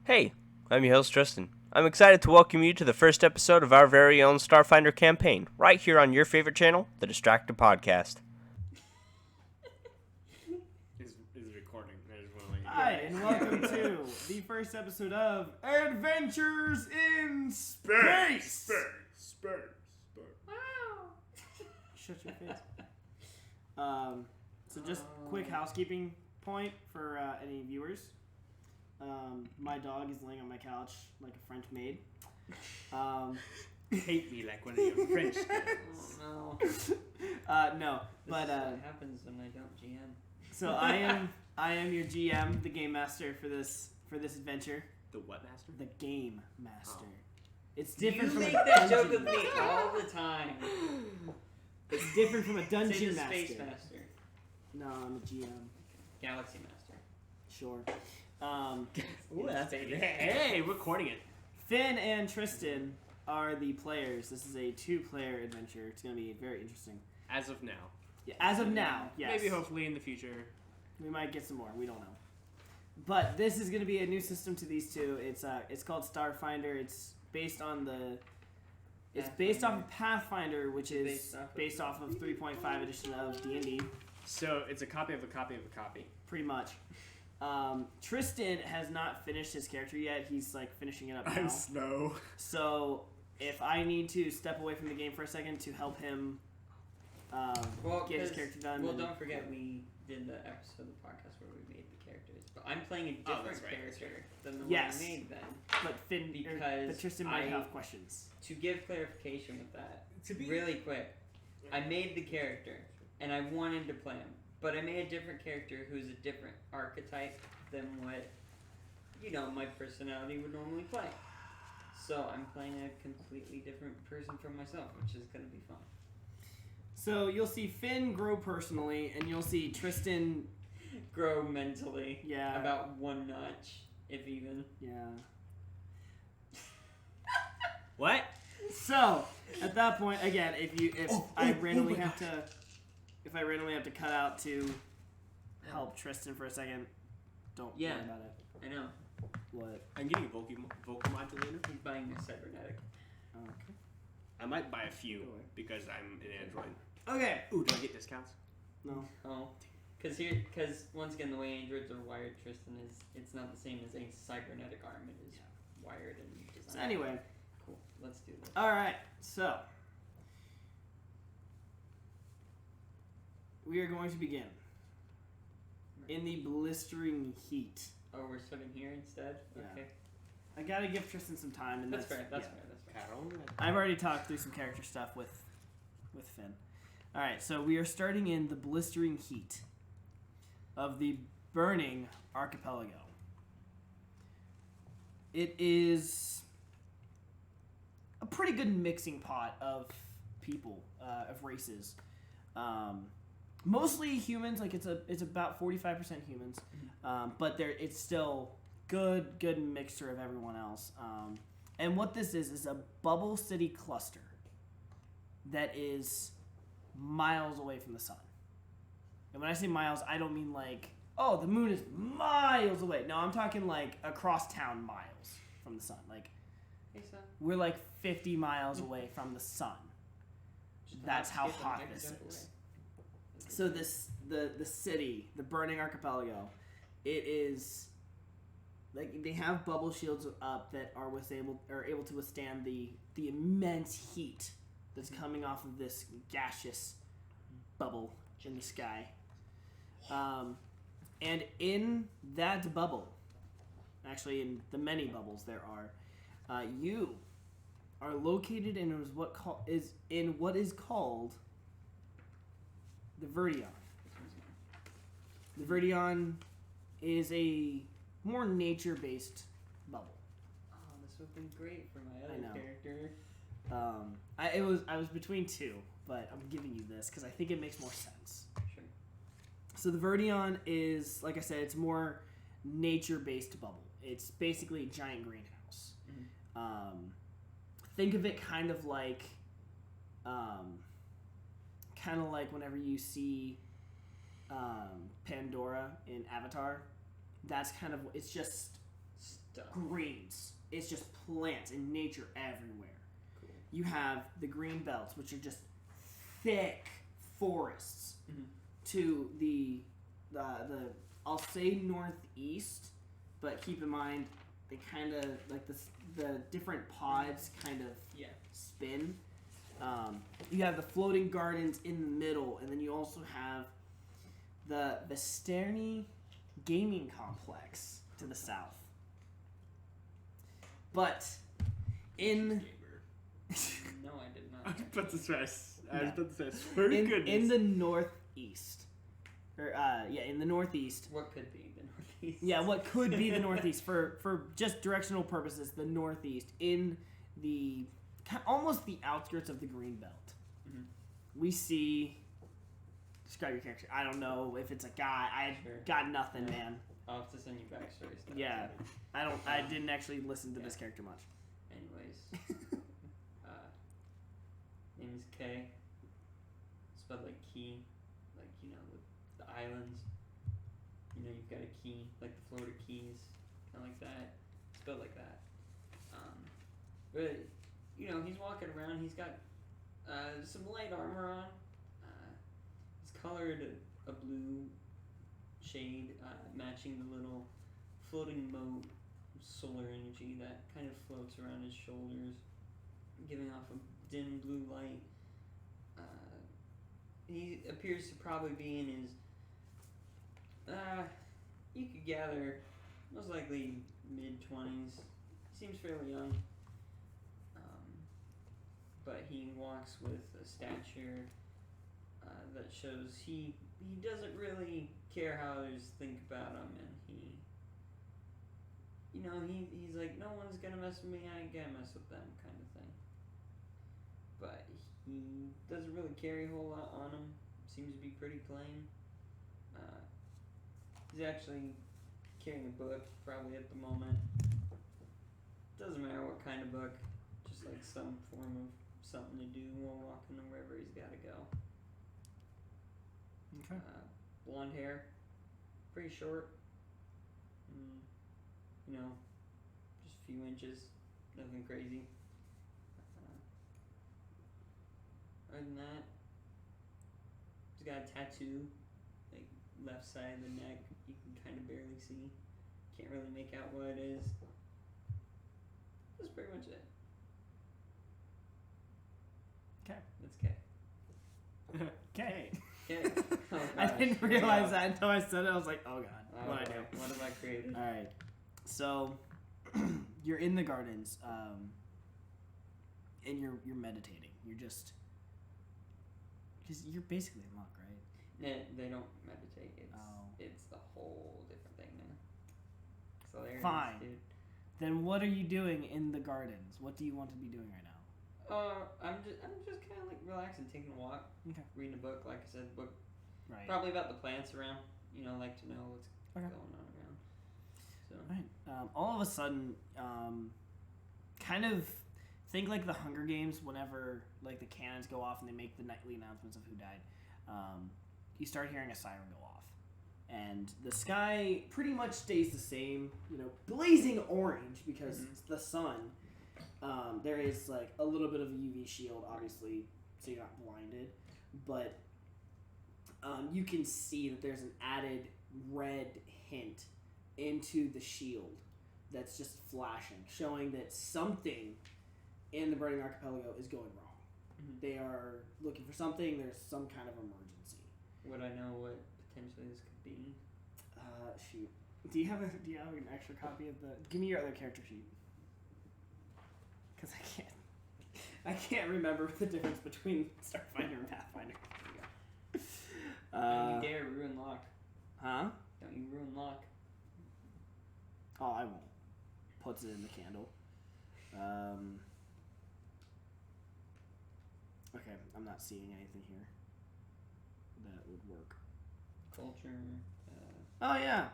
Hey, I'm your host Tristan. I'm excited to welcome you to the first episode of our very own Starfinder campaign, right here on your favorite channel, the Distract3d Podcast. Is recording. I just want to let you know. Hi, and welcome to the first episode of Adventures in Space! Shut your face. So just quick housekeeping point for any viewers. My dog is laying on my couch like a French maid. Hate me like one of your French kids. Oh, no. No, but This is what happens when I don't GM. so I am your GM, the game master for this adventure. The what master? The game master. Oh. It's different You from make a that dungeon joke with me master. all the time. It's different from a Say dungeon the master. Space Master. No, I'm a GM. Galaxy Master. Sure. Ooh, that's hey, recording it. Finn and Tristan are the players. This is a 2-player adventure. It's going to be very interesting. As of now. Yeah, as of now, yes. Maybe hopefully in the future. We might get some more. We don't know. But this is going to be a new system to these two. It's called Starfinder. It's based on the... It's based off of Pathfinder, which is based off of 3.5 edition of D&D, So it's a copy of a copy of a copy. pretty much. Tristan has not finished his character yet. He's like finishing it up now. I'm slow. So if I need to step away from the game for a second to help him get his character done. Well, then- don't forget we did the episode of the podcast where we made the characters. But I'm playing a different that's right, that's character than the Yes. one I made then. But Finn, Because but Tristan might I- have questions. To give clarification with that, To be really quick, I made the character and I wanted to play him, but I made a different character who's a different archetype than what my personality would normally play. So I'm playing a completely different person from myself, which is gonna be fun. So you'll see Finn grow personally, and you'll see Tristan. Grow mentally, Yeah. about one notch, if even. Yeah. What? So at that point, again, if I randomly have to cut out to help Tristan for a second, don't Yeah. worry about it. I know. What? I'm getting a vocal modulator. He's buying a cybernetic. Okay. I might buy a few Go away. because I'm an Android. Okay. Ooh, do I get discounts? No. Oh. Because once again, the way androids are wired, Tristan, it's not the same as a cybernetic arm. It is wired and designed. So anyway. Cool. Let's do this. All right. So we are going to begin in the blistering heat. Oh, we're starting here instead? Yeah. Okay. I gotta give Tristan some time, and That's fair. That's yeah. fair. That's fair. Carol? I've already talked through some character stuff with Finn. All right, so we are starting in the blistering heat of the burning archipelago. It is a pretty good mixing pot of people, of races. Mostly humans, like it's about 45% humans, but it's still good mixture of everyone else. And what this is a bubble city cluster that is miles away from the sun. And when I say miles, I don't mean like, oh, the moon is miles away. No, I'm talking like across town miles from the sun. Like, Hey, son. we're like 50 miles away from the sun. Just That's how skip and hot take a this jump is. away. So the city, the burning archipelago, it is like they have bubble shields up that are able to withstand the immense heat that's coming off of this gaseous bubble in the sky. And in that bubble, actually in the many bubbles there are, you are located in what is called the Verdion. The Verdion is a more nature-based bubble. Oh, this would have been great for my I other know. character. I was between two, but I'm giving you this because I think it makes more sense. Sure. So the Verdion is, like I said, it's more nature-based bubble. It's basically a giant greenhouse. Think of it kind of like whenever you see Pandora in Avatar. That's kind of, it's just Stuff. greens. It's just plants and nature everywhere. Cool. You have the green belts, which are just thick forests to the I'll say northeast, but keep in mind they kind of like the different pods kind of spin. You have the floating gardens in the middle, and then you also have the Vesterni gaming complex to the south. But in No, I did I was not. about to say, in the northeast, or in the northeast. What could be the northeast? Yeah, what could be the northeast for just directional purposes? The northeast in the almost the outskirts of the green belt. We see. Describe your character. I don't know if it's a guy. I got nothing, man. I'll have to send you backstory stuff. Yeah, I didn't actually listen to this character much. Anyways, name's K. Spelled like key, like with the islands. You've got a key, like the Florida Keys, kind of like that. Spelled like that. But he's walking around. He's got some light armor on. He's colored a blue shade, matching the little floating mote solar energy that kind of floats around his shoulders, giving off a dim blue light. He appears to probably be in his, you could gather, most likely mid-20s. He seems fairly young. But he walks with a stature that shows he doesn't really care how others think about him, and he's like, no one's gonna mess with me, I ain't gonna mess with them, kind of thing. But he doesn't really carry a whole lot on him. Seems to be pretty plain. He's actually carrying a book, probably at the moment. Doesn't matter what kind of book, just like some form of something to do while walking wherever he's got to go. Okay. Blonde hair, pretty short. Just a few inches, nothing crazy. Other than that, he's got a tattoo, like left side of the neck. You can kind of barely see. Can't really make out what it is. That's pretty much it. Okay. That's K. Okay. K. Oh, I gosh. didn't realize that until I said it. I was like, oh god, what I do? What have I created? All right. So you're in the gardens, and you're meditating. You're just because you're basically a monk, right? They don't meditate. It's the whole different thing, man. It's hilarious, Fine. dude. Then what are you doing in the gardens? What do you want to be doing right now? I'm just kind of like relaxing, taking a walk, reading a book. Like I said, book Right. probably about the plants around. Like to know what's going on around. So. Right. All of a sudden, kind of think like the Hunger Games. Whenever like the cannons go off and they make the nightly announcements of who died, you start hearing a siren go off, and the sky pretty much stays the same. Blazing orange because it's the sun. There is like a little bit of a UV shield, obviously, so you're not blinded, but you can see that there's an added red hint into the shield that's just flashing, showing that something in the Burning Archipelago is going wrong. They are looking for something. There's some kind of emergency. Would I know what potentially this could be? Shoot. Do you have an extra copy of the? Give me your other character sheet. Because I can't remember the difference between Starfinder and Pathfinder. Don't you dare ruin Locke. Huh? Don't you ruin Locke. Oh, I won't. Puts it in the candle. Okay, I'm not seeing anything here that would work. Culture. Oh yeah.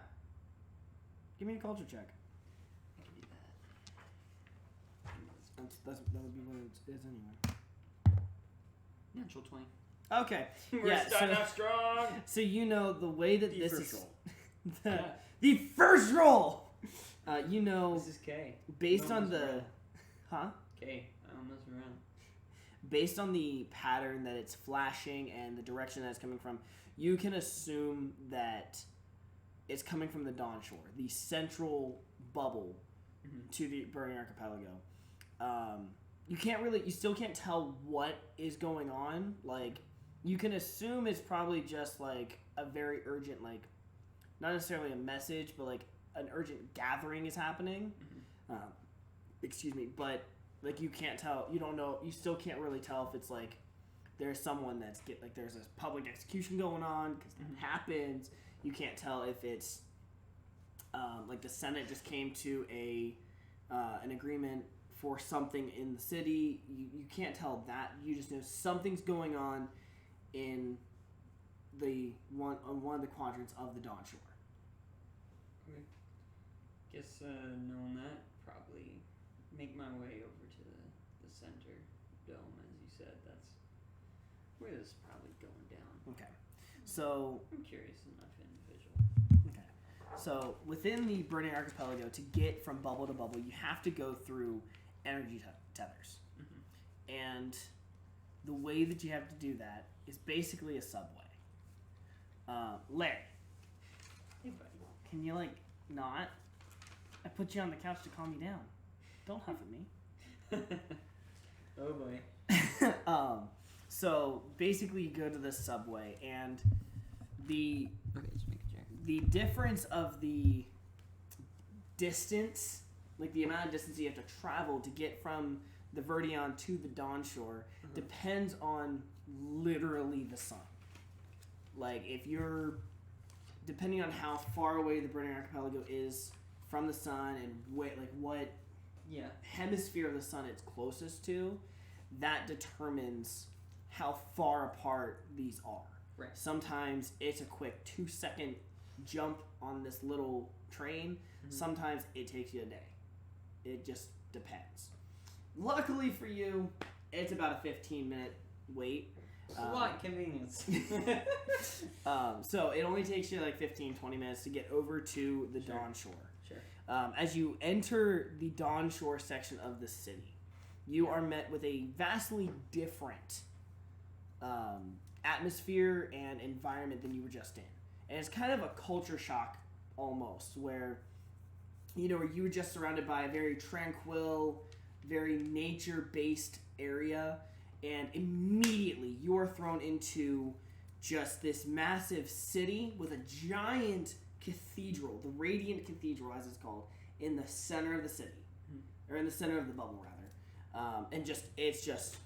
Give me a culture check. I can do that. That would be what it is anyway. Natural 20. Okay. We're starting off strong. So the way that The this first is roll. the first roll. This is K. based Don't on mess the, around. huh? K. I don't mess around. Based on the pattern that it's flashing and the direction that it's coming from, you can assume that it's coming from the Dawn Shore, the central bubble to the Burning Archipelago. You still can't tell what is going on. Like, you can assume it's probably just like a very urgent, like, not necessarily a message, but like an urgent gathering is happening. Excuse me, but like you can't tell. You don't know. You still can't really tell if it's like there's someone there's this public execution going on because that happens. You can't tell if it's like the Senate just came to an agreement for something in the city. You can't tell that. You just know something's going on in on one of the quadrants of the Dawn Shore. Okay. Guess knowing that, probably make my way over to the center dome, as you said. That's where this is probably going down. Okay. So I'm curious enough individual. okay. So within the Burning Archipelago, to get from bubble to bubble, you have to go through energy tethers. And the way that you have to do that is basically a subway. Larry, Hey, buddy. can you not? I put you on the couch to calm you down. Don't huff at me. Oh boy. So basically you go to the subway and Okay, just make sure. the difference of the distance, like the amount of distance you have to travel to get from the Verdion to the Dawn Shore, depends on literally the sun. Like depending on how far away the Burning Archipelago is from the sun and what hemisphere of the sun it's closest to, that determines how far apart these are. Right. Sometimes it's a quick 2-second jump on this little train. Sometimes it takes you a day. It just depends. Luckily for you, it's about a 15-minute wait. What convenience. So it only takes you like 15-20 minutes to get over to the Dawn Shore. Sure. As you enter the Dawn Shore section of the city, you are met with a vastly different atmosphere and environment than you were just in. And it's kind of a culture shock almost, where you were just surrounded by a very tranquil, very nature-based area, and immediately you are thrown into just this massive city with a giant cathedral, the Radiant Cathedral as it's called, in the center of the city, or in the center of the bubble rather, and it's just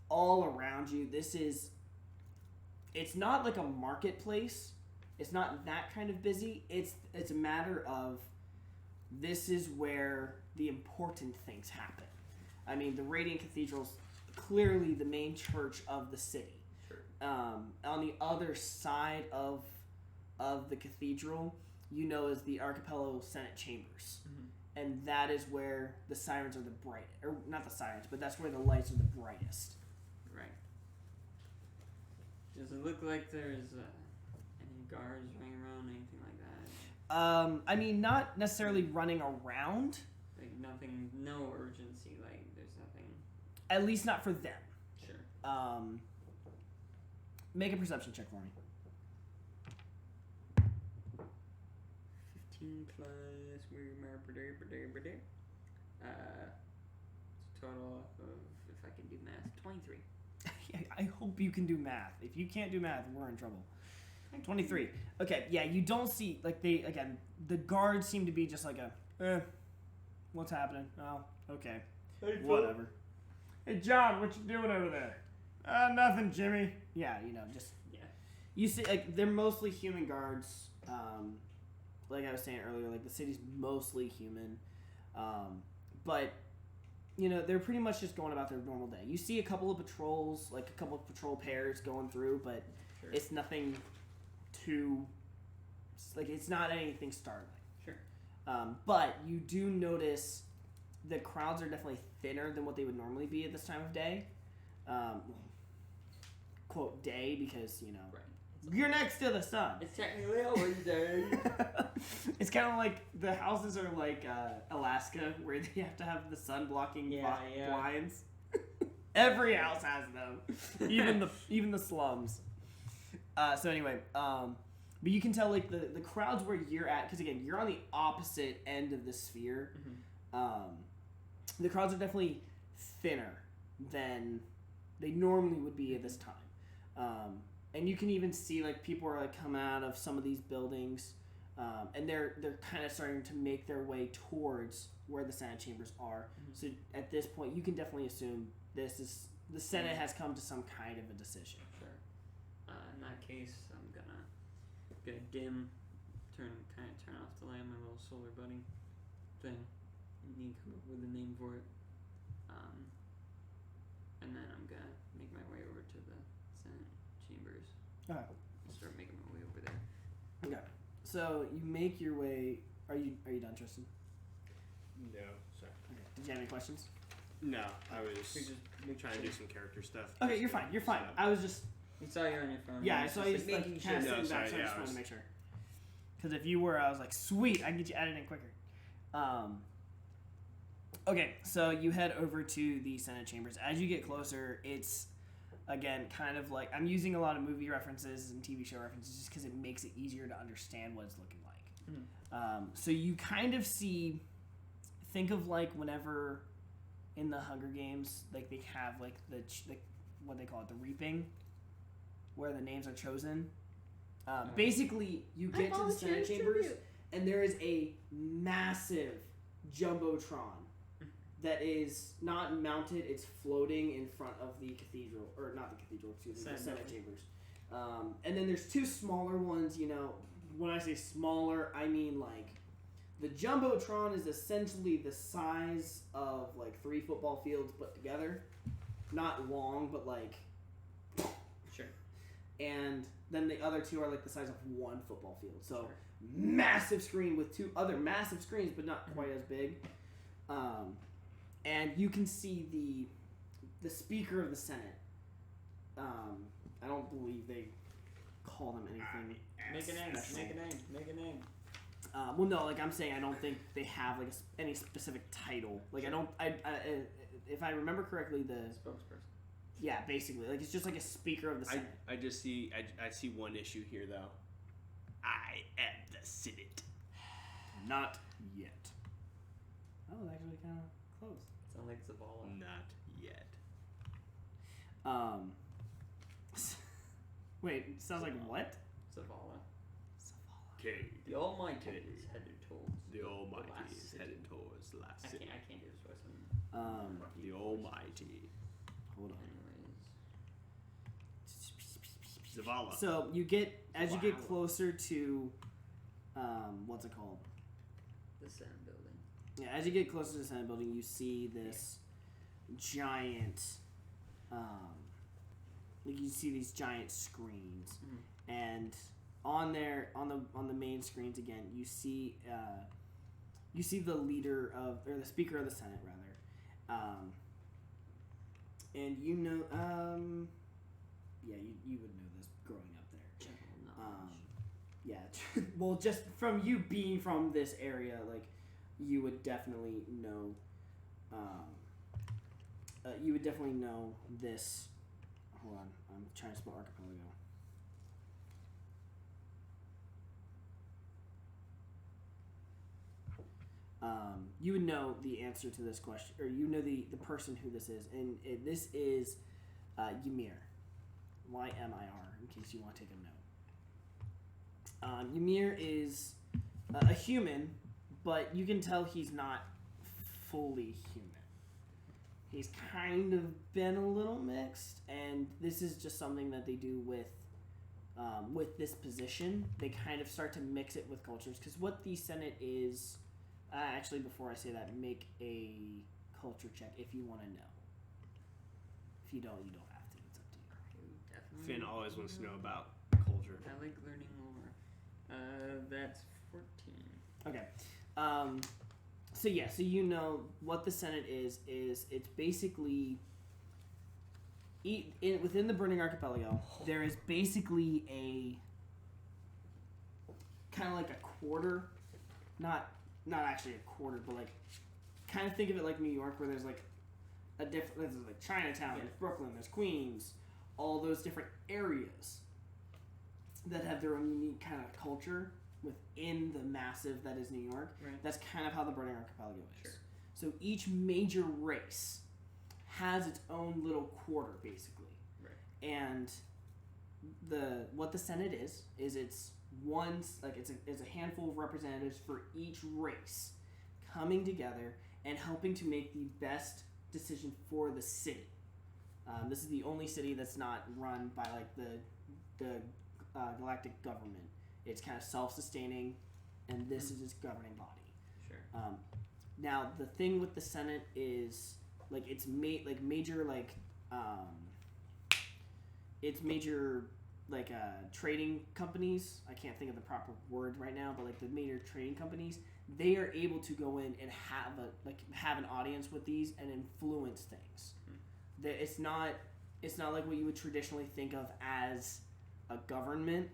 all around you. It's not like a marketplace. It's not that kind of busy. It's a matter of this is where the important things happen. I mean, the Radiant Cathedral's clearly the main church of the city. Sure. On the other side of the cathedral, is the Archipelago Senate chambers. And that is where the sirens are the brightest. Or not the sirens, but that's where the lights are the brightest. Right. Does it look like there's any guards running around, anything like that? I mean, not necessarily running around. Like nothing, no urgency, like there's nothing. At least not for them. Sure. Make a perception check for me. 15 plus it's a total of, if I can do math, 23. I hope you can do math. If you can't do math, we're in trouble. 23. Okay, yeah, you don't see, the guards seem to be just like what's happening? Oh, okay. Whatever. Hey, John, what you doing over there? Nothing, Jimmy. Yeah, just... Yeah. You see, they're mostly human guards. Like I was saying earlier, the city's mostly human. But, they're pretty much just going about their normal day. You see a couple of patrols, a couple of patrol pairs going through, but Sure. it's nothing too... it's not anything startling. Sure. But you do notice the crowds are definitely thinner than what they would normally be at this time of day. Quote day because, Right. You're next to the sun. It's technically always day. It's kind of like the houses are like Alaska, where they have to have the sun blocking blinds. Every house has them, even the slums. So anyway, but you can tell like the crowds where you're at, because again, you're on the opposite end of the sphere. Mm-hmm. The crowds are definitely thinner than they normally would be at this time. And you can even see like people are like coming out of some of these buildings, and they're kind of starting to make their way towards where the Senate chambers are. Mm-hmm. So at this point, you can definitely assume the Senate has come to some kind of a decision. Sure. In that case, I'm gonna turn off the light on my little solar buddy thing. You need to come up with a name for it. And then I'm gonna make my way over to the Senate chambers. Alright. Start making my way over there. Okay. So you make your way. Are you done, Tristan? No, sorry. Okay. Did you have any questions? No, I was We just trying to do some character stuff. Okay, you're fine. You're fine. I was just You saw you on your phone. I was saw just you like, like making kind of sure. No, sitting back, sorry, so I yeah, just I wanted was- to make sure. Because if you were, I was like, sweet, I can get you added in quicker. Okay, so you head over to the Senate chambers. As you get closer, it's again kind of like I'm using a lot of movie references and TV show references just because it makes it easier to understand what it's looking like. Mhm. So you kind of see, think of like whenever in the Hunger Games, like they have like the what they call it, the reaping, where the names are chosen. Basically, you get to the Senate chambers, and there is a massive jumbotron that is not mounted; it's floating in front of the cathedral, or not the cathedral, excuse me, the Senate chambers. And then there's two smaller ones. You know, when I say smaller, I mean like the jumbotron is essentially the size of like 3 football fields put together. Not long, but like. Sure. And then the other two are like the size of 1 football field. So Sure. massive screen with 2 other massive screens, but not quite as big. And you can see the Speaker of the Senate. I don't believe they call them anything. Make a name. special. Make a name. Well, no, like I'm saying, I don't think they have like any specific title. Like I don't. If I remember correctly, Spokesperson. yeah, basically, like it's just like a Speaker of the Senate. I just see I see one issue here though. I am the Senate. Not yet. That was actually kind of close. Sound like Zavala. Not yet. Wait, it sounds like what? Zavala. Okay. The Almighty is headed towards The Almighty last is city. headed towards the last city. I can't do this voice. The Almighty. Hold on. Anyways. Zavala. So you get as you get Wow. closer to, what's it called? The Senate building. Yeah, as you get closer to the Senate building, you see this giant, like you see these giant screens, and on there, on the main screens again, you see the leader of, or the Speaker of the Senate rather, and you know, yeah, you would know this growing up there. General knowledge. Yeah, well, just from you being from this area, like, you would definitely know, this. Hold on, I'm trying to spell archipelago. You would know the answer to this question, or you know the person who this is, and this is Ymir. Y-M-I-R, in case you want to take a note. Ymir is a human, but you can tell he's not fully human. He's kind of been a little mixed, and this is just something that they do with this position. They kind of start to mix it with cultures, because what the Senate is, actually before I say that, make a culture check if you want to know. If you don't have to. It's up to you. Definitely. Finn always wants to know about culture. I like learning more. That's 14. Okay. So yeah, so you know what the Senate is it's basically within the Burning Archipelago, there is basically a kind of like a quarter, not actually a quarter, but like kind of think of it like New York, where there's like there's like Chinatown, there's Brooklyn, there's Queens, all those different areas that have their own unique kind of culture within the massive that is New York. Right. That's kind of how the Burning Archipelago is. Sure. So each major race has its own little quarter, basically. Right. And what the Senate is it's it's a handful of representatives for each race coming together and helping to make the best decision for the city. This is the only city that's not run by like the galactic government. It's kind of self-sustaining, and this is its governing body. Sure. Now the thing with the Senate is like it's major trading companies. I can't think of the proper word right now, but like the major trading companies, they are able to go in and have an audience with these and influence things. It's not like what you would traditionally think of as a government.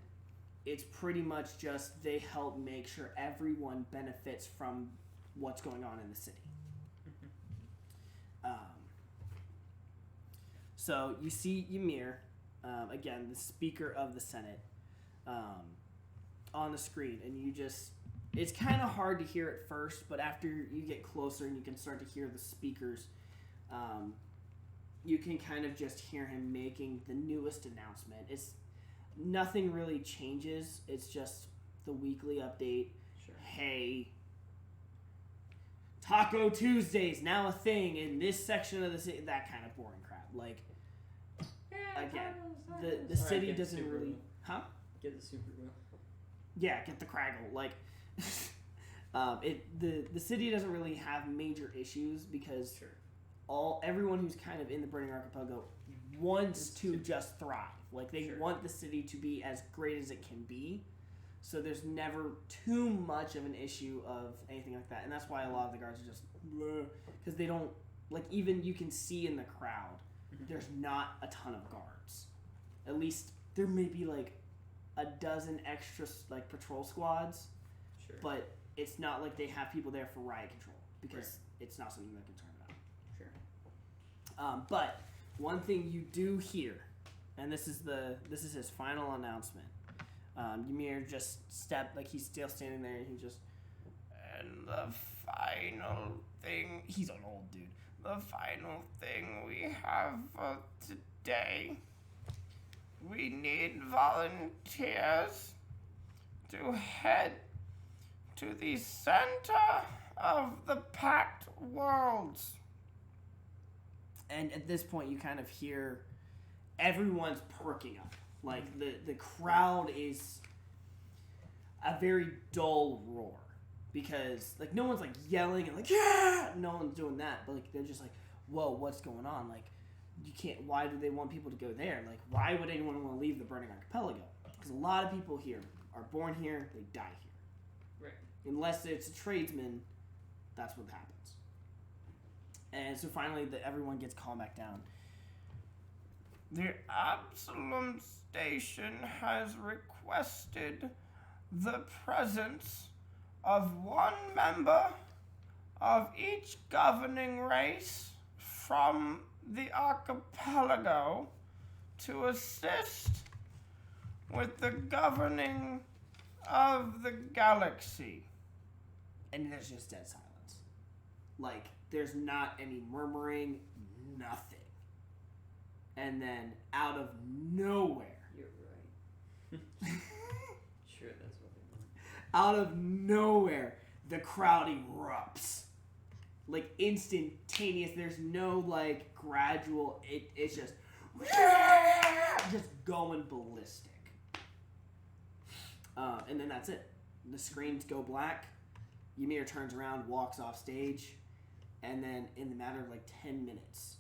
It's pretty much just they help make sure everyone benefits from what's going on in the city. So you see Ymir, again, the Speaker of the Senate, on the screen, and it's kind of hard to hear at first, but after you get closer and you can start to hear the speakers, you can kind of just hear him making the newest announcement. It's nothing really changes. It's just the weekly update. Sure. Hey, Taco Tuesday's now a thing in this section of the city. That kind of boring crap. Like, again, the city doesn't really... Huh? Get the Super Bowl. Yeah, get the Craggle. Like, the city doesn't really have major issues because everyone who's kind of in the Burning Archipelago wants to just thrive. Like, they want the city to be as great as it can be. So there's never too much of an issue of anything like that. And that's why a lot of the guards are just... Because they don't... Like, even you can see in the crowd, there's not a ton of guards. At least there may be, like, a dozen extra, like, patrol squads. Sure. But it's not like they have people there for riot control. Because it's not something they're concerned about. Sure. But one thing you do hear, and this is his final announcement. Ymir just he's still standing there, and he just, and the final thing, he's an old dude. The final thing we have for today, we need volunteers to head to the center of the Packed Worlds. And at this point, you kind of hear everyone's perking up. Like, the crowd is a very dull roar. Because, like, no one's, like, yelling and, like, yeah! No one's doing that. But, like, they're just like, whoa, what's going on? Like, you can't, why do they want people to go there? Like, why would anyone want to leave the Burning Archipelago? Because a lot of people here are born here, they die here. Right. Unless it's a tradesman, that's what happens. And so finally, everyone gets calmed back down. The Absalom Station has requested the presence of one member of each governing race from the archipelago to assist with the governing of the galaxy. And there's just dead silence. Like, there's not any murmuring, nothing. And then, out of nowhere... You're right. Sure, that's what they want. Out of nowhere, the crowd erupts. Like, instantaneous. There's no, like, gradual... It's just... Just going ballistic. And then that's it. The screens go black. Ymir turns around, walks off stage. And then, in the matter of, like, 10 minutes,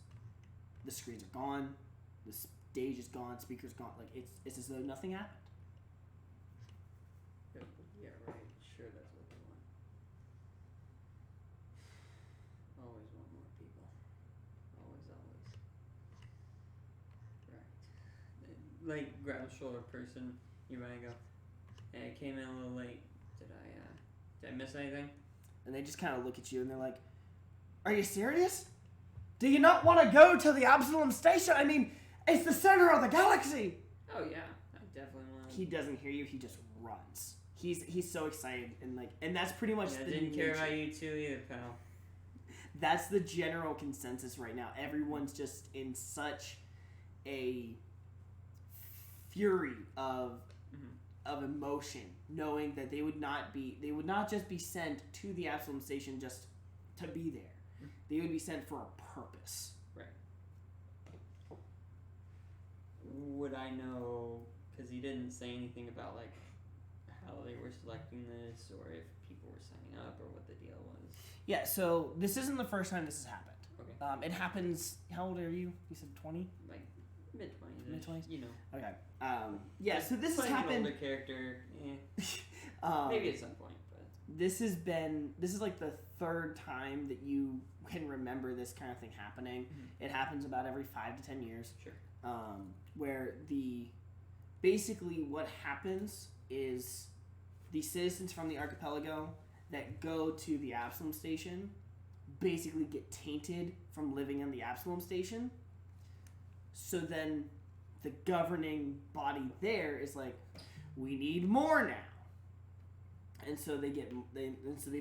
the screens are gone. The stage is gone. Speaker's gone. Like, it's as though nothing happened. Yeah, right. Sure, that's what they want. Always want more people. Always, always. like ground shoulder person, you might go, hey, I came in a little late. Did I miss anything? And they just kind of look at you and they're like, are you serious? Do you not want to go to the Absalom Station? I mean, it's the center of the galaxy. Oh yeah, I definitely want. He doesn't hear you. He just runs. He's so excited and that's pretty much. Yeah, the didn't care nature. about you too either, pal. That's the general consensus right now. Everyone's just in such a fury of emotion, knowing that they would not just be sent to the Absalom Station just to be there. They would be sent for a purpose. Right. Would I know? Because he didn't say anything about like how they were selecting this, or if people were signing up, or what the deal was. Yeah. So this isn't the first time this has happened. Okay. It happens. How old are you? You said 20. Like mid-20s. Mid-20s? You know. Okay. Yeah. So this has Playing an happened. older character. Maybe at some point, but This is like the third time that you can remember this kind of thing happening. It happens about every 5 to 10 years. sure. Where basically what happens is the citizens from the archipelago that go to the Absalom Station basically get tainted from living in the Absalom Station. So then the governing body there is like, we need more now. And so they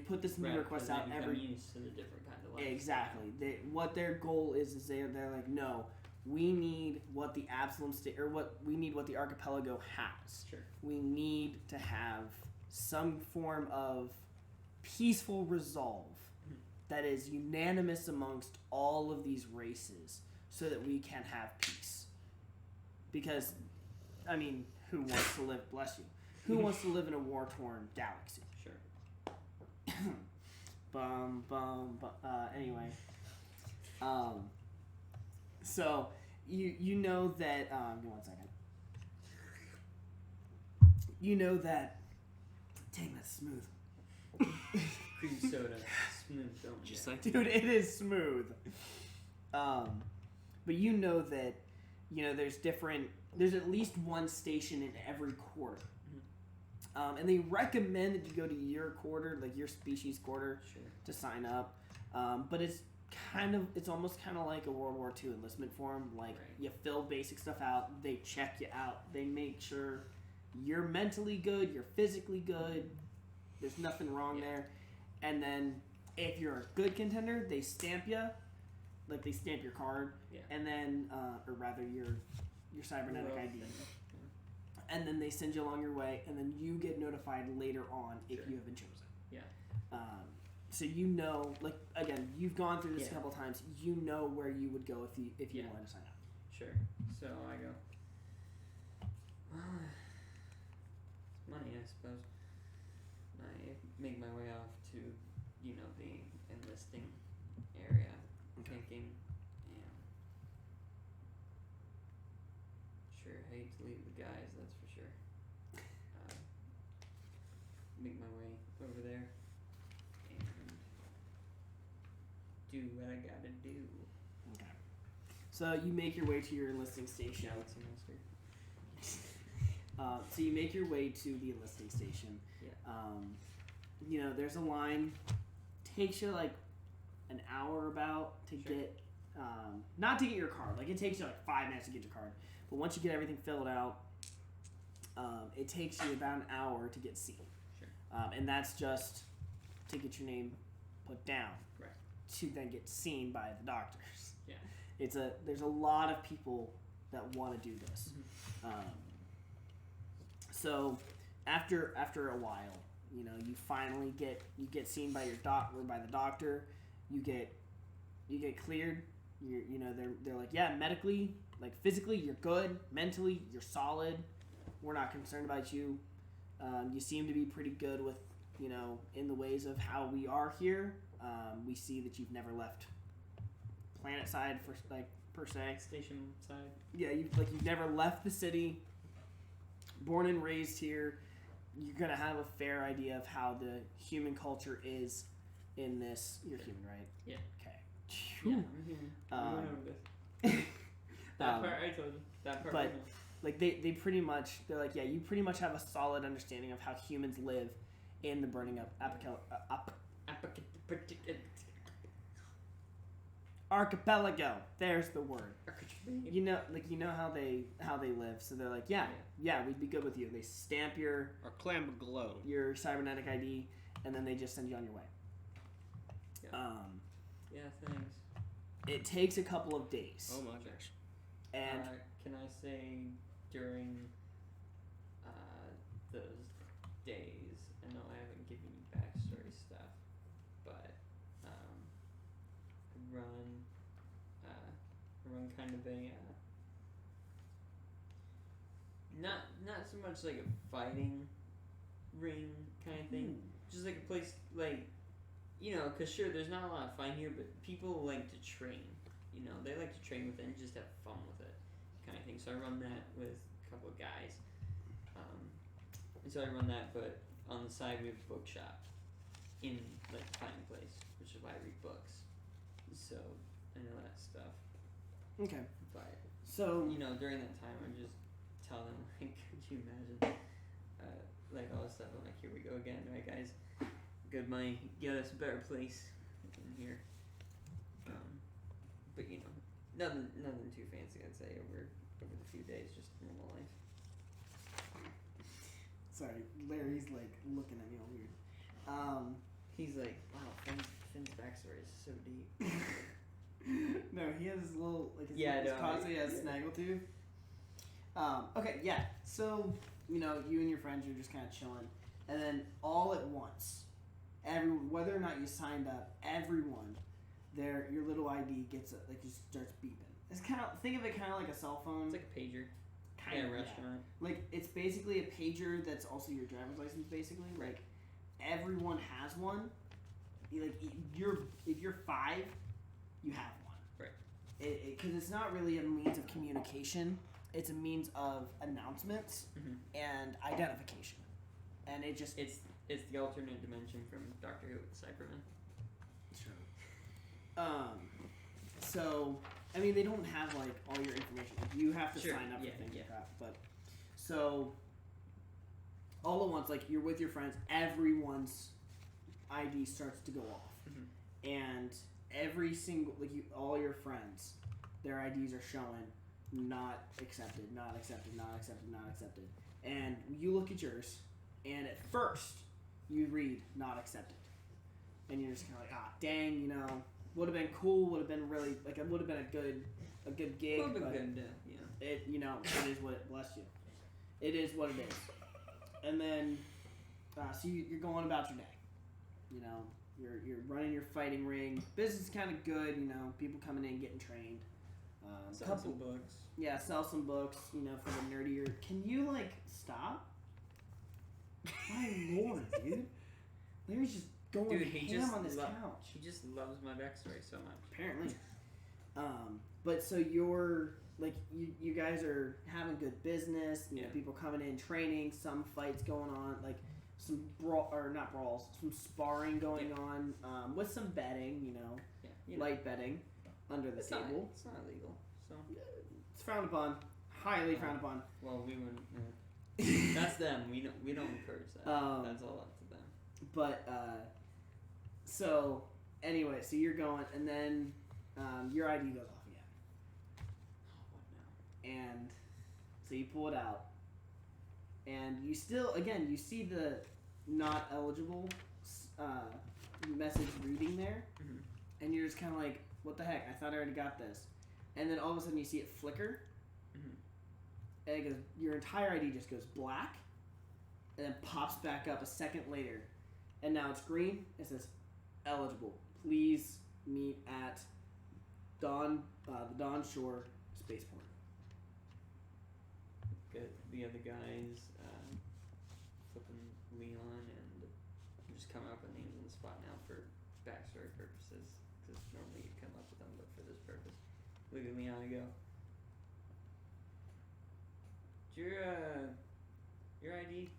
put this new request out every. Used to the different kind of life. Exactly. What their goal is they're like, no, we need what the Absalom State we need what the archipelago has. Sure. We need to have some form of peaceful resolve that is unanimous amongst all of these races, so that we can have peace. Because, I mean, who wants to live? Bless you. Who wants to live in a war-torn galaxy? Sure. Anyway, so you know that. Give me 1 second. You know that. Dang, that's smooth. Cream soda, smooth, don't Just you? like Dude, it is smooth. But you know that, there's at least one station in every quarter. And they recommend that you go to your quarter, like your species quarter, Sure. to sign up. But it's almost kind of like a World War II enlistment form. Like, Right. you fill basic stuff out, they check you out, they make sure you're mentally good, you're physically good, there's nothing wrong there. And then if you're a good contender, they stamp you, like they stamp your card, and then, or rather your cybernetic ID. And then they send you along your way, and then you get notified later on if you have been chosen. Yeah. So you know, like, again, you've gone through this a couple times. You know where you would go if you wanted to sign up. Sure. So I go, well, it's money, I suppose. I make my way off to, the enlisting area, thinking, sure hate to leave the guys, that's for sure. Make my way over there and do what I gotta do. Okay. So you make your way to your enlisting station. Galaxy Master. So you make your way to the enlisting station. Yeah. There's a line. Takes you like an hour about to get, not to get your card. Like, it takes you like 5 minutes to get your card. But once you get everything filled out, it takes you about an hour to get seen. Sure. And that's just to get your name put down. Right. To then get seen by the doctors. Yeah. There's a lot of people that want to do this. So after a while, you finally get seen by your by the doctor. You get cleared. They're like, yeah, medically, like physically, you're good. Mentally, you're solid. We're not concerned about you. You seem to be pretty good with, in the ways of how we are here. We see that you've never left planet side per se. Station side. Yeah, you've never left the city. Born and raised here. You're gonna have a fair idea of how the human culture is in this. You're human, right? Yeah. Okay. Yeah, I'm human. I went over this. That part I told you. That part. But Like they pretty much, they're like, yeah, you pretty much have a solid understanding of how humans live in the burning up archipelago. There's the word. You know how they live. So they're like, yeah, we'd be good with you. They stamp your cybernetic ID, and then they just send you on your way. Yeah, thanks. It takes a couple of days. Oh my gosh. And can I say during those days, I know I haven't given you backstory stuff, but I run kind of a not so much like a fighting ring kind of thing, just like a place like, because sure, there's not a lot of fighting here, but people like to train. They like to train with it and just have fun with it, kind of thing. So I run that with a couple of guys, and so I run that. But on the side, we have a bookshop in like the fighting place, which is why I read books. So I know that stuff. okay, But so during that time, I just tell them like, could you imagine, like all this stuff. I'm like, here we go again, right, guys? Good money, get us a better place in here. But nothing too fancy. I'd say over the few days, just normal life. sorry, Larry's like looking at me all weird. He's like, wow, Finn's backstory is so deep. No, he has his little his no, constantly has snaggletooth. Okay, yeah. So you and your friends are just kind of chilling, and then all at once, whether or not you signed up, everyone, your little ID gets just starts beeping. It's kind of, think of it kind of like a cell phone. It's like a pager. Kind of, a restaurant. Like it's basically a pager that's also your driver's license. Basically, like everyone has one. Like if you're 5, you have one. Right. Because it's not really a means of communication. It's a means of announcements and identification. And it just it's the alternate dimension from Doctor Who with Cyberman. Sure. So I mean, they don't have like all your information. Like, you have to sign up for things like that. But so all at once, like you're with your friends, everyone's ID starts to go off, and every single all your friends, their IDs are showing not accepted, not accepted, not accepted, not accepted, and you look at yours, and at first you read not accepted, and you're just kind of like, dang, would have been cool, would have been really it would have been a good gig, Would have been but good, it it is what it, bless you, it is what it is. And then so you're going about your day, you're running your fighting ring, business is kind of good, people coming in getting trained, Sell some books. Yeah, sell some books, for the nerdier. Can you stop? My lord, dude. Larry's just going ham on this couch. He just loves my backstory so much. Apparently. But so you're you guys are having good business. People coming in, training. Some fights going on, some not brawls, some sparring going on. With some betting, light betting under the table. It's not illegal, so it's frowned upon, highly frowned upon. Well, we wouldn't. That's them. We don't encourage that. That's all up to them. But so anyway, so you're going, and then your ID goes off again. What now? And so you pull it out, and you still you see the not eligible message reading there, and you're just kind of like, what the heck? I thought I already got this. And then all of a sudden you see it flicker, and it goes, your entire ID just goes black, and then pops back up a second later, and now it's green. It says, eligible. Please meet at the Dawn Shore Spaceport. Good. The other guys flipping Leon, and I'm just coming up with names on the spot now for backstory purposes, because normally you'd come up with them, but for this purpose. Look at Leon and go, did your ID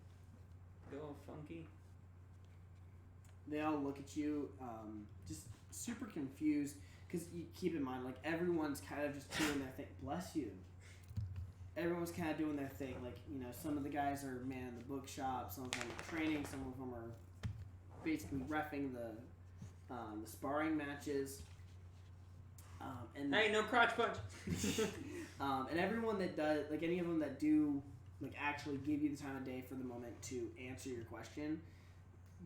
go all funky? They all look at you, just super confused, because you keep in mind, everyone's kind of just doing their thing. Bless you. everyone's kind of doing their thing. Like, you know, some of the guys are manning the bookshop, some of them are training, some of them are basically reffing the sparring matches. And Hey, no crotch punch. and everyone that does, like any of them that do, like actually give you the time of day for the moment to answer your question,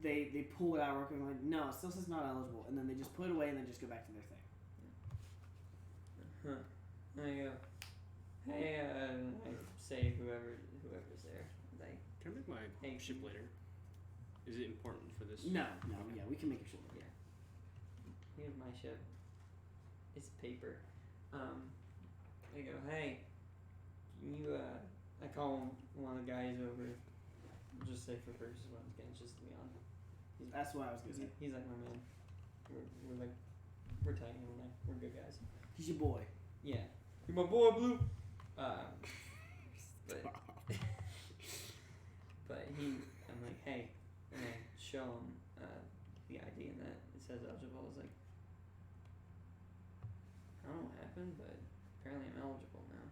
they pull it out real quick and like, no, it still says not eligible, and then they just put it away and then just go back to their thing. Huh. There you go. Hey, I say whoever's there. Like, Can I make my Hey. ship later? Is it important for this? No, yeah, we can make your shit. yeah. Here's my ship. It's paper. I go, hey, can you, I call one of the guys over, just say for purposes what I'm getting, just Leon. That's what I was gonna say. He's like my man. We're tight, we're good guys. He's your boy. Yeah. You're my boy, Blue. But I'm like, hey, and I show him the ID and that it says eligible. I was like, I don't know what happened, but apparently I'm eligible now.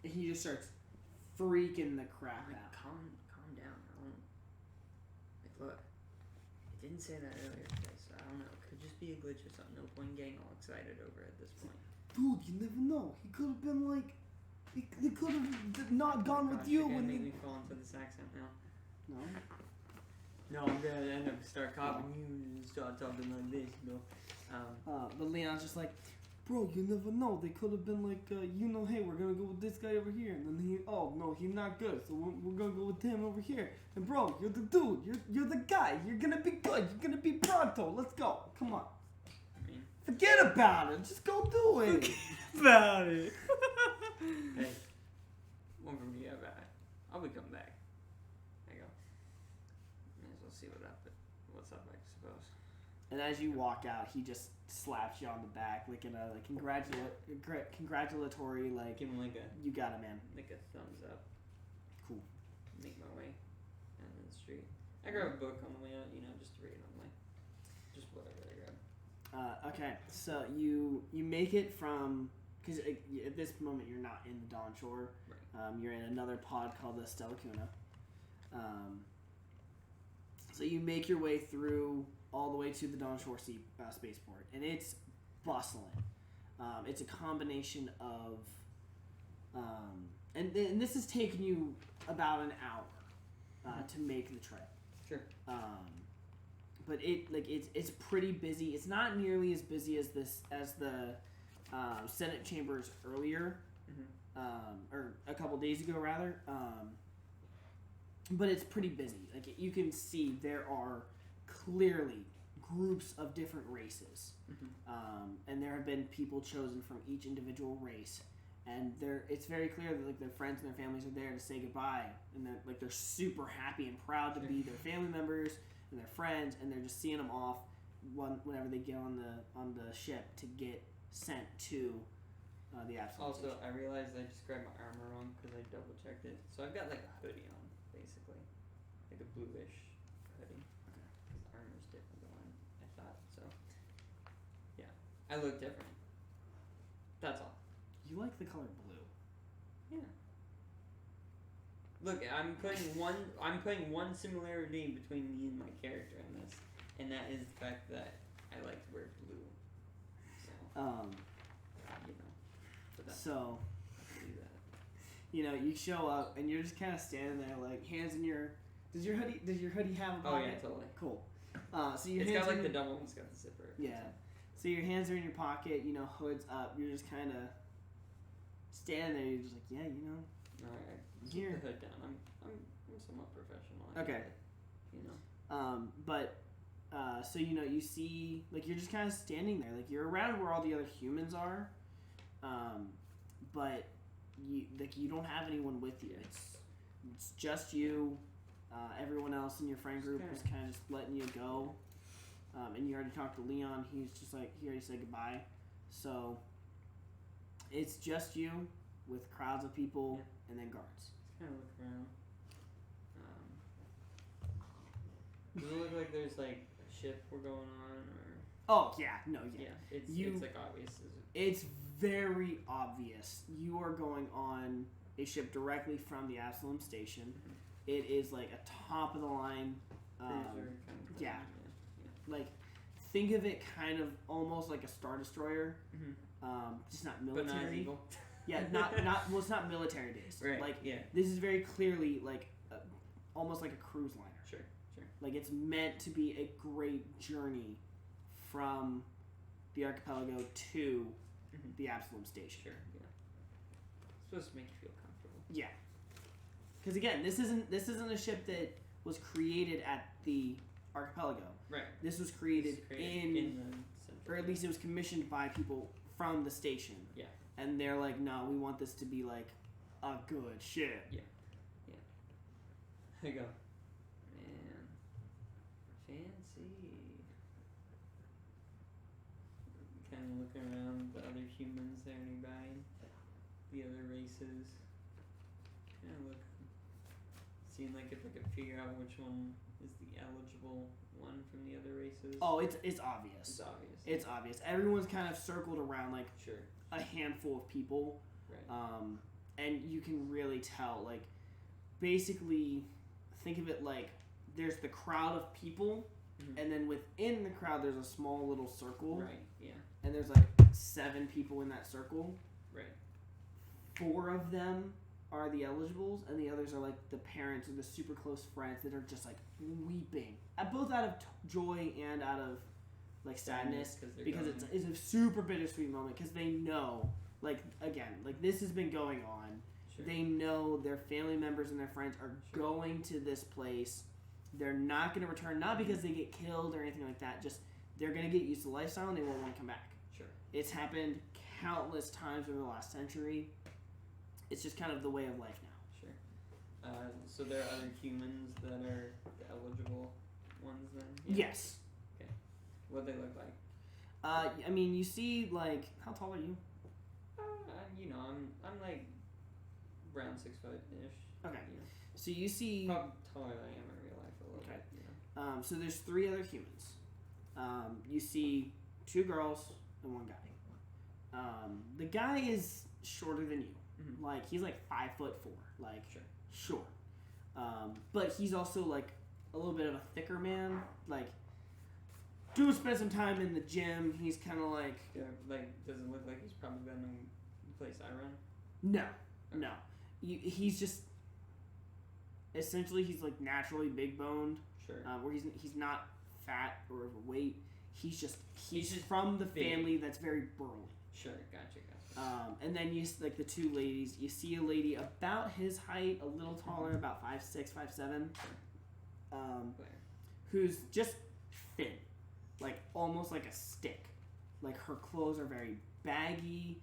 And he just starts freaking the crap I'm like, out. calm down. I don't. Like, look, it didn't say that earlier today, so I don't know. It could just be a glitch or something. No point in getting all excited over it at this point. Dude, you never know. He could have been like, he could have not gone with Gosh, you you're gonna when make he. me fall into this accent now. No. No, I'm gonna end up start copying you and start talking like this, you know. But Leon's just like, bro, you never know. They could have been like, you know, hey, we're gonna go with this guy over here, and then he, oh no, he's not good, so we're gonna go with him over here. And bro, you're the dude. You're the guy. You're gonna be good. You're gonna be pronto. Let's go. Come on. I mean, Forget about it. Just go do it. About it. hey, one from you, I'll be coming back. There you go. May as well see what's up, I suppose. And as you walk out, he just slaps you on the back, like in a congratulatory, like, Give him like you got it, man. a thumbs up. Cool. Make my way down the street. I grab a book on the way out, just to read on the way. Just whatever I grab. Okay, so you make it from, because at this moment you're not in the Dawn Shore. Right. You're in another pod called the Stellacuna. So you make your way through all the way to the Dawn Shore spaceport, and it's bustling. It's a combination of, and this has taken you about an hour to make the trip. Sure. But it's pretty busy. It's not nearly as busy as the Senate chambers earlier, or a couple days ago rather. But it's pretty busy. Like you can see, there are clearly groups of different races, and there have been people chosen from each individual race. And it's very clear that like their friends and their families are there to say goodbye, and that like they're super happy and proud to be their family members and their friends, and they're just seeing them off whenever they get on the ship to get sent to the absolute. Also, I realized I just grabbed my armor wrong because I double checked it. So I've got like a hoodie on, basically, like a bluish hoodie. Okay. Because the armor's different than what I thought. So yeah, I look different. That's all. You like the color blue. Yeah. Look, I'm putting one similarity between me and my character in this, and that is the fact that I like to wear blue. So but that's So I can do that. you show up and you're just kind of standing there, like hands in your. Does your hoodie have a pocket? Oh yeah, totally. Cool. So your It's hands got like in the your, double one's got the zipper. Yeah. So your hands are in your pocket. Hood's up. You're just kind of standing there. You're just like, yeah, No, I Here. keep the hood down. I'm somewhat professional. I Okay. get it, So you see, like you're just kind of standing there, like you're around where all the other humans are, but you don't have anyone with you. It's just you. Everyone else in your friend group is kind of just letting you go. And you already talked to Leon. He's just like, he already said goodbye. So it's just you with crowds of people and then guards. Just kind of look around. Does it look like there's like a ship we're going on, or? Oh yeah, no, yeah. It's like obvious. It's very obvious. You are going on a ship directly from the Absalom station. It is like a top of the line. Yeah. Like, think of it kind of almost like a Star Destroyer, just not military. But not as evil. Yeah, well, it's not military days. Right. Like, yeah. this is very clearly like almost like a cruise liner. Sure. Like, it's meant to be a great journey from the archipelago to the Absalom station. Sure. Yeah. It's supposed to make you feel comfortable. Yeah. Because again, this isn't a ship that was created at the archipelago. Right. This was created in the center. or at least it was commissioned by people from the station. Yeah. And they're like, no, we want this to be like a good ship. Yeah. I go, man, fancy. Kind of looking around the other humans there nearby, the other races. Kind of look, seeing like if I could figure out which one is the eligible one from the other races. Oh, it's obvious. It's obvious. It's obvious. Everyone's kind of circled around like Sure. a handful of people. Right. And you can really tell, like, basically, think of it like there's the crowd of people, and then within the crowd there's a small little circle. Right. Yeah. And there's like 7 people in that circle. Right. 4 of them are the eligibles, and the others are like the parents or the super close friends that are just like weeping, both out of joy and out of like sadness, because it's a super bittersweet moment because they know, like, again, like, this has been going on. Sure. They know their family members and their friends are going to this place. They're not going to return, not because they get killed or anything like that, just they're going to get used to the lifestyle and they won't want to come back. Sure. It's happened countless times over the last century. It's just kind of the way of life now. Sure. So there are other humans that are the eligible ones then? Yes. Okay. What they look like? I mean, you see, like, how tall are you? I'm like around 6 foot ish. Okay. You know. So you see. Probably taller than I am in real life a little Okay. bit. You know. So there's 3 other humans. You see 2 girls and 1 guy. The guy is shorter than you. Mhm. Like, he's like 5'4". Like, Sure. But he's also like a little bit of a thicker man. Like, dude spent some time in the gym. He's kind of like. Yeah, like, does it look like he's probably been in the place I run? No. He's just. Essentially, he's like naturally big boned. Sure. Where he's not fat or overweight. He's just from the big. family that's very burly. Sure, gotcha. And then you like the 2 ladies. You see a lady about his height, a little taller, about 5'6", 5'7", who's just thin, like almost like a stick. Like, her clothes are very baggy.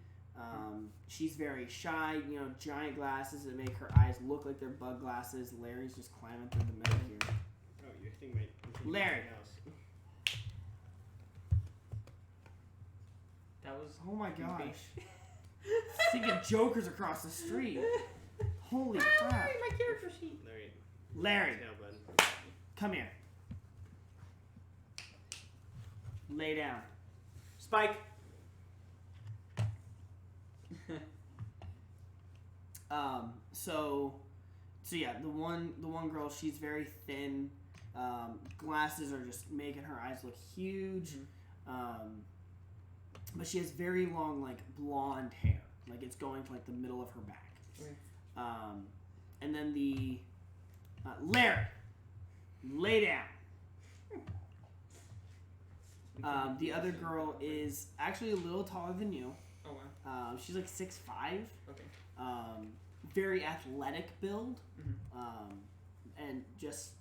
She's very shy. You know, giant glasses that make her eyes look like they're bug glasses. Larry's just climbing through the middle here. Oh, your thing might. Larry. That was. Oh my gosh. Thinking Joker's across the street. Holy crap. My character sheet. Larry, Tail bud. come here. Lay down. Spike. So yeah, the one girl, she's very thin. Glasses are just making her eyes look huge. But she has very long, like, blonde hair. Like, it's going to, like, the middle of her back. Okay. And then the... Larry! Lay down! The other girl is actually a little taller than you. Oh, wow. She's, like, 6'5". Okay. Very athletic build. Mm-hmm. And just,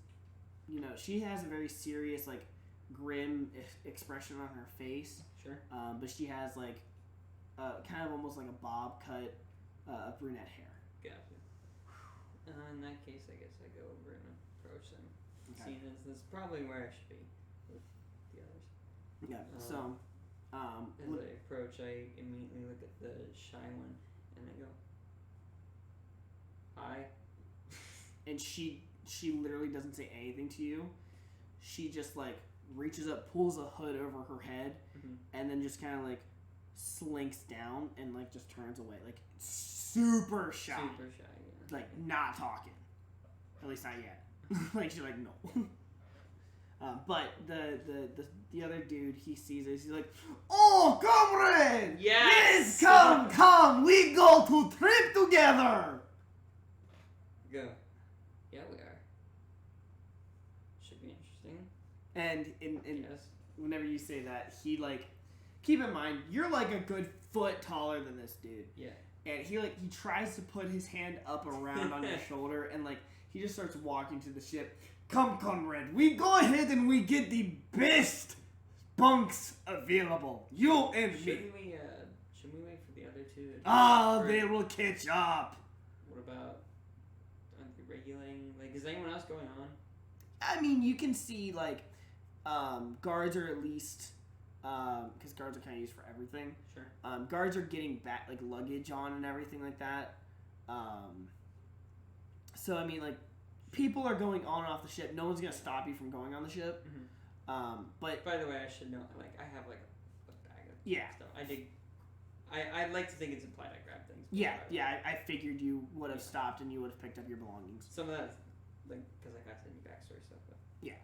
you know, she has a very serious, like, grim expression on her face. Sure. But she has, like, kind of almost like a bob cut of brunette hair. Gotcha. In that case, I guess I go over and approach them. Okay. Seeing as this is probably where I should be with the others. Yeah. As I approach, I immediately look at the shy one and I go, "Hi." And she literally doesn't say anything to you. She just, like, reaches up, pulls a hood over her head, and then just kind of, like, slinks down and like just turns away, like super shy, Yeah. like not talking. At least not yet. Like she's like no. But the other dude, he sees it. He's like, "Oh, comrade! Yes! Come! We go to trip together." Go. Yeah, we are. Should be interesting. And Yes. whenever you say that, he like, keep in mind you're like a good foot taller than this dude. Yeah. And he tries to put his hand up around on your shoulder, and like he just starts walking to the ship. Come, comrade, we go ahead and we get the best bunks available. You and me. Shouldn't we wait for the other two? They will catch up. What about regulating? Like, is anyone else going on? I mean, you can see like guards are at least because guards are kind of used for everything. Sure. Guards are getting back like luggage on and everything like that. So I mean, like people are going on and off the ship. No one's gonna stop you from going on the ship. Mm-hmm. But by the way, I should know. Like, I have like a bag of stuff. I'd like to think it's implied I grab things. Yeah. I figured you would have stopped and you would have picked up your belongings. Some of that, like, because I got to new backstory stuff. But. Yeah.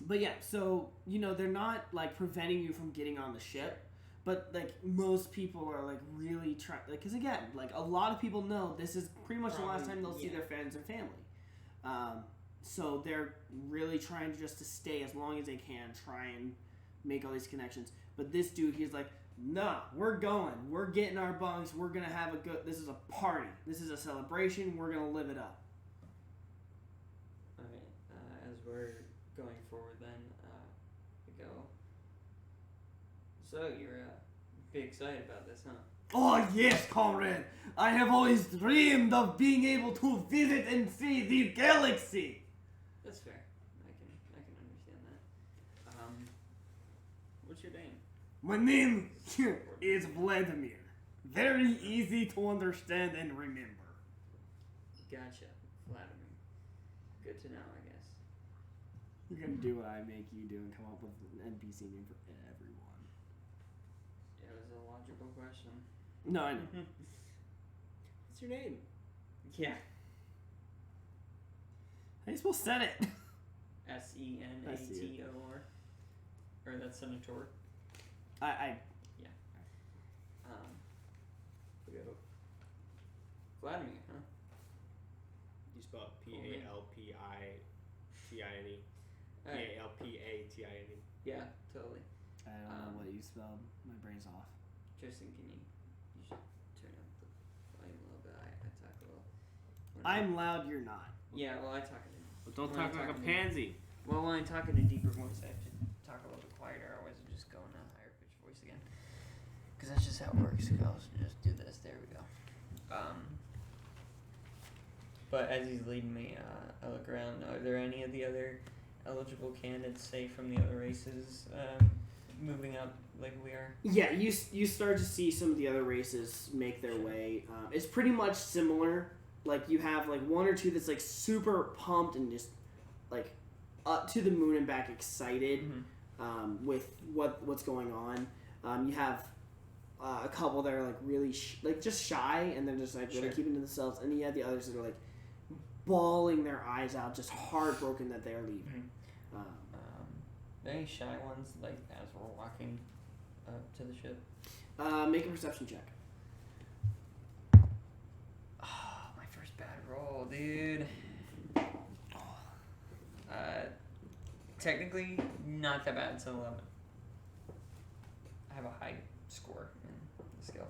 But yeah, so they're not like preventing you from getting on the ship, but like most people are like really trying, like, because again, like a lot of people know this is pretty much the last time they'll see their friends and family. So they're really trying just to stay as long as they can, try and make all these connections. But this dude, he's like, nah, we're going. We're getting our bunks. We're going to have this is a party. This is a celebration. We're going to live it up. All right. As we're going forward then, we go. So, you're big excited about this, huh? Oh, yes, comrade. I have always dreamed of being able to visit and see the galaxy. That's fair. I can understand that. What's your name? My name is Vladimir. Very easy to understand and remember. Gotcha, Vladimir. Good to know, I guess. You're going to do what I make you do and come up with an NPC name for everyone. It was a logical question. No, I know. What's your name? Yeah. How do you spell Senate? Senator. Or that's Senator. I We go. Vladimir, huh? You spell it Palpitine. Palpatine. Yeah, totally. don't know what you spelled. My brain's off. Tristan, you should turn up the volume a little bit. I talk a little. I'm loud, you're not. Yeah, well, I talk in. Well, don't when talk I'm like a talking pansy. Well, when I talk in a deeper voice, I have to talk a little bit quieter. Otherwise, I just go in a higher pitched voice again. Because that's just how it works. I'll just do this. There we go. But as he's leading me, I look around. Are there any of the other eligible candidates, say from the other races, moving up like we are? Yeah, you start to see some of the other races make their way. It's pretty much similar. Like you have like one or two that's like super pumped and just like up to the moon and back excited with what's going on. You have a couple that are like really just shy and they're just like really keeping to themselves, and then you have the others that are like bawling their eyes out, just heartbroken that they're leaving. Any shy ones like as we're walking up to the ship? Make a perception check. Oh, my first bad roll, dude. Technically, not that bad. It's an 11. I have a high score in the skill.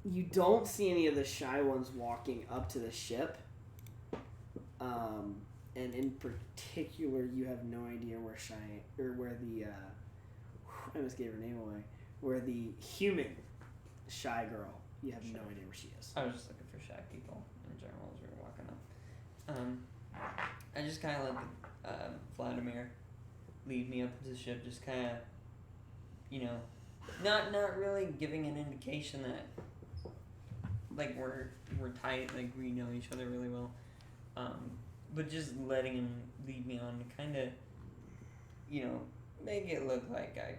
You don't see any of the shy ones walking up to the ship. And in particular, you have no idea where the I almost gave her name away. Where the human shy girl, you have no idea where she is. I was just looking for shy people in general as we were walking up. I just kind of let Vladimir lead me up to the ship, just kind of, not really giving an indication that like we're tight, like we know each other really well, but just letting him lead me on, kind of, make it look like I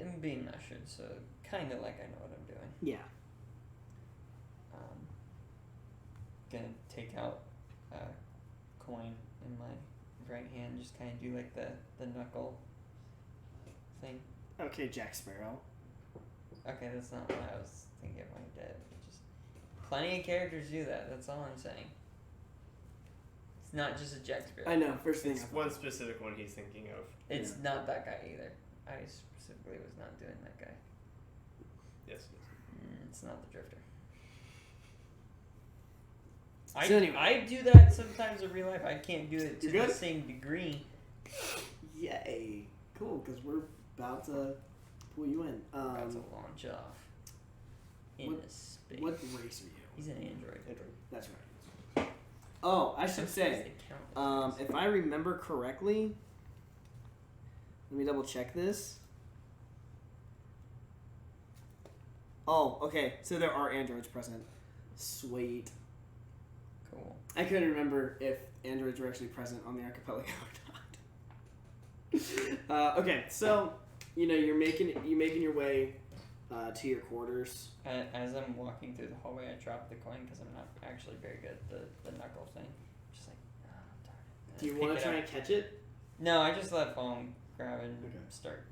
am being ushered, so kind of like I know what I'm doing. Yeah. Gonna take out a coin in my right hand, just kind of do like the knuckle thing. Okay, Jack Sparrow. Okay, that's not what I was thinking of when I did. Just plenty of characters do that. That's all I'm saying. It's not just a Jack Sparrow. I know. First thing. It's one specific one he's thinking of. It's not that guy either. I specifically was not doing that guy. Yes. It's not the Drifter. So anyway. I do that sometimes in real life. I can't do it to You're the good? same degree. Yay! Cool, because we're about to pull you in. About to launch off into space. What race are you? He's an android. That's right. Oh, I should say, if I remember correctly, let me double check this. Oh, okay. So there are androids present. Sweet. Cool. I couldn't remember if androids were actually present on the archipelago or not. Okay, so you're making your way to your quarters. As I'm walking through the hallway, I drop the coin because I'm not actually very good at the knuckle thing. Just like, darn it. Do you want to try and catch it? No, I just let fall and grab it and Okay. start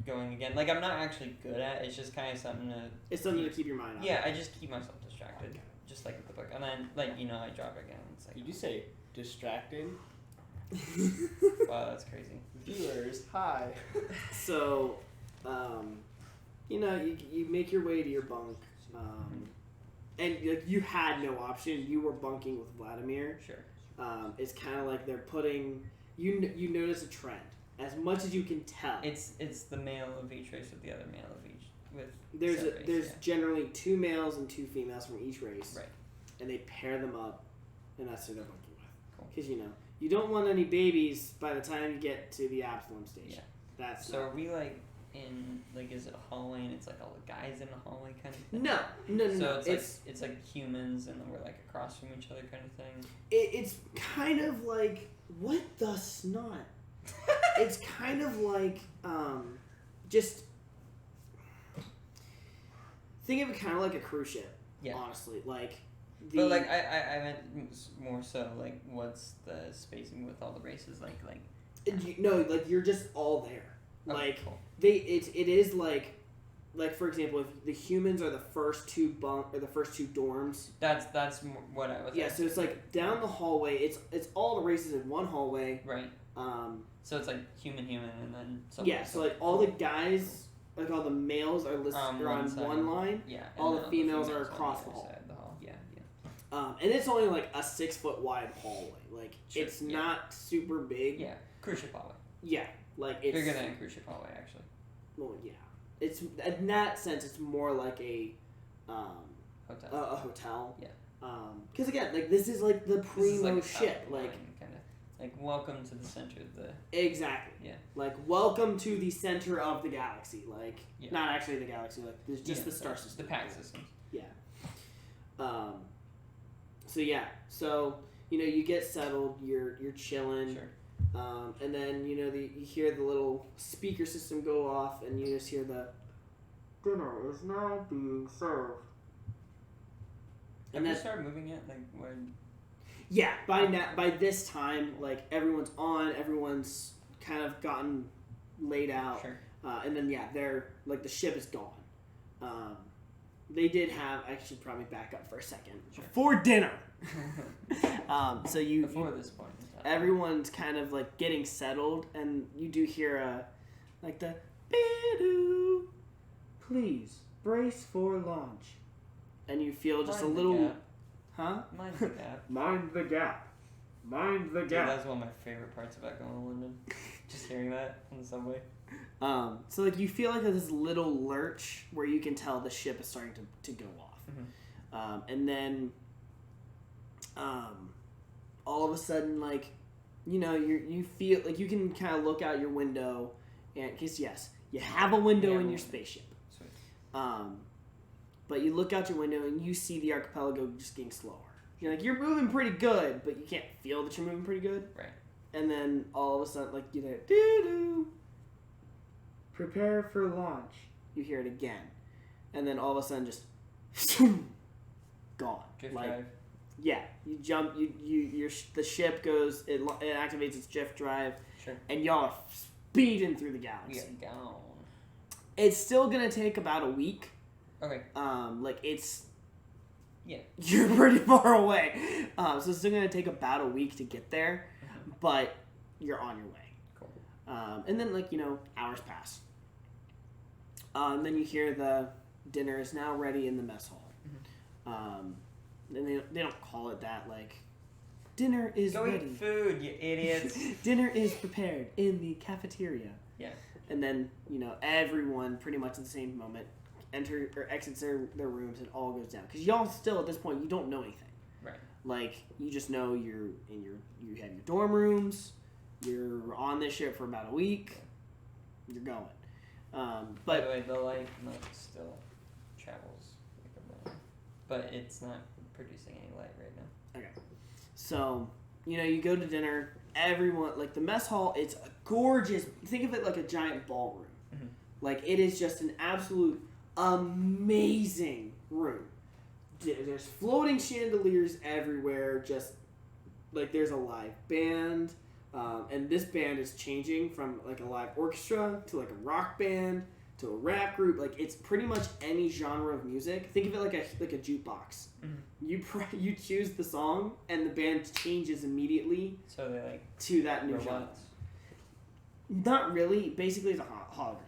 going again. Like, I'm not actually good at it. It's just kind of something to... It's something to keep your mind on. Yeah, I just keep myself distracted. Just like with the book. And then, I drop it again. It's like, Did you say distracting? wow, that's crazy. Viewers, hi. So, you make your way to your bunk, and you had no option. You were bunking with Vladimir. Sure. It's kind of like they're putting you notice a trend. As much as you can tell, It's the male of each race with the other male of each with. there's generally 2 males and 2 females from each race, Right. and they pair them up, and that's who they're bunking with. Cool. Because you don't want any babies by the time you get to the Absalom station. Yeah. That's So are we in is it a hallway and it's like all the guys in the hallway kind of thing? no. So it's like humans and then we're like across from each other kind of thing. It's kind of like what the snot. It's kind of like just think of it kind of like a cruise ship. Yeah. Honestly, like. But like I meant more so like what's the spacing with all the races like like you're just all there. Okay, Like cool. it is like for example, if the humans are the first 2 the first 2 dorms. That's what I was. Yeah, so it's like down the hallway. It's all the races in one hallway. Right. So it's like human and then yeah. So like all the guys, like all the males are listed are on side. one line. Yeah. All and the then females are on across the the other hall. side of the hall. Yeah. And it's only like a 6 foot wide hallway. Like Sure, it's yeah. not super big. Yeah. Cruise ship hallway. Yeah, like it's Bigger than a cruise ship hallway actually. Well, yeah. It's in that sense, it's more like a Hotel. a hotel. Yeah. Because again, like this is like the primo ship. Like kind of like welcome to the center of the. exactly. Yeah. Like welcome to the center of the galaxy. Like Yeah. not actually the galaxy. Like there's just the star system. The pack systems. Yeah. So yeah. So you get settled. You're chilling. Sure. And then you hear the little speaker system go off, and you just hear the dinner is now being served. Have And you that started moving yet? Like when? yeah, by this time, like everyone's on, everyone's kind of gotten laid out, Sure. and then they're like the ship is gone. They did have. I should probably back up for a second. Sure. Before dinner. So Before this point. everyone's kind of like getting settled, and you do hear like the "Bidoo, please brace for launch," and you feel just Mind a the little, gap. huh? Mind the gap. Mind the gap. Mind the Dude, that's one of my favorite parts about going to London. Just hearing that on the subway. So like you feel like there's this little lurch where you can tell the ship is starting to go off, and then all of a sudden like you feel like you can kind of look out your window, and because yes, you have a window in your spaceship. Sweet. But you look out your window and you see the archipelago just getting slower. You're moving pretty good, but you can't feel that you're moving pretty good. Right. and then all of a sudden, like, you hear, doo-doo, prepare for launch. You hear it again. And then all of a sudden, just, gone. Drift like, drive. Yeah, you jump, the ship goes, it activates its drift drive, Sure. and y'all are speeding through the galaxy. We got gone. It's still gonna take about a week. Okay. Like, it's... Yeah. You're pretty far away. So it's still gonna take about a week to get there, but you're on your way. Cool. And then, like, you know, hours pass. And then you hear the dinner is now ready in the mess hall. And they don't call it that, like, dinner is Go ready. eat food, you idiots. Dinner is prepared in the cafeteria. Yeah. And then, you know, everyone pretty much at the same moment exits their rooms and all goes down. Because y'all still, at this point, you don't know anything. Right. Like, you just know you have your dorm rooms, you're on this ship for about a week, you're going. By the way, the light still travels like a man, but it's not producing any light right now. Okay. So, you know, you go to dinner, everyone, like, the mess hall, it's a gorgeous, think of it like a giant ballroom. Mm-hmm. Like, it is just an absolute amazing room. There's floating chandeliers everywhere, just, like, there's a live band, and this band is changing from, like, a live orchestra to, like, a rock band to a rap group. Like, it's pretty much any genre of music. Think of it like a jukebox. Mm-hmm. You choose the song, and the band changes immediately So they like to that new genre. robots. Not really. Basically, it's a hologram.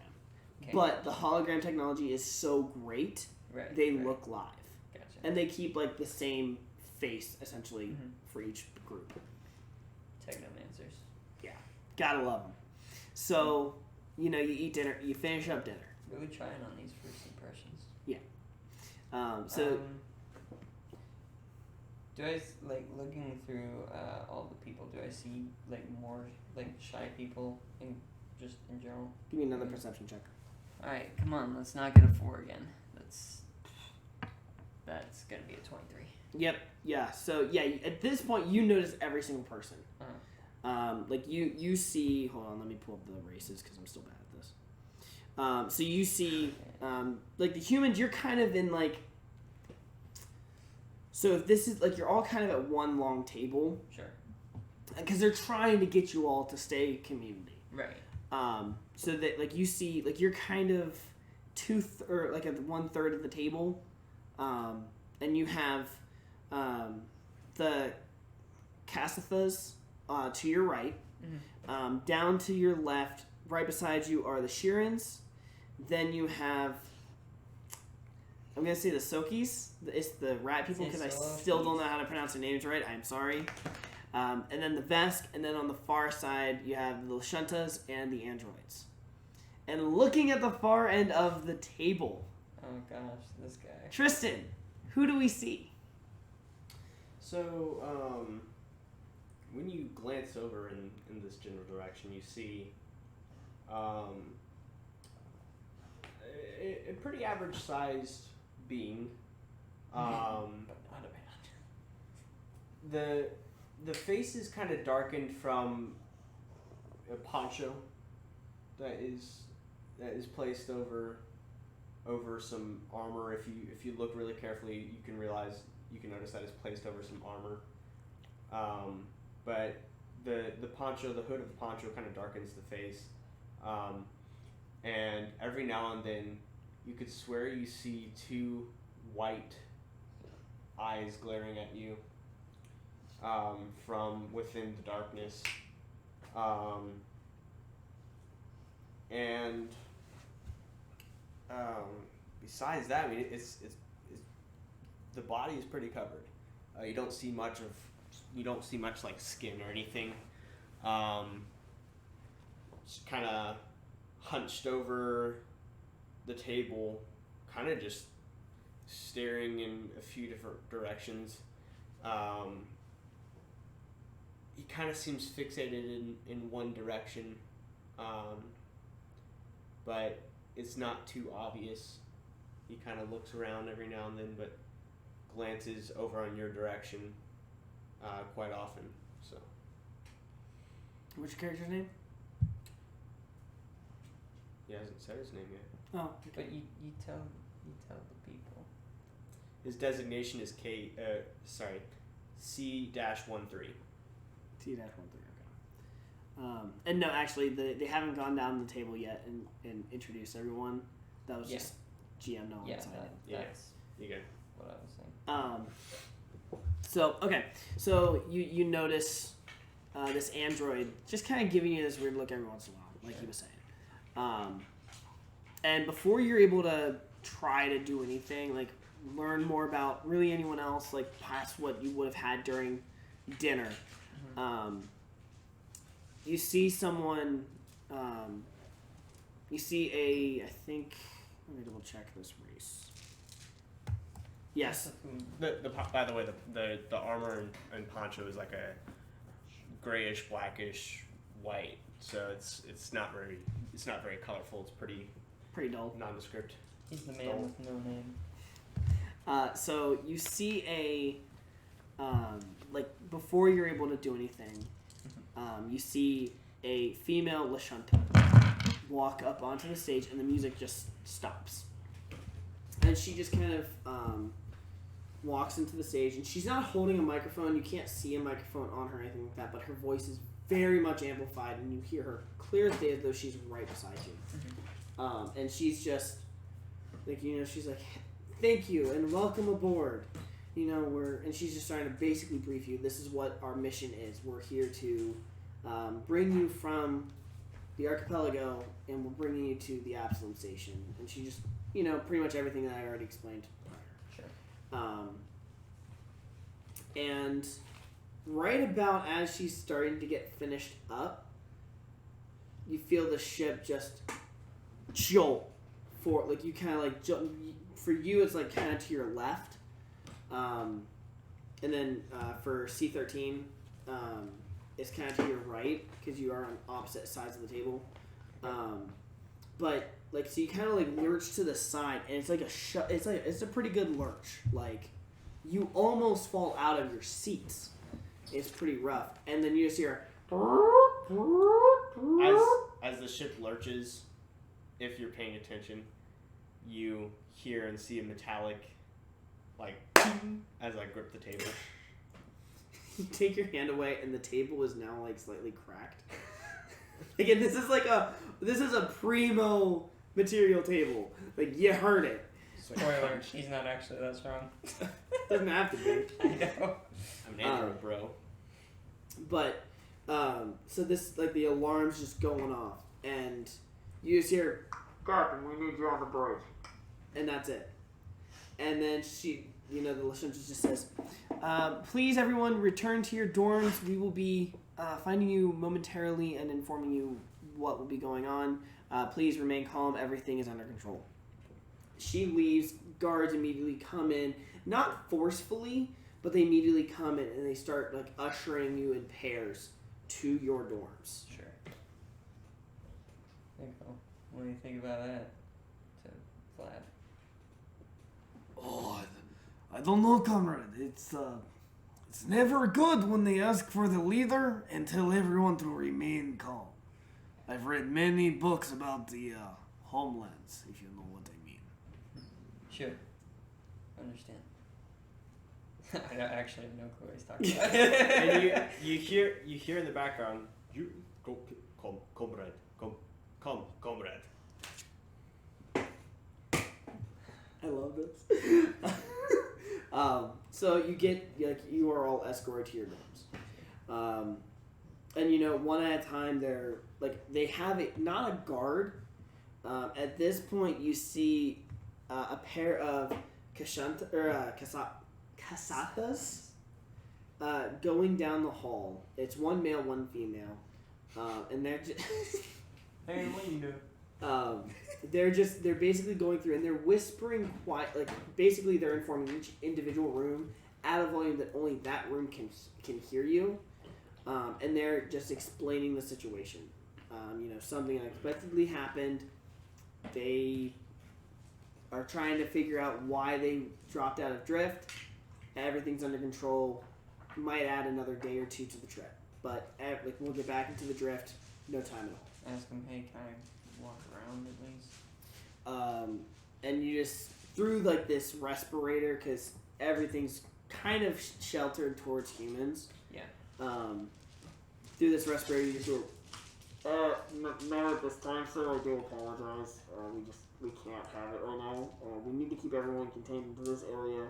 Okay. But the hologram technology is so great, Right. they right. look live. Gotcha. And they keep, like, the same face, essentially, Mhm. for each group. Technomancers. Gotta love them. So, you know, you eat dinner, you finish up dinner. Really trying on these first impressions. So, do I like looking through all the people? Do I see like more like shy people in just in general? give me another perception check. All right, come on, let's not get a 4 again. That's gonna be a 23. Yep. Yeah. So, yeah, at this point, you notice every single person. Like, you see... Hold on, let me pull up the races, because I'm still bad at this. So you see, like, the humans, you're kind of in, like... So if this is, like, you're all kind of at one long table. Sure. Because they're trying to get you all to stay community. Right. So that, like, you see, like, you're kind of or like, at 1/3 of the table. And you have the Cassithas to your right. Mm-hmm. Down to your left, right beside you, are the Shirans. Then you have... I'm going to say the Sokis. It's the rat people, because I still don't know how to pronounce their names right. I'm sorry. And then the Vesk, and then on the far side, you have the Shuntas and the androids. And looking at the far end of the table, Oh gosh, this guy. Tristan, who do we see? So, when you glance over in this general direction, you see a pretty average-sized being. But not a man. The face is kind of darkened from a poncho that is placed over some armor. If you look really carefully, you can notice that it's placed over some armor. But the poncho, the hood of the poncho, kind of darkens the face, and every now and then you could swear you see two white eyes glaring at you from within the darkness, and besides that, I mean, it's the body is pretty covered. You don't see much like skin or anything. Just kind of hunched over the table, kind of just staring in a few different directions. He kind of seems fixated in one direction, but it's not too obvious. He kind of looks around every now and then, but glances over on your direction quite often. So What's your character's name? He hasn't said his name yet. Oh, But you tell the people. His designation is C-13. T-13. Okay. And no, actually, they haven't gone down the table yet and introduced everyone. That was just GM. No one Yeah, decided. that's You good? what I was saying. So you notice this android just kind of giving you this weird look every once in a while, like he was saying. And before you're able to try to do anything, like learn more about really anyone else, like past what you would have had during dinner, you see someone. You see I think. Let me double check this race. Yes. By the way, the armor and poncho is like a grayish, blackish, white. So it's not very colorful. It's pretty dull. nondescript. He's the man with no name. So you see like before you're able to do anything, you see a female Lashunta walk up onto the stage, and the music just stops. And she just kind of walks into the stage, and she's not holding a microphone. You can't see a microphone on her or anything like that, but her voice is very much amplified, and you hear her clear as day as though she's right beside you. And she's just, like, she's like, thank you, and welcome aboard. And she's just trying to basically brief you. This is what our mission is. We're here to bring you from the archipelago, and we're bringing you to the Absalom Station. And she just, pretty much everything that I already explained prior. Sure. And right about as she's starting to get finished up, you feel the ship just jolt forward. Like, you kind of like jump. For you, it's like kind of to your left. And then for C-13, it's kind of to your right because you are on opposite sides of the table. But like, so you kind of like lurch to the side, and it's like it's a pretty good lurch. Like, you almost fall out of your seats. It's pretty rough, and then you just hear as the ship lurches. If you're paying attention, you hear and see a metallic, like, as I grip the table. You take your hand away, and the table is now like slightly cracked. Again, this is a primo material table. Like, you heard it. Spoiler: he's not actually that strong. Doesn't have to be. I know. I'm an android, bro. But so this, like, the alarm's just going off, and you just hear, "Captain, we need you on the bridge," and that's it. And then she, the Lashunta just says, "Please, everyone, return to your dorms. We will be finding you momentarily and informing you what will be going on. Please remain calm. Everything is under control." She leaves. Guards immediately come in, not forcefully, but they immediately come in and they start like ushering you in pairs to your dorms. Sure. What do you think about that? To Vlad. Oh, I don't know, comrade. It's never good when they ask for the leader and tell everyone to remain calm. I've read many books about the homelands, if you know what I mean. Sure. Understand. I actually have no clue what he's talking about. And you hear in the background, you go, comrade, comrade. I love this. So you are all escorted to your dorms. And one at a time, they have not a guard. At this point, you see a pair of casatas going down the hall. It's one male, one female, and they're just Hey, what do you do? they're basically going through and they're whispering quiet. Like, basically, they're informing each individual room at a volume that only that room can hear you. And they're just explaining the situation. Something unexpectedly happened. They are trying to figure out why they dropped out of drift. Everything's under control. Might add another day or two to the trip. but like we'll get back into the drift. No time at all. Ask him, hey, can I walk around at least? And you just through like this respirator because everything's kind of sheltered towards humans. Yeah. Through this respirator, you just go. Not at this time, sir. I do apologize. We can't have it right now. We need to keep everyone contained into this area.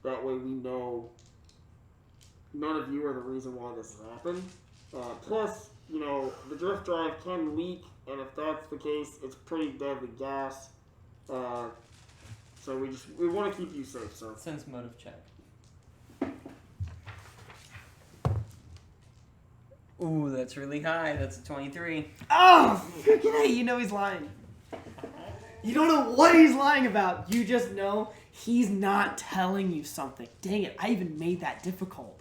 That way we know none of you are the reason why this has happened. Plus, the drift drive can leak, and if that's the case, it's pretty deadly gas. So we want to keep you safe, sir. Sense motive check. Ooh, that's really high. That's a 23. Oh, freaking A, you know he's lying. You don't know what he's lying about. You just know he's not telling you something. Dang it, I even made that difficult.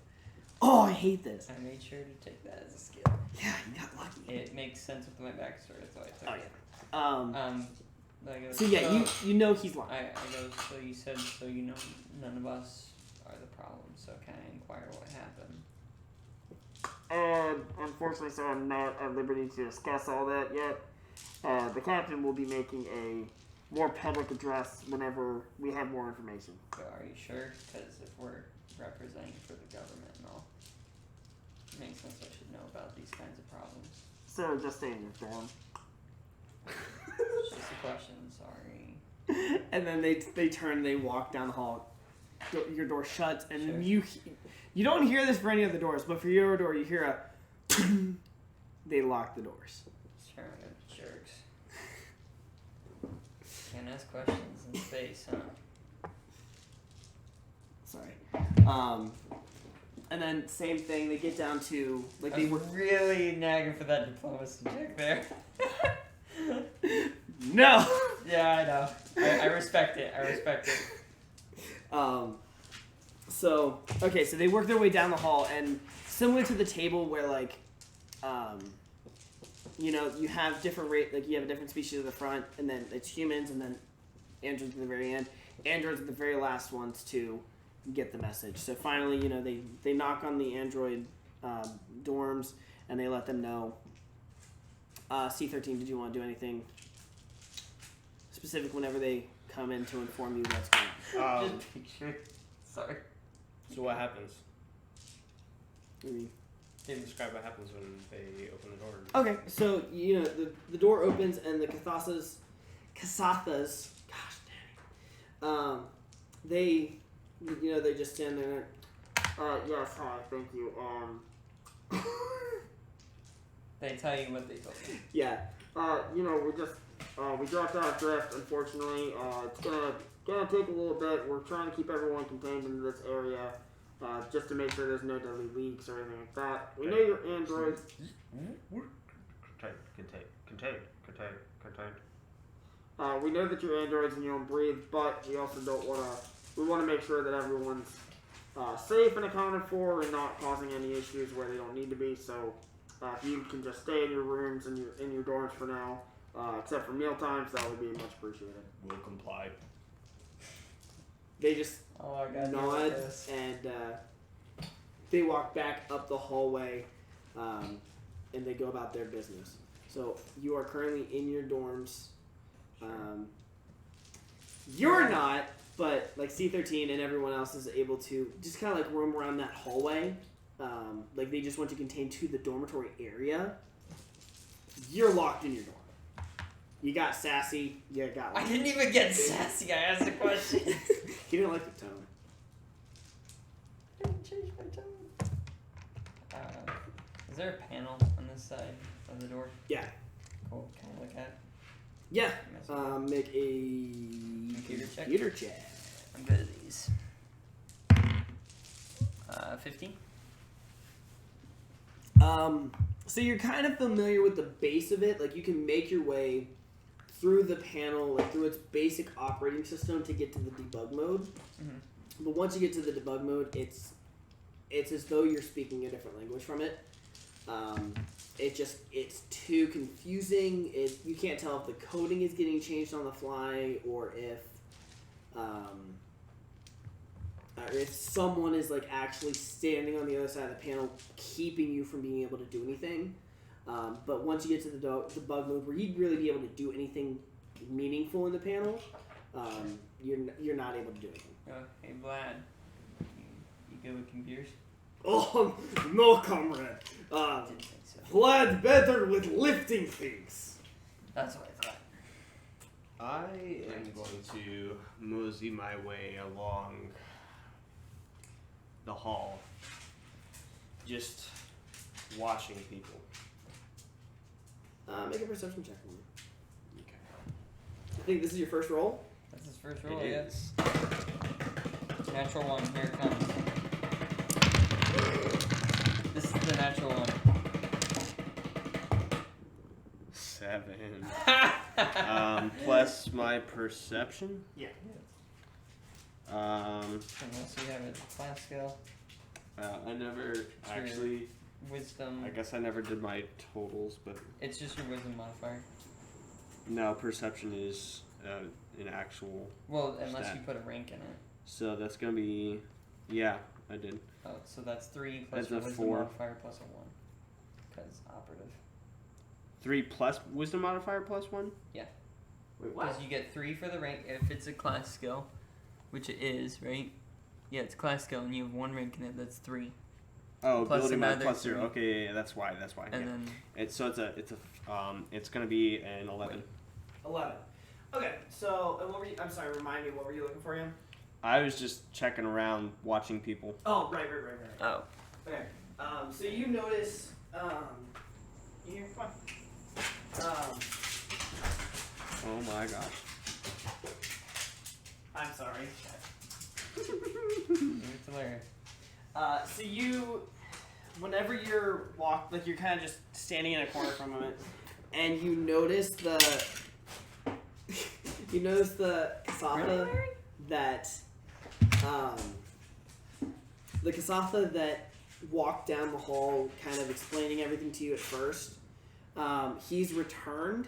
Oh, I hate this. I made sure to take that as a skill. Yeah, you got lucky. It makes sense with my backstory, so I took it. Yeah. I go, So yeah, you know he's lying. I go, so you said, so you know none of us are the problem, so can I inquire what happened? Unfortunately, sir, I'm not at liberty to discuss all that yet. The captain will be making a more public address whenever we have more information. So are you sure? Because if we're representing for the government and all, it makes sense I should know about these kinds of problems. Sir, just stay in your dorm. It's just a question, sorry. And then they turn, they walk down the hall. Your door shuts, and Sure. you don't hear this for any of the doors, but for your door, you hear a. They lock the doors. Sure, jerks. Can't ask questions in space, huh? Sorry. And then same thing. They get down to like I they was were. really nagging for that diplomacy check there. No. Yeah, I know. I respect it. So they work their way down the hall, and similar to the table where like, you have different you have a different species at the front, and then it's humans, and then androids at the very end. Androids are the very last ones to get the message. So finally, they knock on the android dorms, and they let them know. C-13, did you want to do anything specific whenever they come in to inform you what's going on? Just picture. Sorry. So what happens? I mean, Can you describe what happens when they open the door? okay, so the door opens and the Kasathas, gosh dang, they just stand there. Yes, hi, thank you. They tell you what they told you. Yeah, we dropped out of drift, unfortunately. It's gonna take a little bit. We're trying to keep everyone contained into this area, just to make sure there's no deadly leaks or anything like that. We know your androids. Contained. We know that you're androids and you don't breathe, but we also don't want to. We want to make sure that everyone's safe and accounted for and not causing any issues where they don't need to be. So if you can just stay in your rooms and in your dorms for now, except for meal times, that would be much appreciated. We'll comply. they just Oh, I got nod and they walk back up the hallway, and they go about their business. So you are currently in your dorms. You're not, but like C-13 and everyone else is able to just kind of like roam around that hallway. Like they just want to contain to the dormitory area. You're locked in your dorm. You got sassy. You got. I didn't even get sassy. I asked a question. He didn't like the tone. I didn't change my tone. Is there a panel on this side of the door? Yeah. Cool. Can I look at it? Yeah. Mess with it. Make a Computer check? check. I'm good at these. 15? So you're kind of familiar with the base of it. Like you can make your way through the panel, like through its basic operating system to get to the debug mode. Mm-hmm. But once you get to the debug mode, it's as though you're speaking a different language from it. It's too confusing. You can't tell if the coding is getting changed on the fly or if if someone is like actually standing on the other side of the panel, keeping you from being able to do anything. But once you get to the bug mode where you'd really be able to do anything meaningful in the panel, you're not able to do anything. Hey Vlad, you good with computers? Oh, no, comrade. Didn't think so. Vlad better with lifting things. That's what I thought. I am going to mosey my way along the hall, just watching people. Make a perception check for me. Okay. I think this is your first roll. That's his first roll. It Yeah. is. Natural one. Here it comes. This is the natural one. 7. Plus my perception. Yeah. Unless you have a class skill, I never Sure. actually. wisdom. I guess I never did my totals, but It's just your wisdom modifier. no, perception is an actual. Well, unless Stat. you put a rank in it. So that's gonna be, yeah, I did. Oh, so that's 3 plus That's your a wisdom 4. modifier plus a 1. Because operative. 3 plus wisdom modifier plus 1. Wait, Because you get 3 for the rank if it's a class skill, which it is, right? Yeah, it's class skill, and you have 1 rank in it. That's 3. Oh, Plus ability mod another plus 0. 3. Okay, yeah, that's why. And Yeah. then It's gonna be an 11. 11. Okay, so and what were you? I'm sorry. Remind me. What were you looking for again? I was just checking around, watching people. Oh, right. oh, Okay. So you notice. You're fine. Oh my gosh. I'm sorry. it's hilarious. So you, whenever you're you're kind of just standing in a corner for a moment, and you notice the Kasatha that, the Kasatha that walked down the hall, kind of explaining everything to you at first. He's returned,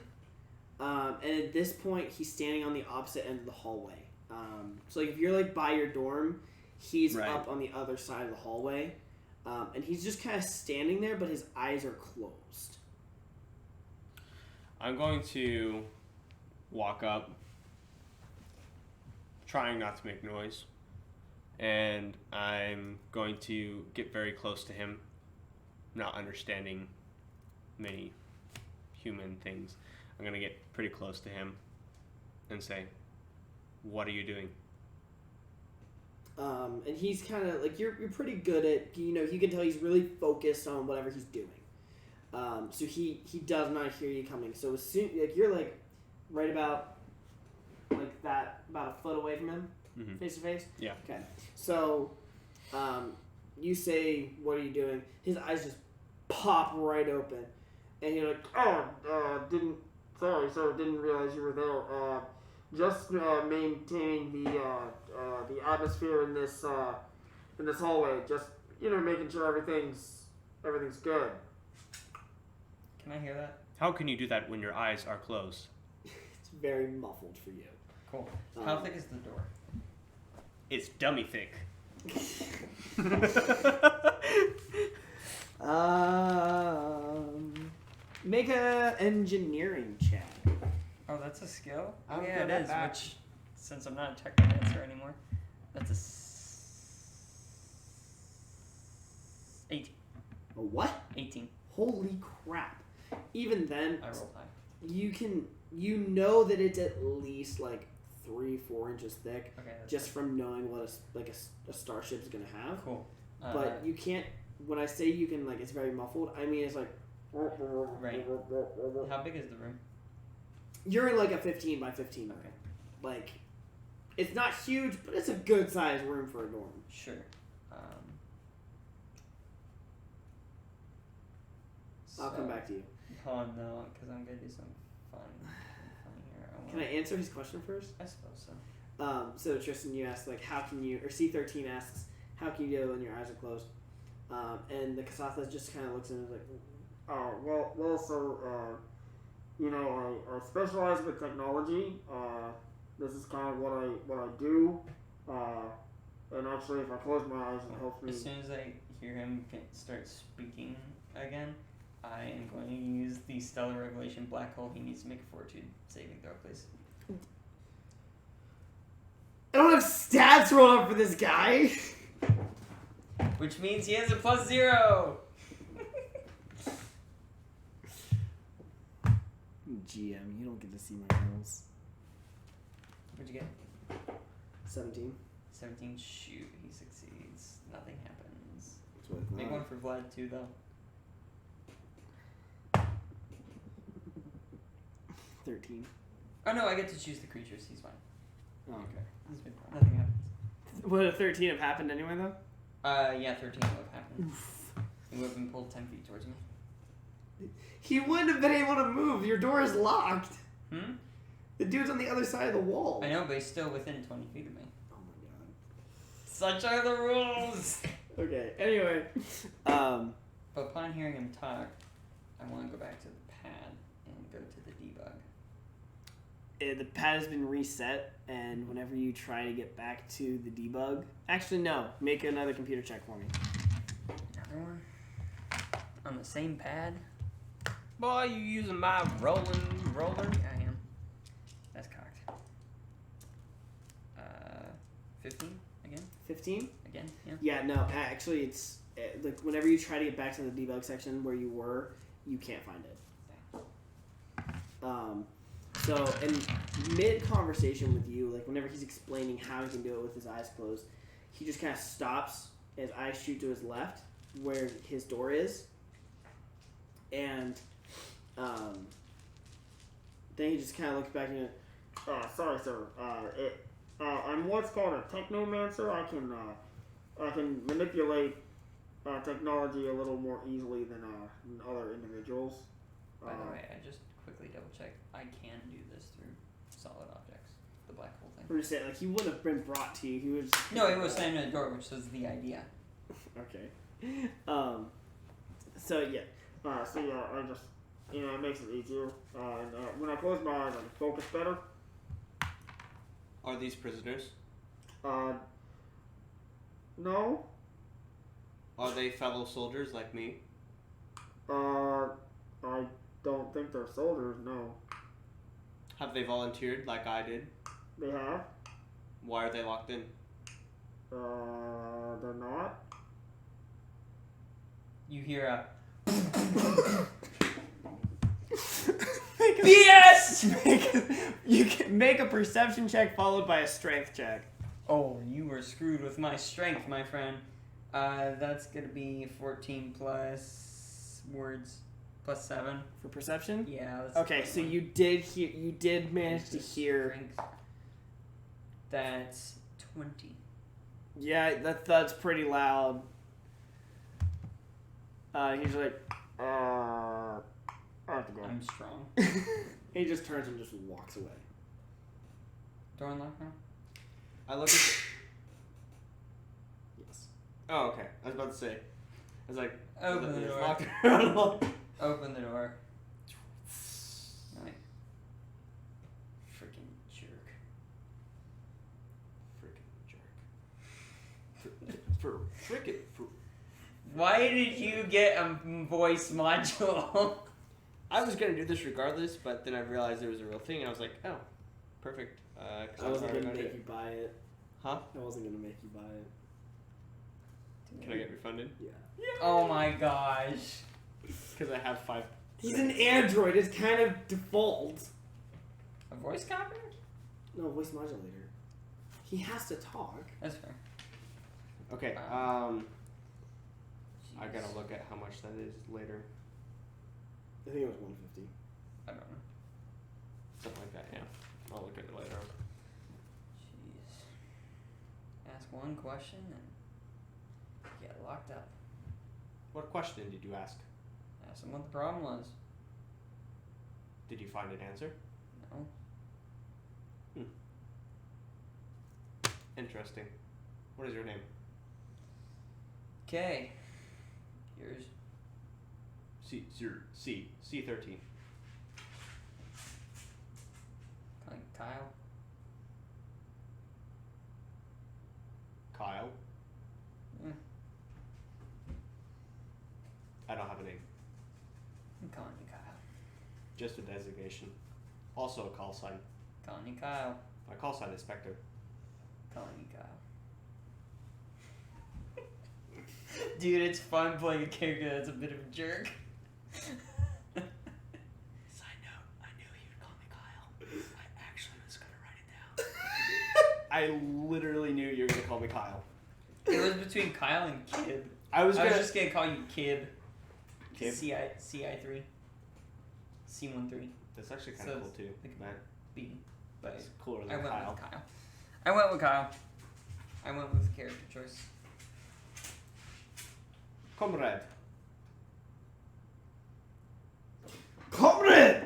and at this point, he's standing on the opposite end of the hallway. So like if you're like by your dorm, he's Right. up on the other side of the hallway, and he's just kind of standing there, but his eyes are closed. I'm going to walk up, trying not to make noise, and I'm going to get very close to him, not understanding many human things. I'm going to get pretty close to him and say, "What are you doing?" And he's kind of like you're pretty good at you can tell he's really focused on whatever he's doing. So he does not hear you coming. So as soon you're like right about like that about a foot away from him, Mhm. face to face. Yeah. Okay. So you say, "What are you doing?" His eyes just pop right open, and you're like, didn't realize you were there. Just maintaining the atmosphere in this hallway. Just making sure everything's good. Can I hear that? How can you do that when your eyes are closed? It's very muffled for you. Cool. How Um, thick is the door? It's dummy thick. Make a engineering check. Oh, that's a skill? I'll Yeah, throw it that is, back. which, since I'm not a technomancer anymore, that's a 18. A what? 18. Holy crap! Even then, I rolled high. you know that it's at least like 3-4 inches thick, Okay, that's just from knowing what a starship's gonna have. cool. But you can't. When I say you can, like, it's very muffled. I mean, it's like. Right. How big is the room? You're in like a 15 by 15 room. Okay. Like, it's not huge, but it's a good sized room for a dorm. Sure. I'll come back to you. Oh no, because I'm gonna do something fun here. Can I answer his question first? I suppose so. So Tristan, you asked like, how can you? Or C13 asks, how can you do it when your eyes are closed? And the Kasatha just kind of looks at him and is like, I specialize with technology. This is kind of what I do. And actually, if I close my eyes, it helps me. As soon as I hear him start speaking again, I am going to use the Stellar Revelation Black Hole. He needs to make a fortitude saving throw, please. I don't have stats rolled up for this guy. Which means he has a +0. GM, you don't get to see my rolls. What'd you get? 17. 17. Shoot, he succeeds. Nothing happens. That's what I Make thought. one for Vlad too, though. 13. Oh no, I get to choose the creatures. He's fine. Oh, okay. He's been fine. Nothing happens. Would a 13 have happened anyway, though? Yeah, 13 would have happened. He would have been pulled 10 feet towards me. He wouldn't have been able to move. Your door is locked. Hmm? The dude's on the other side of the wall. I know, but he's still within 20 feet of me. Oh my god. Such are the rules! Okay, anyway. But upon hearing him talk, I want to go back to the pad and go to the debug. The pad has been reset, and whenever you try to get back to the debug... Actually, no. Make another computer check for me. Another one? On the same pad? Boy, you using my roller? Yeah, I am. That's cocked. 15 again? 15? Again? Yeah. Yeah, no. Actually, it's... like, whenever you try to get back to the debug section where you were, you can't find it. So, in mid-conversation with you, like, whenever he's explaining how he can do it with his eyes closed, he just kind of stops, his eyes shoot to his left, where his door is, and, then he just kind of looks back and, sorry, sir, I'm what's called a technomancer. I can manipulate, technology a little more easily than other individuals. By the way, I just quickly double checked. I can do this through solid objects. The black hole thing. I'm just saying, like, he wouldn't have been brought to you. He was. No, it was standing at the door, which was the idea. Okay. So yeah. I just, it makes it easier. And when I close my eyes, I can focus better. Are these prisoners? No. Are they fellow soldiers like me? I don't think they're soldiers, no. Have they volunteered like I did? They have. Why are they locked in? They're not. You hear a BS. You can make a perception check followed by a strength check. Oh, you were screwed with my strength, my friend. That's gonna be 14 plus words plus 7 For perception? Yeah. That's Okay, so 21. you did hear. You did manage to hear. Strength. That's 20. Yeah, that's pretty loud. He's like, I have to go. I'm strong. He just turns and just walks away. Door unlocked now? I look at. Yes. Oh, okay. I was about to say. I was like, Open the door. locked or unlocked? Open the door. Right. Freaking jerk. Why did you get a voice module? I was gonna do this regardless, but then I realized it was a real thing, and I was like, oh, perfect. 'Cause I wasn't already gonna know make it. you buy it. Huh? I wasn't gonna make you buy it. Can I get refunded? Yeah. Oh my gosh. Because I have 5. He's an android. It's kind of default. A voice copy? No, voice modulator. He has to talk. That's fair. Okay. I gotta look at how much that is later. I think it was 150. I don't know. Something like that. Yeah. I'll look at it later. Jeez. Ask one question and get locked up. What question did you ask? Ask them what the problem was. Did you find an answer? No. Interesting. What is your name? Okay. Yours. C13. Kyle. Kyle. Just a designation. Also a call sign. Calling you Kyle. My call sign is Spectre. Calling you Kyle. Dude, it's fun playing a character that's a bit of a jerk. Side note, I knew he would call me Kyle. I actually was gonna write it down. I literally knew you were gonna call me Kyle. It was between Kyle and Kib. I was just gonna call you Kib. Kib? CI3. C13. That's actually kind of So cool too, like- man. B. But It's cooler I than went Kyle. with Kyle. I went with Kyle. I went with character choice. Comrade. Comrade!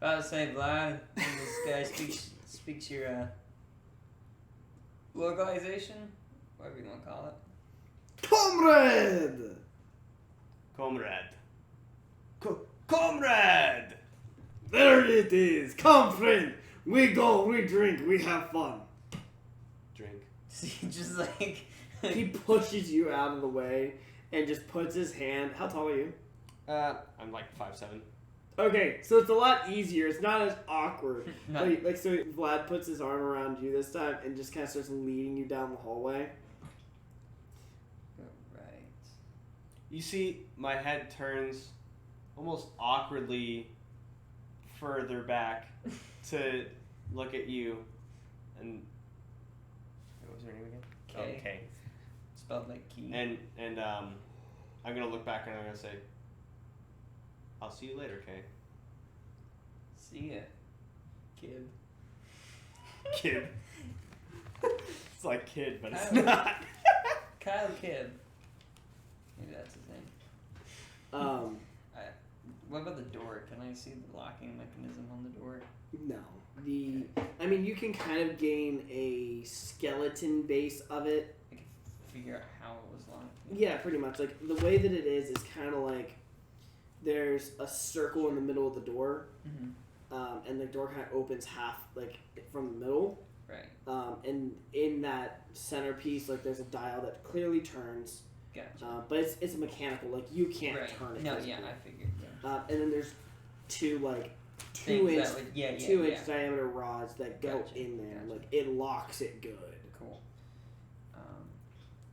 I was say Vlad, when this guy speaks your localization, whatever you want to call it. Comrade! Comrade. Comrade! There it is. Come, friend. We go, we drink, we have fun. Drink. See, just like He pushes you out of the way and just puts his hand. How tall are you? I'm like 5'7". Okay, so it's a lot easier. It's not as awkward. No. Like so, Vlad puts his arm around you this time and just kind of starts leading you down the hallway. right. You see, my head turns almost awkwardly further back to look at you, and what was her name again? K. Okay. Spelled like key. And I'm gonna look back and I'm gonna say, "I'll see you later, Kay." See ya, Kib. Kid. It's like kid, but it's Kyle. not. Kyle Kib. Maybe that's his name. What about the door? Can I see the locking mechanism on the door? No. I mean, you can kind of gain a skeleton base of it. I can figure out how it was locked. Yeah, pretty much. Like, the way that it is kind of like there's a circle in the middle of the door, Mm-hmm. and the door kind of opens half, like, from the middle. Right. And in that centerpiece, like, there's a dial that clearly turns, Gotcha. but it's mechanical. Like, you can't Right. turn it. No, physically. yeah, I figured. Yeah. And then there's two, like, Things 2 inch, that would, yeah, 2-inch diameter rods that go Gotcha, in there. gotcha. Like, it locks it good. Cool.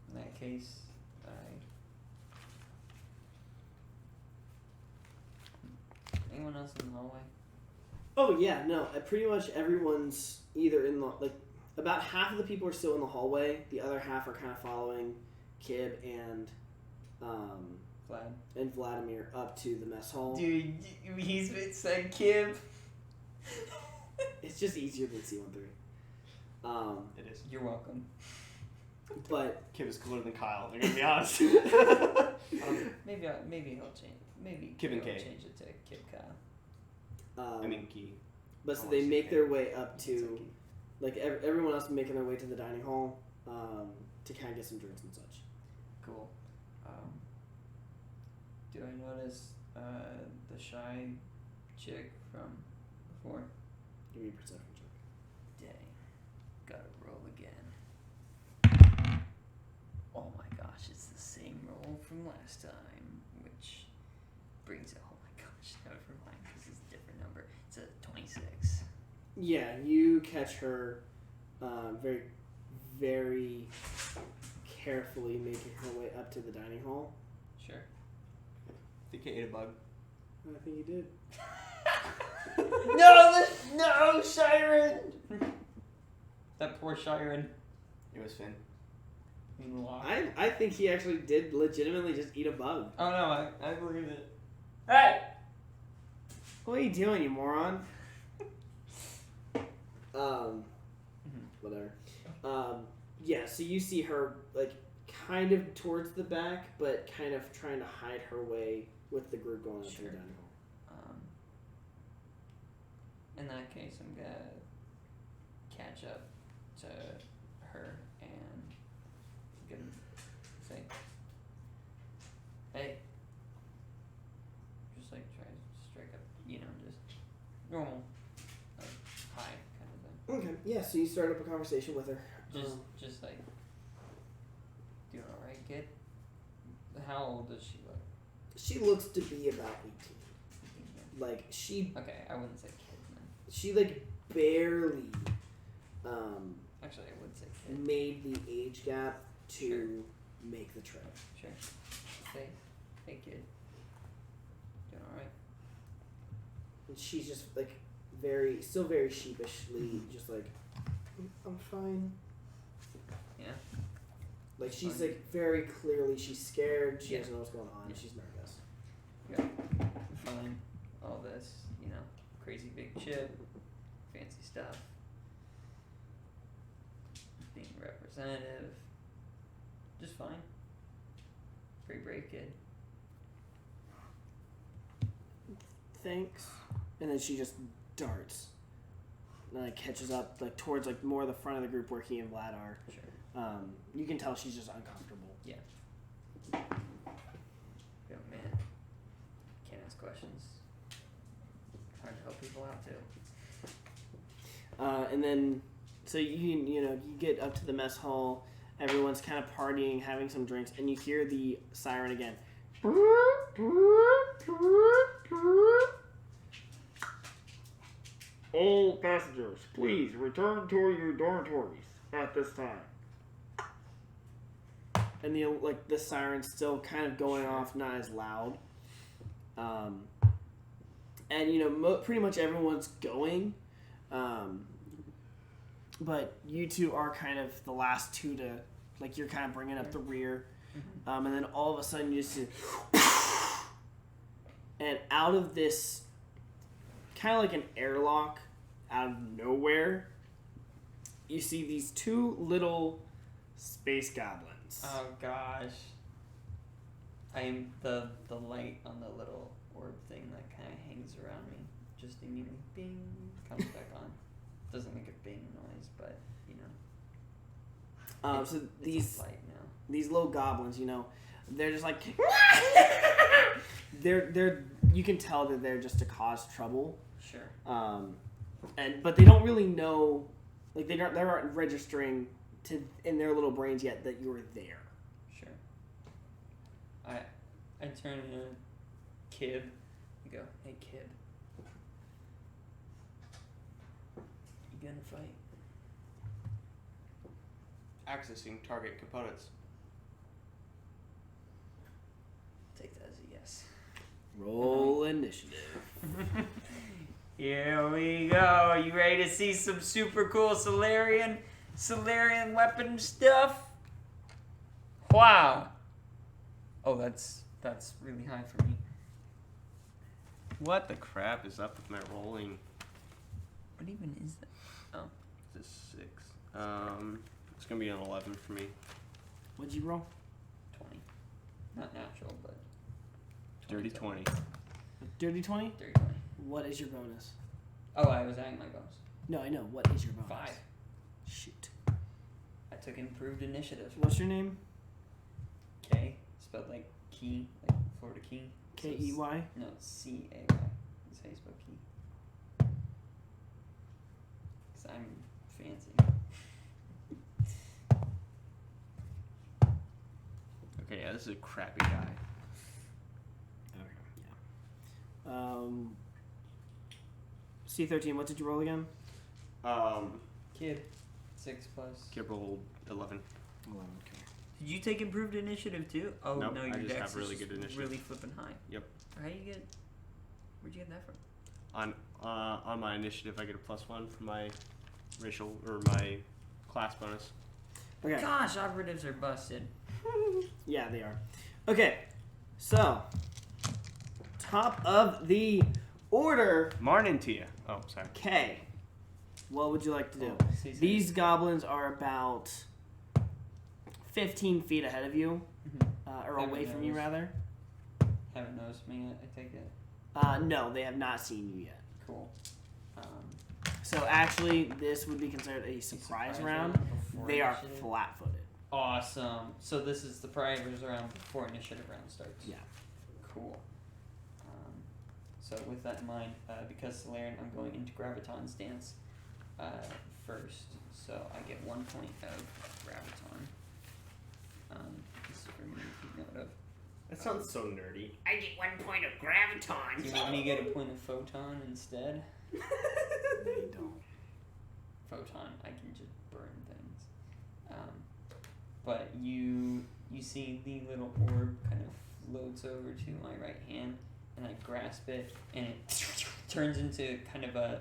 In that case, anyone else in the hallway? Oh yeah, no. Pretty much everyone's either in the about half of the people are still in the hallway. The other half are kind of following Kib and Vlad. Vladimir up to the mess hall. Dude, he's been said Kib. It's just easier than C13. It is. You're welcome. But Kib is cooler than Kyle. I'm gonna be honest. Maybe he'll change. Maybe Kib and he'll K. change it to Kib Kyle. I mean, Key. but so I they wanna make say their way up It's to okay. like everyone else making their way to the dining hall to kind of get some drinks and such. Cool. Do I notice the shy chick from before? Give me a perception check. Dang. Gotta roll again. Oh my gosh, it's the same roll from last time, which brings it. Oh my gosh, never mind, because it's a different number. It's a 26. Yeah, you catch her very, very carefully making her way up to the dining hall. Sure. I think you ate a bug. I think you did. No, Shiren! That poor Shiren. It was Finn. I think he actually did legitimately just eat a bug. Oh no, I believe it. Hey! What are you doing, you moron? Whatever. Yeah, so you see her, like, kind of towards the back, but kind of trying to hide her way with the group going up to the Sure. dining hall. In that case, I'm gonna catch up to her and gonna say, "Hey," just like try to strike up, just normal, like hi kind of thing. Okay, yeah, so you start up a conversation with her. Just like, doing all right, kid. How old does she look? She looks to be about 18. like she Okay, I wouldn't say kid then. she like barely Actually, I would say kid. made the age gap to Sure. make the trip. Sure. Hey, hey kid. Doing alright? And she's just like still very sheepishly, just like, I'm fine. Yeah. Like she's Fine. like very clearly she's scared. She Yeah. doesn't know what's going on. Yeah. She's nervous. Fine. All this, crazy big chip, fancy stuff. Being representative. Just fine. Pretty brave kid. Thanks. And then she just darts. And like catches up like towards like more the front of the group where he and Vlad are. Sure. You can tell she's just uncomfortable. Yeah. Yo, man. Can't ask questions. Hard to help people out too. And then, so you get up to the mess hall. Everyone's kind of partying, having some drinks, and you hear the siren again. All passengers, please return to your dormitories at this time. And the siren's still kind of going off, not as loud. And pretty much everyone's going. But you two are kind of the last two to, like, you're kind of bringing up the rear. And then all of a sudden you just see, and out of this, kind of like an airlock out of nowhere, you see these two little space goblins. Oh gosh. I am the light on the little orb thing that kind of hangs around me. Just immediately bing, comes back on. Doesn't make a bing noise, but So it's these light now. these little goblins, they're just like they're you can tell that they're just to cause trouble. Sure. But they don't really know, like they aren't registering in their little brains yet that you're there. Sure. I turn to Kib. I go, hey Kib. You gonna fight? Accessing target components. Take that as a yes. Roll initiative. Here we go. You ready to see some super cool Solarian weapon stuff? Wow. Oh, that's really high for me. What the crap is up with my rolling? What even is that? Oh, This 6. It's gonna be an 11 for me. What'd you roll? 20. Not natural, but Dirty 20. A dirty 20? Dirty 20. What is your bonus? Oh, I was adding my bonus. No, I know. What is your bonus? 5. Shoot. I took improved initiative. What's your name? K, spelled like key, like Florida key. So it's- K-E-Y? No, it's C-A-Y. That's how you spell key. Because I'm fancy. Okay, yeah, this is a crappy guy. Okay, yeah. C13, what did you roll again? Kid. 6 plus. Kib rolled 11. 11, okay. Did you take improved initiative too? Oh Nope, no, I your just dex have is really just good initiative. really flipping high. Yep. Where'd you get that from? On my initiative, I get a +1 for my racial or my class bonus. Okay. Gosh, operatives are busted. Yeah, they are. Okay, so top of the order, Morning to you. Oh, sorry. K. What would you like to do? Oh, see. These goblins are about 15 feet ahead of you, or Haven't away from you, noticed. rather. Haven't noticed me yet, I take it. No, they have not seen you yet. Cool. So actually, this would be considered a surprise round. before They are initiative. flat-footed. Awesome. So this is the surprise round before initiative round starts. Yeah. Cool. So with that in mind, because Solarian, I'm going into Graviton stance first. So I get 1 point of Graviton. This is for me to keep note of. That sounds so nerdy. I get 1 point of graviton. Do you want me to get a point of photon instead? They don't. Photon, I can just burn things. But you see the little orb kind of floats over to my right hand, and I grasp it, and it turns into kind of a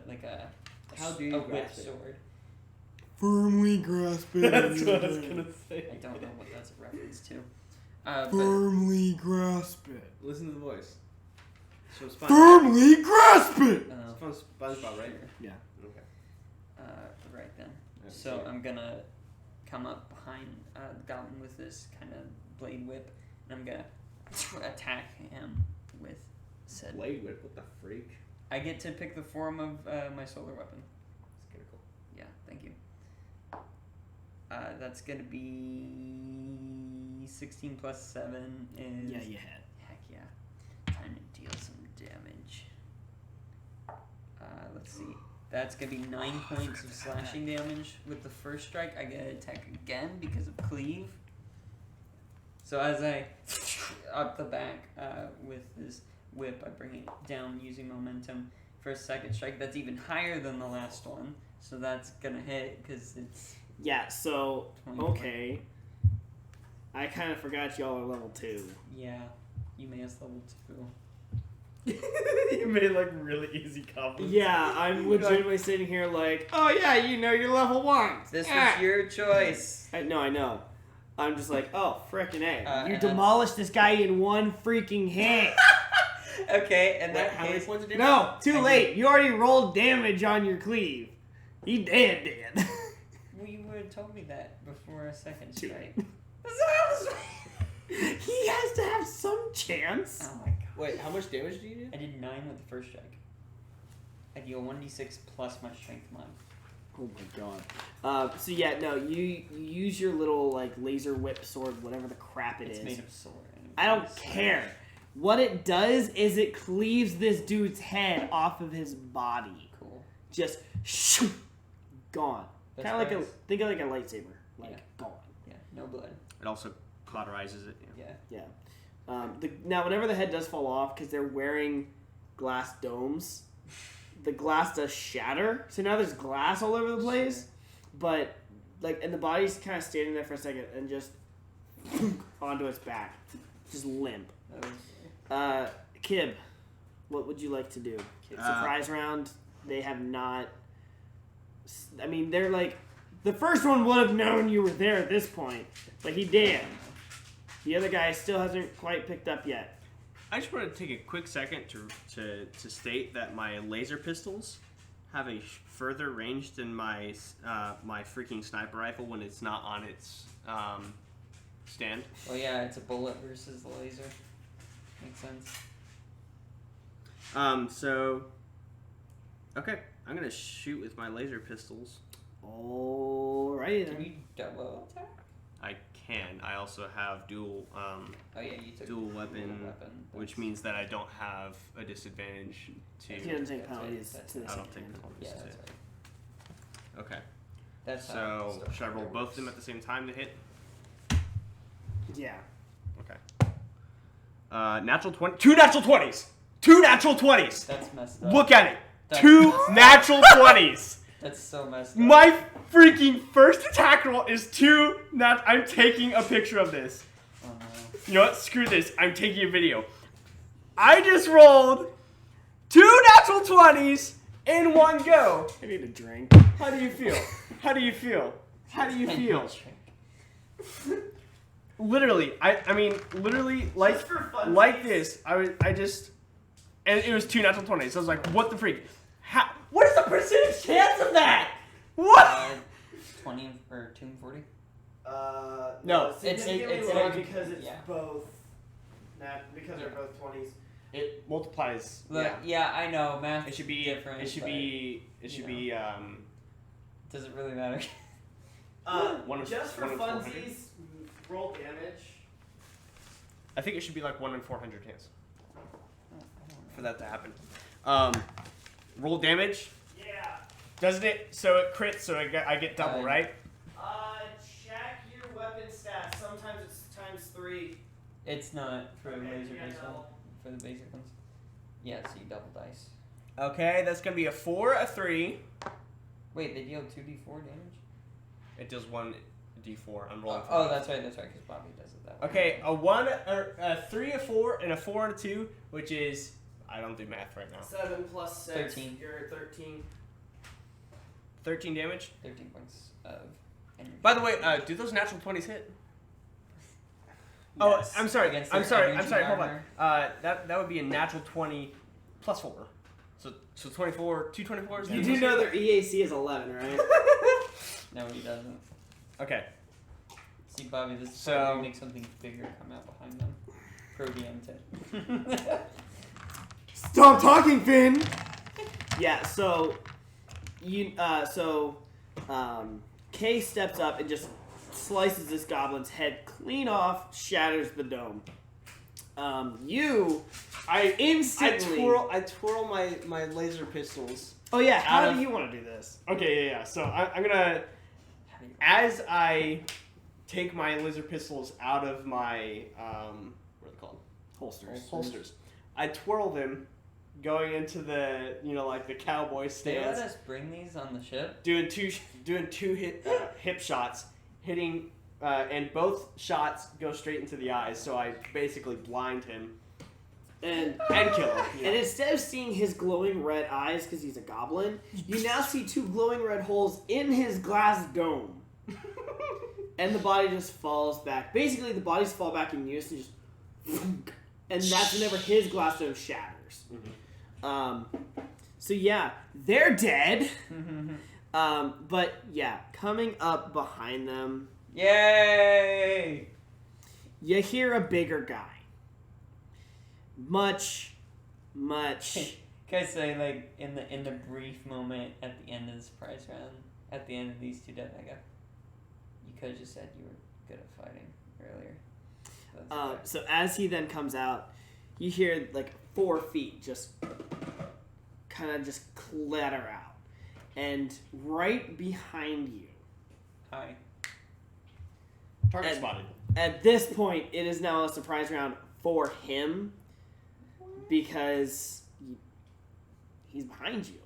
How do you whip grasp it? sword. Firmly grasp it. That's what I was gonna say. I don't know what that's a reference to. But Firmly grasp it. Listen to the voice. So SpongeBob. Firmly grasp it. It's from SpongeBob, right? Yeah. Okay. Right then. Yeah, So yeah. I'm gonna come up behind the goblin with this kind of blade whip, and I'm gonna attack him with said. Blade whip. What the freak? I get to pick the form of my solar weapon. It's kind of cool. Yeah, thank you. That's gonna be 16 plus 7 is. Yeah, you had. Heck yeah. Time to deal some damage. Let's see. That's gonna be 9 points of slashing damage. With the first strike, I get to attack again because of cleave. So as I up the back with this whip, I bring it down using momentum for a second strike. That's even higher than the last one. So that's gonna hit because it's. Yeah, so, 24. okay. I kind of forgot y'all are level 2. Yeah, you may as level 2. You made like really easy combos. Yeah, I'm legitimately sitting here like, oh yeah, you know you're level 1. This was your choice. I know. I'm just like, oh, frickin' A. You and demolished this guy in one freaking hit. Okay, and Wait, that how many case, points of damage? No, too I late. You already rolled damage on your cleave. He dead. well, you would have told me that before a second Dude. strike. He has to have some chance. Oh my god. Wait, how much damage do you do? I did 9 with the first strike. I deal 1d6 plus my strength mod. Oh my god. So yeah, no, you use your little like laser whip sword, whatever the crap it It's is. made of sword. I don't care. What it does is it cleaves this dude's head off of his body. Cool. Just shoo, gone. That's Kind of like nice. think of like a lightsaber, like Yeah. gone. Yeah, no blood. It also cauterizes it. Yeah. Yeah. Now, whenever the head does fall off, because they're wearing glass domes, the glass does shatter. So now there's glass all over the place. Sure. But and the body's kind of standing there for a second and just onto its back, just limp. That was Kib, what would you like to do? Surprise round. They have not. I mean, they're like the first one would have known you were there at this point, but he did. The other guy still hasn't quite picked up yet. I just want to take a quick second to state that my laser pistols have a further range than my my freaking sniper rifle when it's not on its stand. Well, yeah, it's a bullet versus the laser. Makes sense. So okay, I'm gonna shoot with my laser pistols. Alrighty Can then. you double attack? I can. I also have dual Oh yeah, you took dual weapon, which That's- means that I don't have a disadvantage to. He doesn't take That's right, penalties that's to right. this. I don't take penalties Yeah, to. that's right. Okay. That's how So stuff should I roll works. both of them at the same time to hit? Yeah. Okay. Natural 20. 2 natural 20s. 2 natural 20s. That's messed up. Look at it. That's- 2 natural 20s. That's so messed up. My freaking first attack roll is 2 I'm taking a picture of this. Oh no. You know what? Screw this. I'm taking a video. I just rolled 2 natural 20s in one go. I need a drink. How do you feel? How do you feel? How do you feel? Literally, I mean, literally, like, Just for fun, like please. this. And it was 2 natural 20s. So I was like, what the freak? What is the percentage chance of that? What? 20 or 2 and 40? No, significantly it's lower like- because it's yeah. both. Because they're both 20s. It multiplies. Look, yeah, I know math. It should be different. It should but be. It should be. Does it really matter? Just for 1 in 400? funsies, roll damage. I think it should be like 1 in 400 chance I don't know. for that to happen. Roll damage. Yeah. Doesn't it? So it crits. So I get double, right? Check your weapon stats. Sometimes it's times 3. It's not for laser based one. For the basic ones. Yeah, so you double dice. Okay, that's gonna be a 4, a 3. Wait, they deal 2d4 damage? It does 1d4. I'm rolling. Oh, that's right, because Bobby does it that way. Okay, a 3, a 4, and a 4 and a 2, which is I don't do math right now. 7 plus 6. 13. You're at 13. 13 damage. 13 points of energy. By the way, do those natural 20s hit? Yes. Oh, I'm sorry. Against I'm their sorry. energy Hold on. armor. That would be a natural 20 plus 4. So 24, 2 24s. You do know their EAC is 11, right? No, he doesn't. Okay. See, Bobby, this is So- where you make something bigger come out behind them. Pro DM tip. Stop talking, Finn! Yeah, so Kay steps up and just slices this goblin's head clean off, shatters the dome. I instantly twirl my laser pistols. Oh yeah, out how of- do you want to do this? Okay, yeah. So I'm gonna, as I take my laser pistols out of my what are they called? Holsters. I twirl them, going into the like the cowboy They let stance, us bring these on the ship? doing two hip shots, hitting, and both shots go straight into the eyes. So I basically blind him And kill him. and instead of seeing his glowing red eyes because he's a goblin, you now see 2 glowing red holes in his glass dome. And the body just falls back. Basically, the bodies fall back in unison, just, and that's whenever his glass dome shatters. So yeah, they're dead. But yeah, coming up behind them, Yay! you hear a bigger guy. Much. Can I say, like, in the brief moment at the end of the surprise round, at the end of these 2 dead, I go, you could have just said you were good at fighting earlier. That's okay. So as he then comes out, you hear like 4 feet just kind of just clatter out, and right behind you. Hi. Target spotted. At this point, it is now a surprise round for him because he's behind you.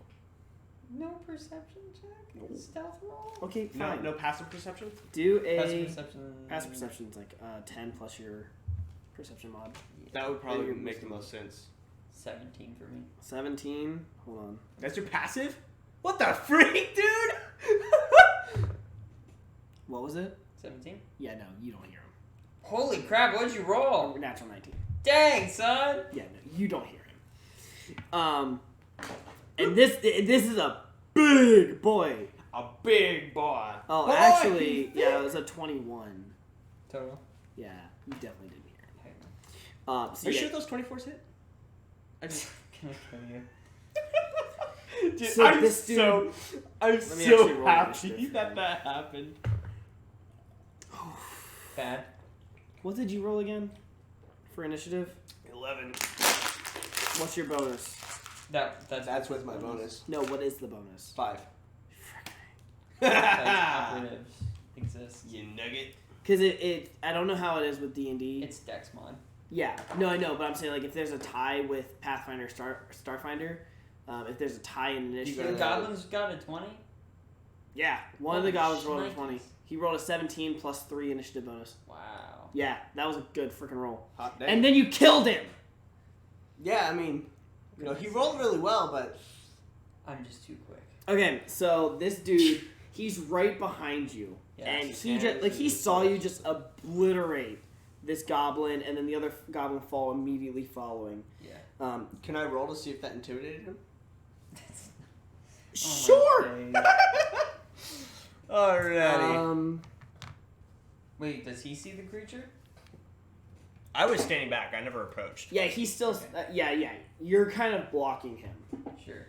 No perception check? No. Stealth roll? Okay, fine. No passive perception. Do Passive a perception. passive perception's like 10 plus your perception mod. That would probably Maybe make the most sense. 17 for me. 17. Hold on. That's your passive? What the freak, dude? What was it? 17? Yeah, no, you don't hear him. Holy crap, what'd you roll? Natural 19. Dang, son! Yeah, no, you don't hear him. And this is a big boy. A big boy. Oh, Boy! actually, yeah, it was a 21. Total. Yeah, you definitely didn't hear him. Okay. So Are you yeah, sure those 24s hit? I just. Can I kill you? Dude, So I'm this dude- I'm me actually so roll happy initiative. that happened. Bad. What did you roll again for initiative? 11. What's your bonus? That's with my bonus. No, what is the bonus? 5. Because operatives exist. You nugget. Because it I don't know how it is with D&D. It's Dex mod. Yeah, no, I know, but I'm saying like if there's a tie with Pathfinder, Starfinder, if there's a tie in The initiative. goblins got a 20? Yeah, one of Holy the goblins rolled a shnikes. 20. He rolled a 17 plus 3 initiative bonus. Wow. Yeah, that was a good freaking roll. Hot day. And then you killed him. Yeah, I mean, he rolled really well, but I'm just too quick. Okay, so this dude, he's right behind you, Yeah, and just he just he saw you just obliterate this goblin, and then the other goblin fall immediately following. Yeah. can I roll to see if that intimidated him? Sure. Alrighty. Wait, does he see the creature? I was standing back. I never approached. Yeah, he's still. Yeah. You're kind of blocking him. Sure.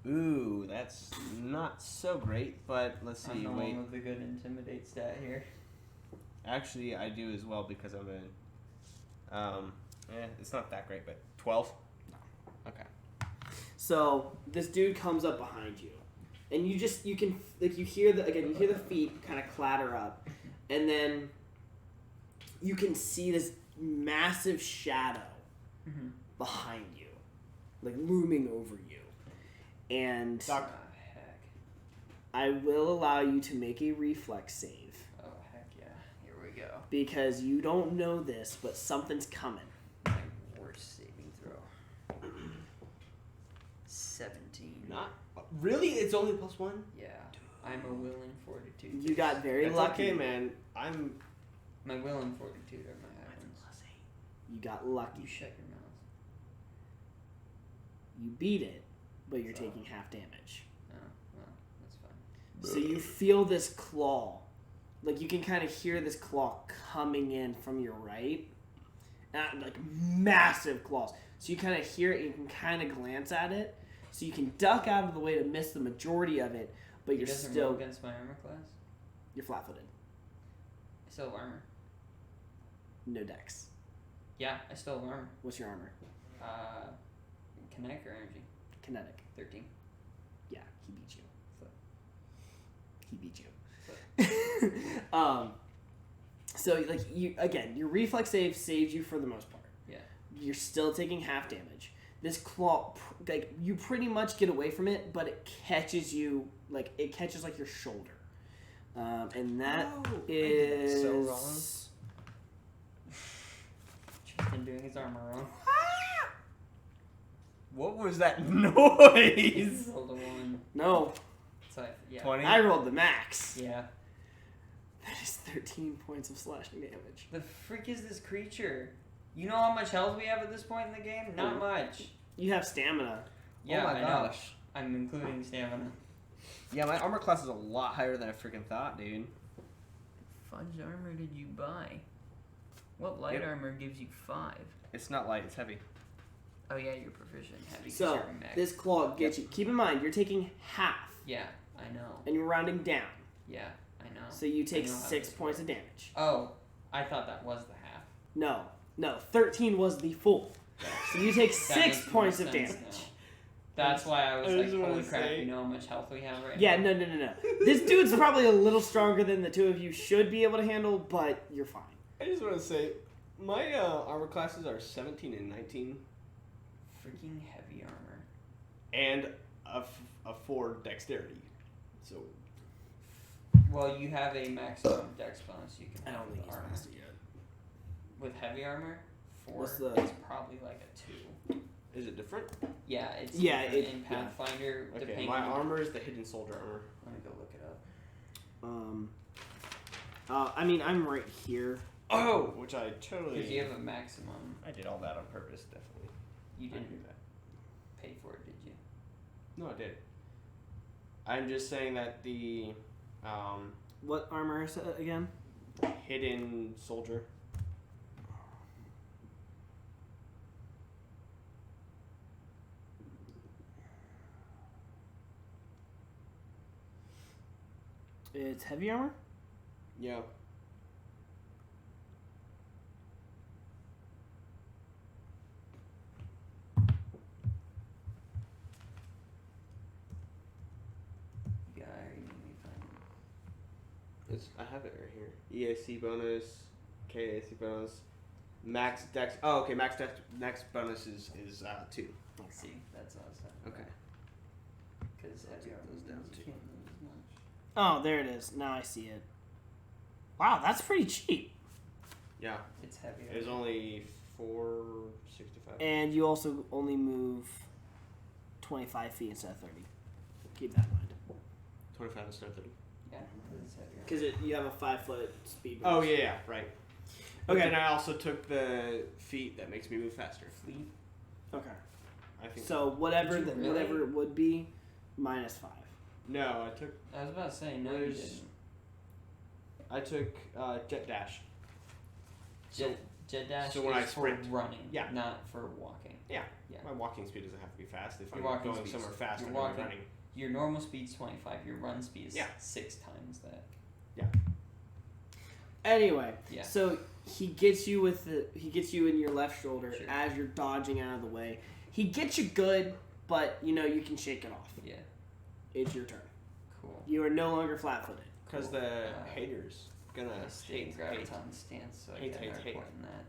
Ooh, that's not so great, but let's I'm see. the Wait. one with the good intimidate stat here. Actually, I do as well because I'm it's not that great, but 12? No. Okay. So this dude comes up behind you, and you hear the feet kind of clatter up, and then you can see this massive shadow behind you, like looming over you. And Doc. Oh, heck. I will allow you to make a reflex save Oh, heck yeah. Here we go. because you don't know this, but something's coming. My worst saving throw. 17. Not really. It's only +1. Yeah. I'm a will and fortitude. You got very It's lucky. okay, man. I'm. My will and fortitude are my items. You got lucky. You shut your mouth. You beat it, but you're taking half damage. Oh, well, that's fine. So you feel this claw. Like you can kind of hear this claw coming in from your right. Like massive claws. So you kind of hear it, you can kind of glance at it. So you can duck out of the way to miss the majority of it, but It you're doesn't still roll against my armor class? you're flat-footed. I still have armor. No dex. Yeah, I still have armor. What's your armor? Kinetic or energy? Kinetic. 13. Yeah, he beat you. Flip. He beat you. So like you again, your reflex save saves you for the most part. Yeah. You're still taking half damage. This claw, like you pretty much get away from it, but it catches you like your shoulder, and that is so wrong. Tristan doing his armor wrong. What was that noise? Rolled a 1. No, So, yeah. 20. I rolled the max. Yeah. That is 13 points of slashing damage. The frick is this creature? You know how much health we have at this point in the game? Not much. You have stamina. Yeah, my I know. gosh. I'm including stamina. Yeah, my armor class is a lot higher than I freaking thought, dude. Fudge armor did you buy? What light Yep. armor gives you 5? It's not light, it's heavy. Oh yeah, you're proficient in heavy. 'cause So you're a mech. this claw gets you. Keep in mind, you're taking half, Yeah, I know. and you're rounding down. Yeah, I know. So you take I know how 6 this points works. of damage. Oh, I thought that was the half. No, 13 was the full. So you take That 6 makes points more of sense damage. now. That's why I was I like, just wanna holy crap, say- you know how much health we have right Yeah, now? no. This dude's probably a little stronger than the two of you should be able to handle, but you're fine. I just want to say, my armor classes are 17 and 19, Freaking heavy armor. and a 4 dexterity. So, Well, you have a maximum dex bonus you can I have don't think with he's armor. mastered yet. With heavy armor, 4 What's the- is probably like a 2. is it different? Yeah, it's Yeah, different it- in yeah. Pathfinder. Okay, Depending my on- armor is the hidden soldier armor. Let me go look it up. I mean, I'm right here. Oh! Which I Because totally... you have a maximum. I did all that on purpose, definitely. You I didn't knew that. pay for it, did you? No, I did. I'm just saying that the What armor is it again? hidden soldier... It's heavy armor? Yeah. Yeah, I already made me find I have it right here. EAC bonus, KAC bonus, max dex. Oh, okay. Max bonus is 2. it. See, that's what I was talking Okay. Because I'll heavy take armor those down, means you too. can't move as much. Oh, there it is. Now I see it. Wow, that's pretty cheap. Yeah. It's heavy It was armor. only 465. And you also only move 25 feet instead of 30. Keep that in mind. 25 instead of 30. Yeah, it's heavy armor. Because you have a 5-foot speed boost. Oh yeah, right. But Okay. then I also took the feat that makes me move faster. Fleet. Okay. I think. So whatever Did you really? whatever it would be, minus 5. No, I took I was about to say, no, you Where's- didn't. jet dash. Jet dash so when I is for sprint. running, Yeah. not for walking. Yeah. Yeah. My walking speed doesn't have to be fast. If Your I'm walking going speed's- somewhere fast, your I'm going walking- running. Your normal speed's 25. Your run speed is Yeah. 6 times that. Anyway, Yeah. so he gets you in your left shoulder Sure. as you're dodging out of the way. He gets you good, but you can shake it off. Yeah. It's your turn. Cool. You are no longer flat-footed. Because Cool. the haters gonna stay in hate. graviton stance, so I Hate, get hate, another hate. point in that.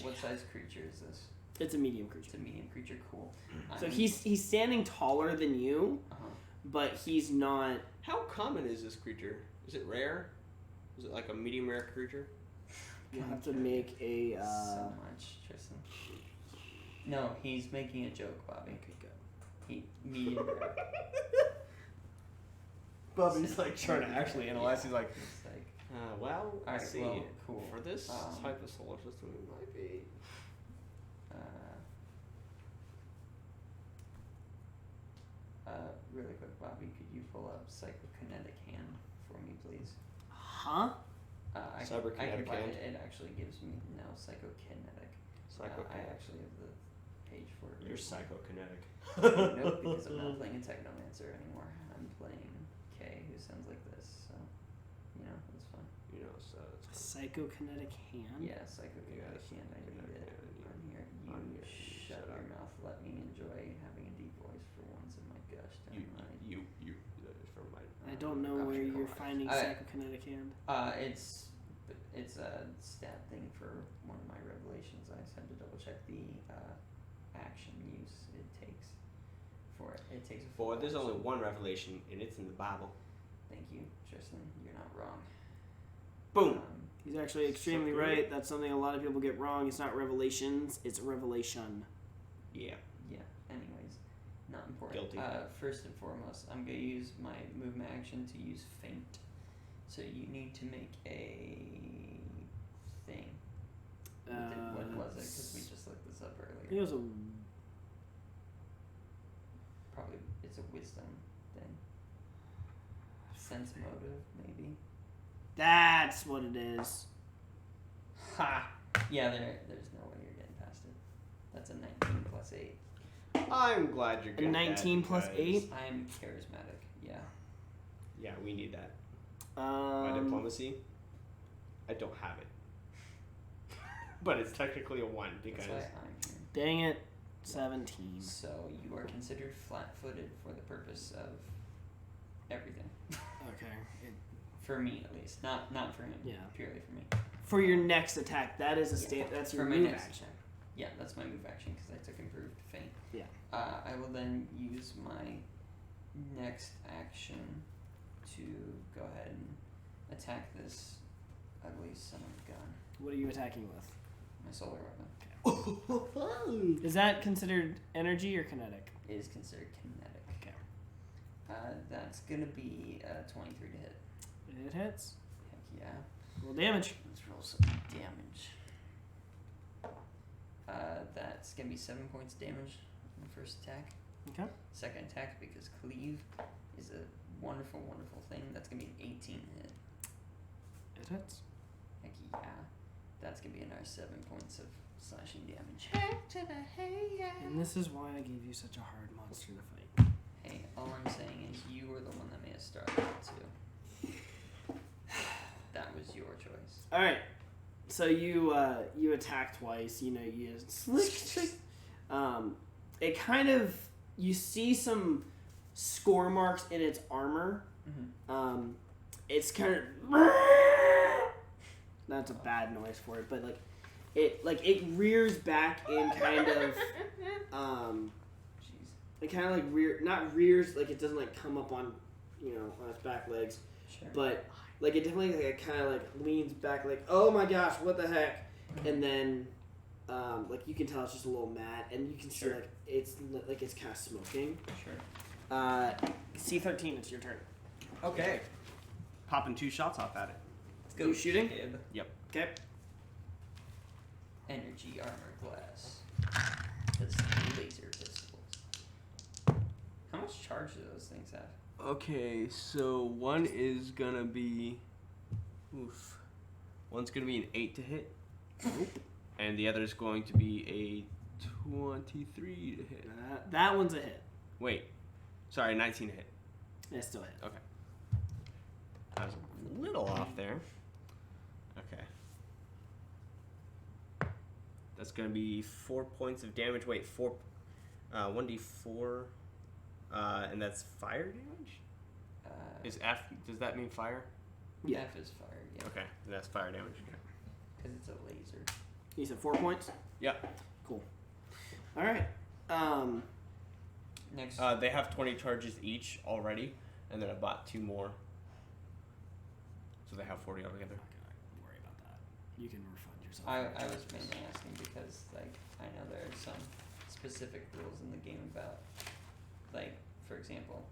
What size creature is this? It's a medium creature. It's a medium creature. Cool. So he's standing taller than you, but he's not. How common is this creature? Is it rare? Is it like a medium rare creature? You have to make a. So much, Tristan. No, he's making a joke, Bobby. Okay, good. He medium rare. Bobby's like trying to actually analyze. He's like, It's like, well, Alright, let's see. well, cool. For this Um, type of solar system, it might be. Really quick, Bobby, could you pull up Psychokinetic Hand for me, please? Huh? I Cyberkinetic can find Hand? it. It actually gives me Psychokinetic. I Psychokinetic. actually have the page for it. You're psychokinetic. Nope, because I'm not playing a Technomancer anymore. I'm playing K, who sounds like this. So, that's fun. You know, so it's Psychokinetic hand. Yeah, Psychokinetic Hand. I need it on here. You shut your mouth. Let me enjoy having a deep voice for once in my gosh darn life. from my. I don't know where you're finding psychokinetic hand. It's a stat thing for one of my revelations. I just had to double check the action use it takes for it. It takes a full Boy, there's action. only one revelation, and it's in the Bible. Thank you, Tristan. You're not wrong. Boom. He's actually extremely good. right. That's something a lot of people get wrong. It's not revelations, it's revelation. Yeah. Yeah. Anyways, not important. Guilty. First and foremost, I'm gonna use my movement action to use feint. So you need to make a thing. What was it? Because we just looked this up I think it earlier. was a. Probably it's a wisdom thing. Sense motive, maybe. That's what it is. Ha! Yeah, there's no way you're getting past it. That's a 19 plus 8. I'm glad you're A good at that 19 plus because- 8? I am charismatic, yeah. Yeah, we need that. My diplomacy, I don't have it. But it's technically a 1 because. That's why I'm here. Dang it. 17. So you are considered flat-footed for the purpose of everything. Okay. For me, at least. Not for him. Yeah. Purely for me. For your next attack, that is a Yeah. that's For your my move next action. attack. Yeah, that's my move action because I took improved feint. Yeah. I will then use my next action to go ahead and attack this ugly son of a gun. What are you attacking with? My solar weapon. Is that considered energy or kinetic? It is considered kinetic. Okay. That's gonna be 23 to hit. It hits. Heck yeah. Roll damage. Let's roll some damage. That's gonna be 7 points damage on the first attack. Okay. Second attack, because cleave is a wonderful, wonderful thing. That's gonna be an 18 hit. It hits. Heck yeah. That's gonna be another 7 points of slashing damage. And this is why I gave you such a hard monster to fight. Hey, all I'm saying is you were the one that made us start that too. That was your choice. All right. So you attack twice. You slick. It kind of you see some score marks in its armor. Mm-hmm. It's kind of that's a bad noise for it, but it rears back in kind of Jeez. it kind of not rears like it doesn't like come up on on its back legs, Sure. but like it definitely kind of like leans back like, oh my gosh, what the heck, and then like you can tell it's just a little mad, and you can see Sure. like it's kind of smoking. Sure. C13, it's your turn. Okay. Popping 2 shots off at it. Let's go. You shooting? Kid. Okay. Energy armor class. That's laser pistols. How much charge do those things have? Okay, so one is gonna be. One's gonna be an 8 to hit. And the other is going to be a 23 to hit. That one's a hit. Wait. Sorry, 19 to hit. It's still a hit. Okay. I was a little off there. Okay. That's gonna be 4 points of damage. Wait, 1d4, and that's fire damage. Does that mean fire? Yeah. F is fire. Yeah. Okay, that's fire damage again. Because it's a laser. You said 4 points? Yep. Cool. Alright. Next. They have 20 charges each already, and then I bought 2 more. So they have 40 altogether. Don't worry about that. You can refund yourself. I was mainly asking because, like, I know there are some specific rules in the game about, like, for example,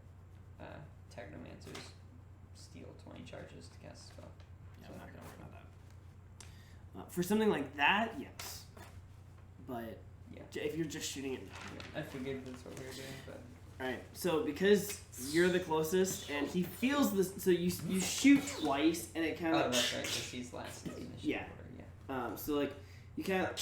Technomancers steal 20 charges to cast a spell. Yeah, I'm not going to worry about that. For something like that, yes. But Yeah. if you're just shooting it... I figured that's what we were doing, but... Alright, so because you're the closest, and he feels this... So you shoot twice, and it kind of... Oh, that's right, because he's last in the initiative Yeah. order, yeah. So, like, you kind of...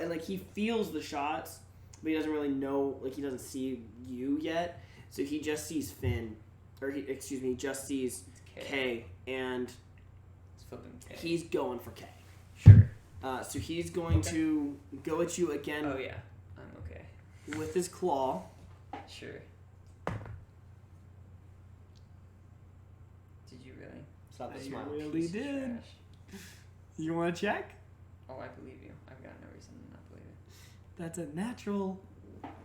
and, like, he feels the shots, but he doesn't really know... Like, he doesn't see you yet. So he just sees Finn. Or, he just sees It's K, and It's flipping K. he's going for K. Sure. So he's going to go at you again Oh, yeah. I'm okay. with his claw. Sure. Did you really? Stop the I smile. really Piece of did. trash. You want to check? Oh, I believe you. I've got no reason to not believe it. That's a natural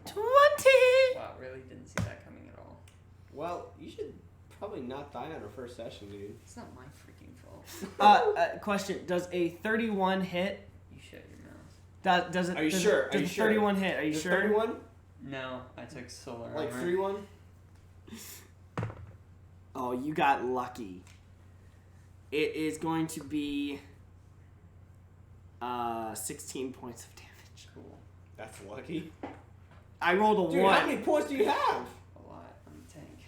20! Wow, really didn't see that coming at all. Well, you should probably not die on our first session, dude. It's not my freaking fault. Question: does a 31 hit? You shut your mouth. Does it? Are you does sure? It, Are does you a sure? 31 hit? Are you The sure? 31? No, I took solar Like armor. 3-1? Oh, you got lucky. It is going to be 16 points of damage. Cool. That's lucky. I rolled a Dude, 1. how many points do you have? A lot. I'm a tank.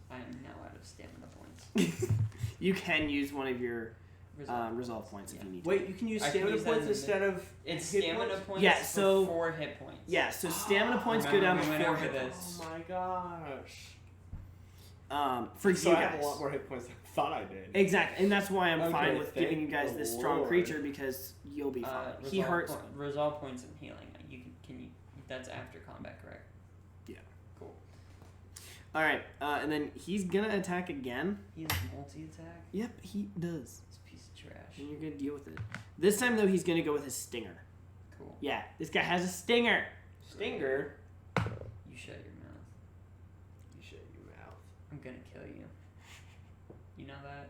I am now out of stamina points. You can use one of your Resolve. resolve points if Yeah. you need to. Wait, you can use I can stamina use that points in instead of It's hit stamina points? points Yeah, for so- 4 hit points. Yeah, so stamina points go Remember down we to went 4 over hit this. points. Oh my gosh. For So you I guys. have a lot more hit points than I thought I did. Exactly, and that's why I'm Okay, fine with thank giving you guys the this strong Lord. creature because you'll be fine. He resolve hurts. Resolve points and healing. You can you? That's after combat, correct? Yeah. Cool. All right, and then he's gonna attack again. He has multi-attack. Yep, he does. This piece of trash. And you're gonna deal with it. This time though, he's gonna go with his stinger. Cool. Yeah, this guy has a stinger. Stinger. You shut your mouth. You shut your mouth. I'm gonna kill you. You know that?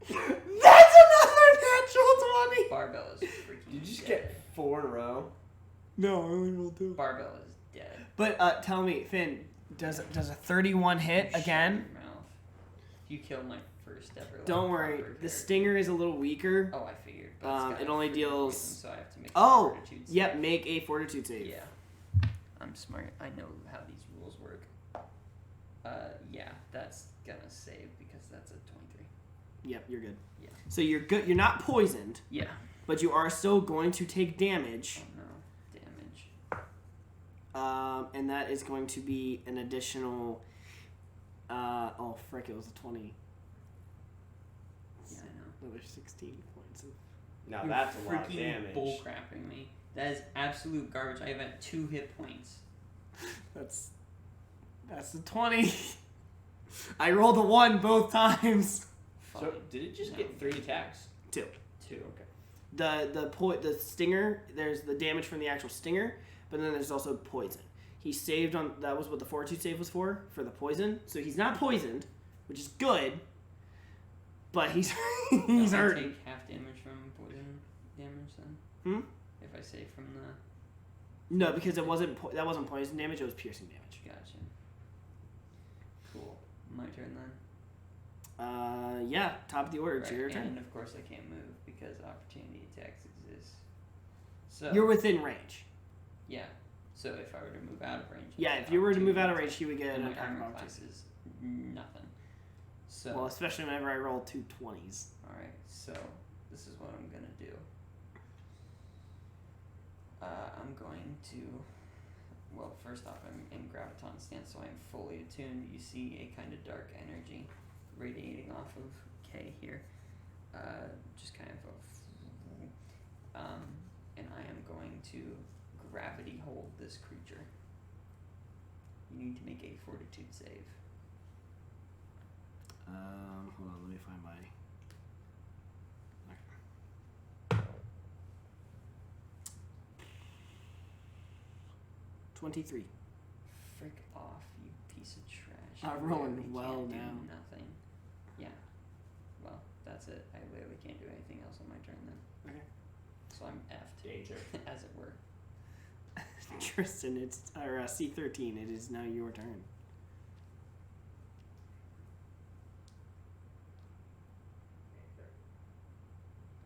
That's another natural 20. Barbell is freaking Did you just dead. get 4 in a row? No, I only rolled 2. Barbell is dead. But tell me, Finn, does a 31 hit You shut again? your mouth. You killed my first ever. like, Don't worry, proper the character. stinger is a little weaker. Oh, I figured. But it's got it a only freaking deals- poison, so I have to make a Oh, fortitude save. yep, make a fortitude save. Yeah. I'm smart. I know how these rules work. Yeah, that's gonna save because that's a 23. Yep, you're good. Yeah. So you're good. You're not poisoned, Yeah. but you are still going to take damage. Oh no. Damage. And that is going to be an additional. Oh frick! It was a 20. Yeah, I know. Another 16 points of. Now You're that's a lot of freaking damage. bullcrapping me. That is absolute garbage. I have had 2 hit points. That's the 20. I rolled a 1 both times. So Fine. did it just No. get 3 attacks? 2. 2. Okay. The stinger. There's the damage from the actual stinger, but then there's also poison. He saved on. That was what the fortitude save was for the poison. So he's not poisoned, which is good. But he's he's Don't I hurt. take half damage from poison damage then? Hmm? If I save from the... No, because it wasn't that wasn't poison damage. It was piercing damage. Gotcha. Cool. My turn then. Yeah, top of the order. It's Right, your turn. and of course I can't move because opportunity attacks exist. So You're within range. yeah. So if I were to move out of range, Yeah, I'd if get you were to move out of opportunity range, he would get attacks, an and my attack of armor opportunity. class is nothing. So Well, especially whenever I roll 2 20s. all right. So this is what I'm gonna do. I'm going to. Well, first off, I'm in graviton stance, so I'm fully attuned. You see a kind of dark energy radiating off of K here. Just kind of and I am going to gravity hold this creature. You need to make a fortitude save. Hold on, let me find my. 23. Frick off, you piece of trash. I'm You rolling literally well can't do now. Nothing. Yeah. Well, that's it. I literally can't do anything else on my turn then. Okay. So I'm effed. Danger. As it were. Tristan, it's C13. It is now your turn.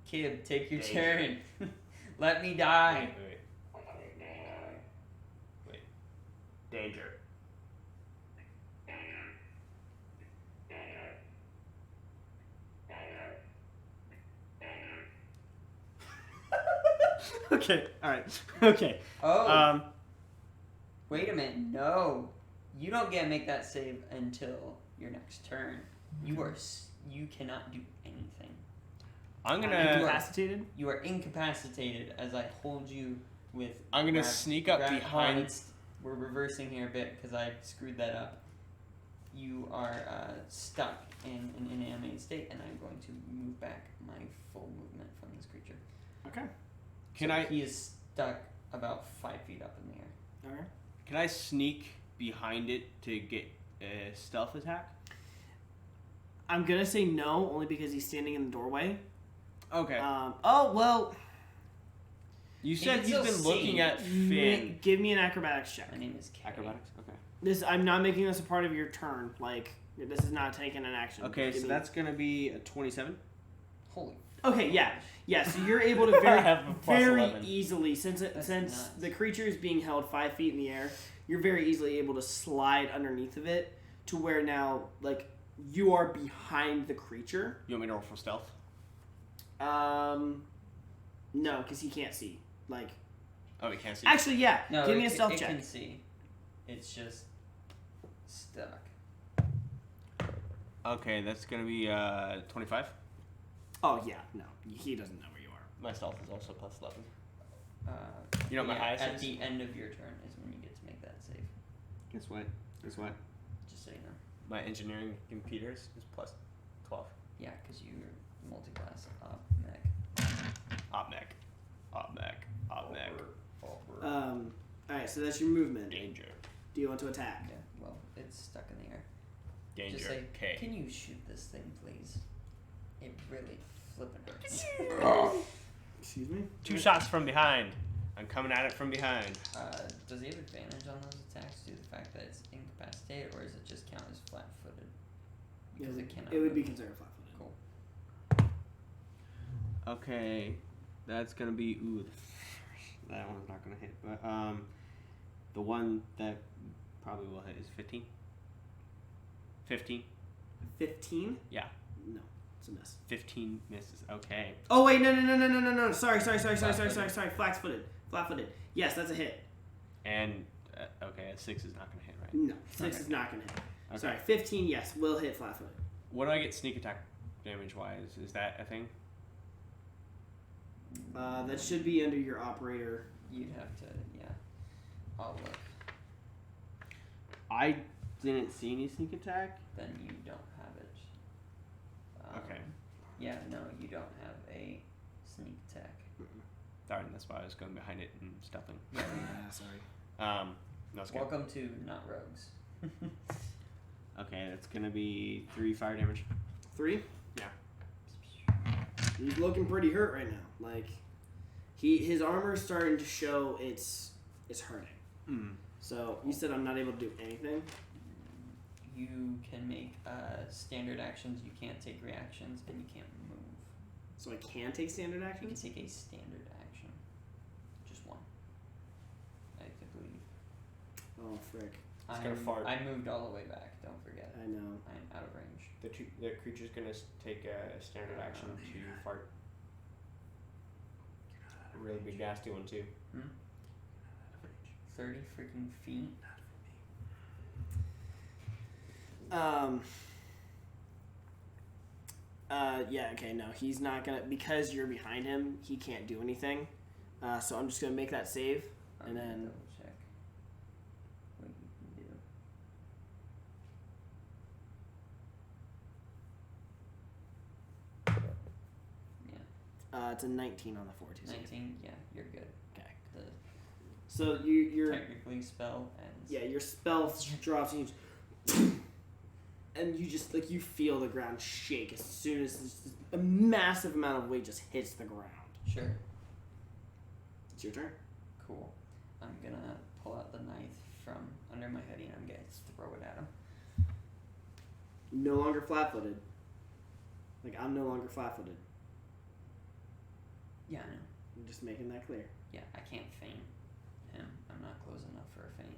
Kid, take your Danger. turn. Let me die. Wait. Danger. Okay. All right. Okay. Oh. Wait a minute. No. You don't get to make that save until your next turn. You cannot do anything. I'm I'm gonna. incapacitated. You are incapacitated as I hold you with. I'm gonna sneak up hold on, behind. we're reversing here a bit because I screwed that up. You are stuck in an inanimate state, and I'm going to move back my full movement from this creature. Okay. He is stuck about 5 feet up in the air. All right. Can I sneak behind it to get a stealth attack? I'm gonna say no, only because he's standing in the doorway. Okay. Oh well. You He said can he's still been see. looking at Finn. Give me an acrobatics check. My name is Carrie. Acrobatics. Okay. This I'm not making this a part of your turn. Like this is not taking an action. Okay, Give so me- that's gonna be a 27. Holy. Okay, yeah. So you're able to I have a plus very 11. easily since That's nuts. the creature is being held 5 feet in the air. You're very easily able to slide underneath of it to where now like you are behind the creature. You want me to roll for stealth? No, because he can't see. Like Oh, he can't see. actually, yeah. No, Give me a it stealth check. can see. It's just stuck. Okay, that's gonna be 25. Oh yeah, no, he doesn't know where you are. My stealth is also plus 11. You know what my highest at is? the end of your turn is when you get to make that save. Guess what? Guess what? Just so you know. My engineering computers is plus 12. Yeah, because you're multi-class mech. Op mech. Op mech. Op mech. All right, so that's your movement. Danger. Do you want to attack? Yeah, well, it's stuck in the air. Danger. Just say, K. can you shoot this thing, please? It really flippin' hurts. Excuse me. 2 shots from behind. I'm coming at it from behind. Does he have advantage on those attacks due to the fact that it's incapacitated, or does it just count as flat-footed? Because it cannot. It would be move. considered flat-footed. Cool. Okay, that's gonna be that one's not gonna hit. But the one that probably will hit is 15. 15. 15? Yeah. No, it's a miss. 15 misses. Okay. Oh wait, no. Sorry. Flat-footed. Yes, that's a hit. And okay, a 6 is not gonna hit, right? No, 6 Okay. is not gonna hit. Okay. Sorry, 15. Yes, will hit flat-footed. What do I get sneak attack damage wise? Is that a thing? That should be under your operator. You'd have to, yeah. I'll look. I didn't see any sneak attack. Then you don't have it. Okay. Yeah, no, you don't have a sneak attack. Darn, that's why I was going behind it and stealthing. Yeah, sorry. No, it's good. Welcome to Not Rogues. Okay, that's gonna be 3 fire damage. 3? Yeah. He's looking pretty hurt right now. Like, his armor's starting to show it's hurting. Mm. So you said I'm not able to do anything. You can make standard actions, you can't take reactions, and you can't move. So I can take standard You can actions. take a standard action. Just one. I believe. Oh frick! gonna fart. I moved all the way back, don't forget. I know. I'm out of range. The creature's gonna take a standard action to fart. A really big nasty one too. 30 freaking feet. Yeah, okay, no, he's not gonna, because you're behind him, he can't do anything. So I'm just gonna make that save, and then, Double check what you can do. It's a 19 on the fortitude. 19. Yeah, you're good. Okay. The So you're technically spell ends. yeah, your spell drops and you and you just like you feel the ground shake as soon as a massive amount of weight just hits the ground. Sure. It's your turn. Cool. I'm gonna pull out the knife from under my hoodie and I'm gonna throw it at him. No longer flat-footed. Like I'm no longer flat-footed. Yeah, I know. I'm just making that clear. Yeah, I can't feint him. I'm not close enough for a feint.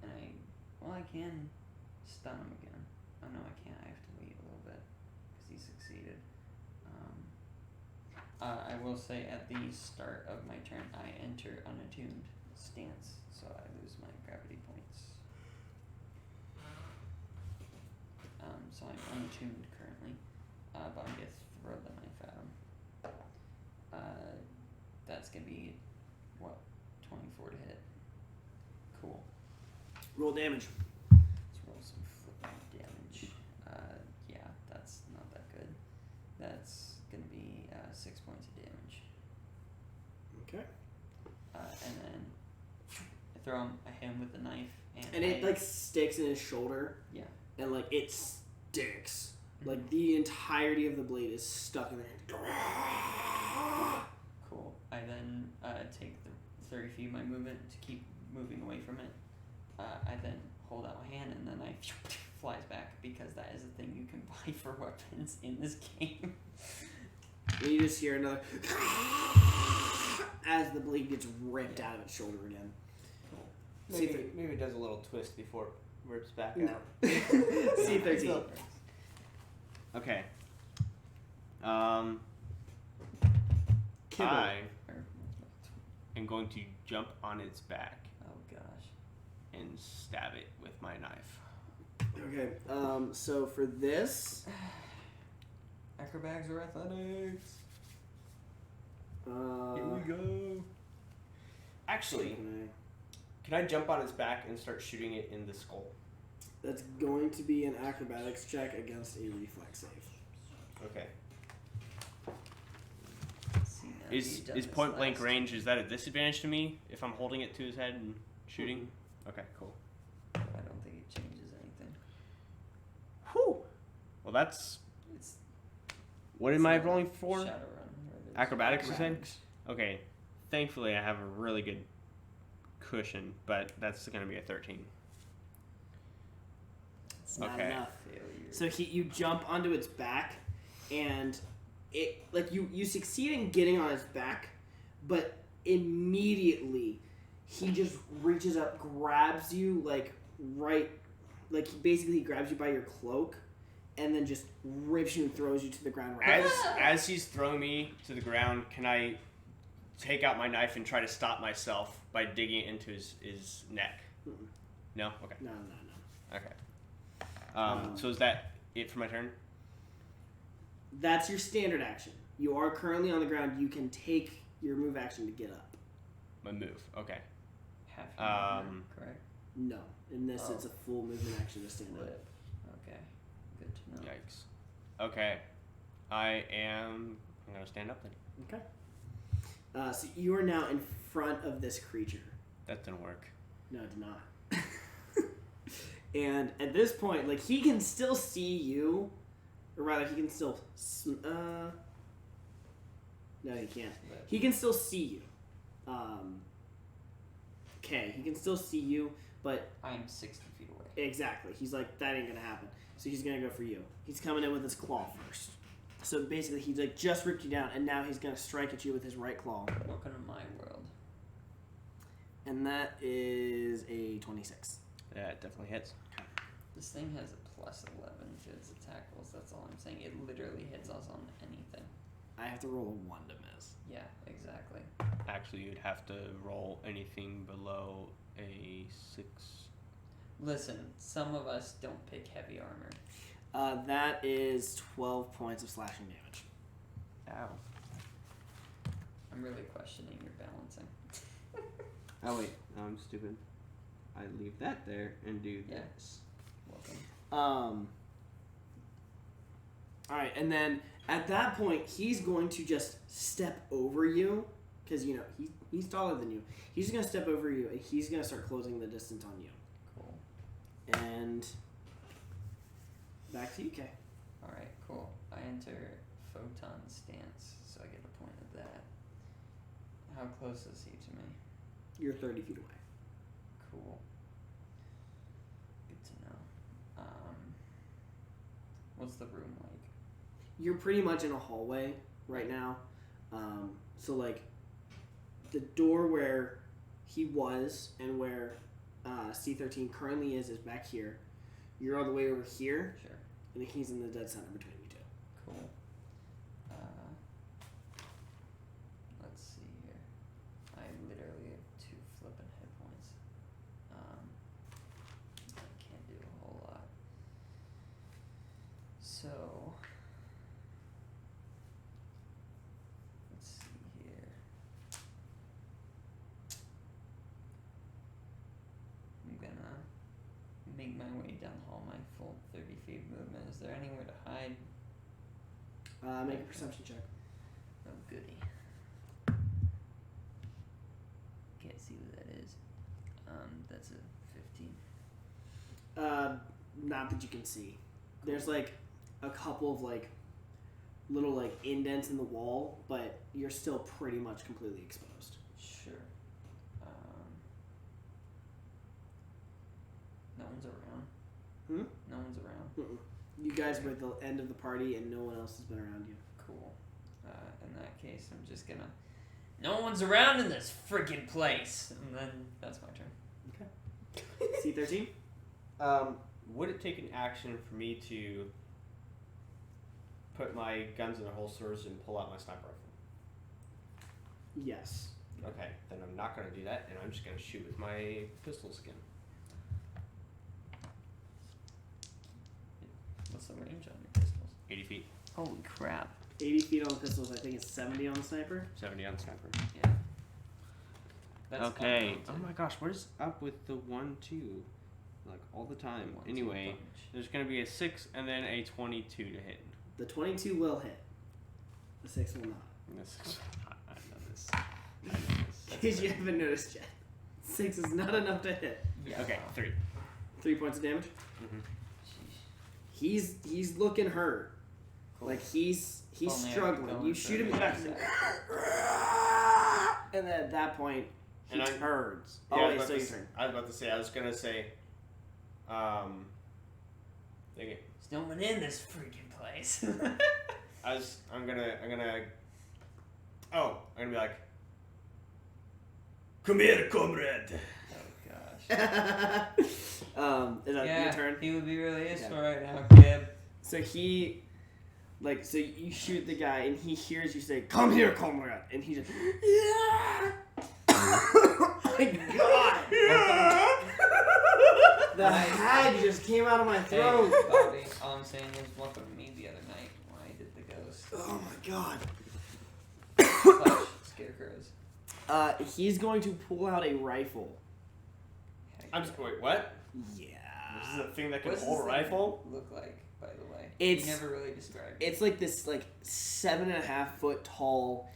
And I can stun him again. Oh no, I can't. I have to wait a little bit because he succeeded. I will say at the start of my turn, I enter unattuned stance, so I lose my gravity points. So I'm unattuned currently, but I'm gonna throw the knife at him. That's gonna be, what, 24 to hit. Cool. Roll damage. Let's roll some flipping damage. Yeah, that's not that good. That's gonna be 6 points of damage. Okay. And then I throw him, I hit him with the knife, And it like sticks in his shoulder. Yeah. And like it sticks. Like the entirety of the blade is stuck in there. Cool. I then take the 30 feet of my movement to keep moving away from it. I then hold out my hand and the knife flies back because that is a thing you can buy for weapons in this game. And you just hear another as the blade gets ripped out of its shoulder again. Maybe it does a little twist before it rips back No. out. C13. Okay. Kibble. I am going to jump on its back Oh gosh. and stab it with my knife. Okay. So for this, Acrobatics or athletics? Here we go. Actually, can I jump on its back and start shooting it in the skull? That's going to be an acrobatics check against a reflex save. Okay. See, now you've Is done this point blank last range, is that a disadvantage to me if I'm holding it to his head and shooting? Okay, cool. I don't think it changes anything. Whew. Well, that's... It's What am I rolling for? Shadowrun. or it is. Acrobatics, you said? Okay. Thankfully, I have a really good cushion, but that's going to be a 13. It's not Okay. enough. Failure. So you jump onto its back, and it like you succeed in getting on its back, but immediately he just reaches up, grabs you like he basically grabs you by your cloak, and then just rips you and throws you to the ground. As he's throwing me to the ground, can I take out my knife and try to stop myself by digging it into his neck? Mm-mm. No? Okay. No. Okay. So is that it for my turn? That's your standard action. You are currently on the ground. You can take your move action to get up. My move. Okay. Half your movement, correct? No. In this, Oh. it's a full movement action to stand up. Flip. Okay. Good to know. Yikes. Okay. I'm going to stand up then. Okay. So you are now in front of this creature. That didn't work. No, it did not. And at this point, like, he can still see you, or rather, he can still. No, he can't. He can still see you. Okay, he can still see you, but I am 60 feet away. exactly, he's like, that ain't gonna happen. So he's gonna go for you. He's coming in with his claw first. So basically, he's like just ripped you down, and now he's gonna strike at you with his right claw, Welcome to my world. and that is a 26. Yeah, it definitely hits. This thing has a plus 11 to its attack rolls. That's all I'm saying. It literally hits us on anything. I have to roll a 1 to miss. Yeah, exactly. Actually, you'd have to roll anything below a 6. Listen, some of us don't pick heavy armor. That is 12 points of slashing damage. Ow. I'm really questioning your balancing. Oh, wait. No, I'm stupid. I leave that there and do Yeah. this. Welcome. All right, and then at that point, he's going to just step over you because he's taller than you. He's just gonna step over you, and he's gonna start closing the distance on you. Cool. And back to you, Kay. All right, cool. I enter photon stance, so I get a point of that. How close is he to me? You're 30 feet away. Cool. Good to know. What's the room like? You're pretty much in a hallway right now. So like the door where he was and where C13 currently is back here. You're all the way over here, Sure. and he's in the dead center between you two. Cool. Let's see here. I literally have 2 flippin' hit points. I can't do a whole lot. So let's see here. I'm gonna make my way down the hall, my full 30 feet movement. Is there anywhere to hide? Make a perception check. Oh, goody. Can't see what that is. That's a 15. Not that you can see. There's like a couple of like little like indents in the wall, but you're still pretty much completely exposed. Sure. No one's around. No one's around. Mm-mm. You guys were at the end of the party, and no one else has been around you. Cool. In that case, I'm just gonna. No one's around in this freaking place, and then that's my turn. C13. Would it take an action for me to put my guns in their holsters and pull out my sniper rifle? Yes. Okay, then I'm not going to do that, and I'm just going to shoot with my pistols again. What's the range on your pistols? 80 feet. Holy crap. 80 feet on the pistols. I think it's 70 on the sniper. 70 on sniper. Yeah. That's Okay. unmounted. Oh my gosh, what is up with the 1-2? Like all the time. One, two Anyway, punch. there's gonna be a 6 and then a 22 to hit. The 22 will hit. The 6 will not. And the 6 I know this. I know this. Because you haven't noticed yet. 6 is not enough to hit. Yeah. Okay, 3. 3 points of damage. Sheesh. He's looking hurt. Cool. Like he's If only I could struggling. go You in shoot for him a back, minute. and then at that point he And I- turns. Yeah, Oh wait, so your turn. I was about to say, I was going to say, dang it. There's no one in this freaking place. I'm gonna be like, come here, comrade. Oh gosh. Is that your turn? He would be really useful Yeah. right now, Kib. So so you shoot the guy and he hears you say, "Come here, comrade," and he just, yeah. Oh my god! The hag just came out of my Hey, throat. Bobby, all I'm saying is welcome to me the other night when I did the ghost. Oh my god. Slash scarecrows. He's going to pull out a rifle. I'm just, wait, what? Yeah. This is a thing that can What's hold a this thing rifle? look like, by the way? It's- You never really described it. It's like this 7.5 foot tall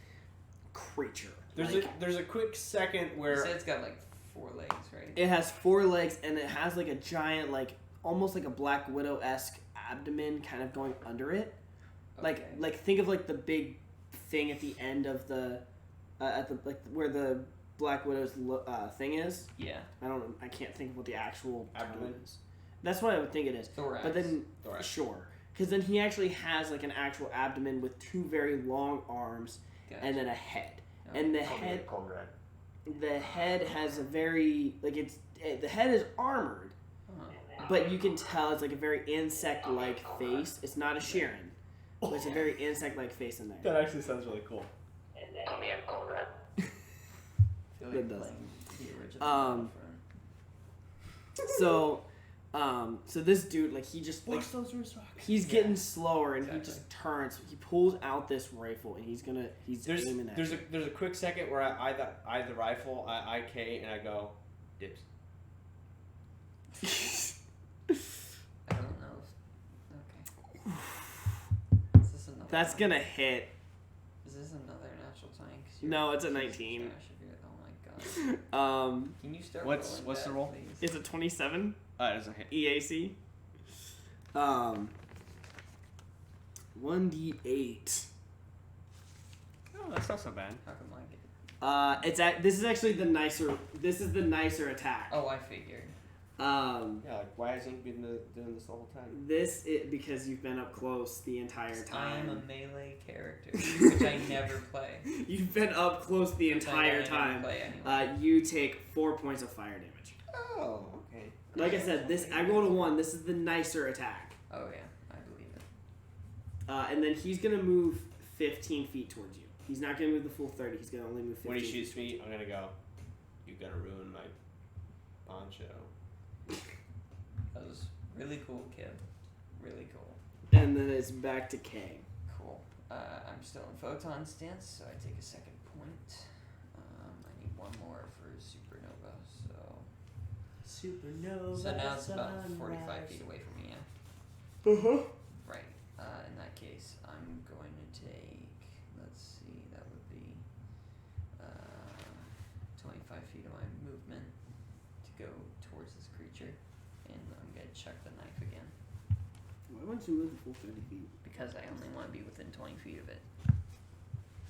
creature. There's a quick second You where said it's got like 4 legs, right? It has 4 legs and it has like a giant, like almost like a Black Widow-esque abdomen kind of going under it. Okay. Like think of like the big thing at the end of the at the like where the Black Widow's thing is. Yeah. I can't think of what the actual Abdomen? term is. That's what I would think it is. Thorax. But then Thorax. sure, because then he actually has like an actual abdomen with 2 very long arms Gotcha. and then a head. Okay. And the Come here, head comrade. the head has a very the head is armored, Uh-huh. but you can tell it's like a very insect-like face. It's not a Sheeran, but it's a very insect-like face in there. That actually sounds really cool. Come here, comrade. I feel like It does. playing the original Battlefront. So this dude he just Watch those wrist rocks. he's getting slower and he exactly. just turns. He pulls out this rifle and he's aiming at There's you. a quick second where I the rifle, I IK, and I go, dips. I don't know. Okay. That's gonna hit. Is this another natural 20? No, it's a 19. Oh my god. Can you start What's rolling the that, roll? please? It's a 27 It doesn't hit. EAC. 1d8. Oh, that's not so bad. How come I get it? This is actually the nicer. This is the nicer attack. Oh, I figured. Yeah, like why hasn't he been doing this the whole time? Because you've been up close the entire time. I am a melee character, which I never play. You've been up close the entire Which I time. never play anyway. You take 4 points of fire damage. Oh, okay. Like I said, I rolled a 1. This is the nicer attack. Oh yeah, I believe it. And then he's gonna move 15 feet towards you. He's not gonna move the full 30. He's gonna only move 15. When he shoots me, I'm gonna go. You're gonna ruin my poncho. That was really cool, kid. Really cool. And then it's back to K. Cool. I'm still in photon stance, so I take a second point. I need one more for supernova, so. Supernova. So now it's about 45 feet away from me, yeah? Uh-huh. Right. In that case, I'm going to take, let's see, that would be 25 feet of my movement to go towards this creature, and I'm going to check the knife again, Why wouldn't you move the full 30 feet? because I only want to be within 20 feet of it.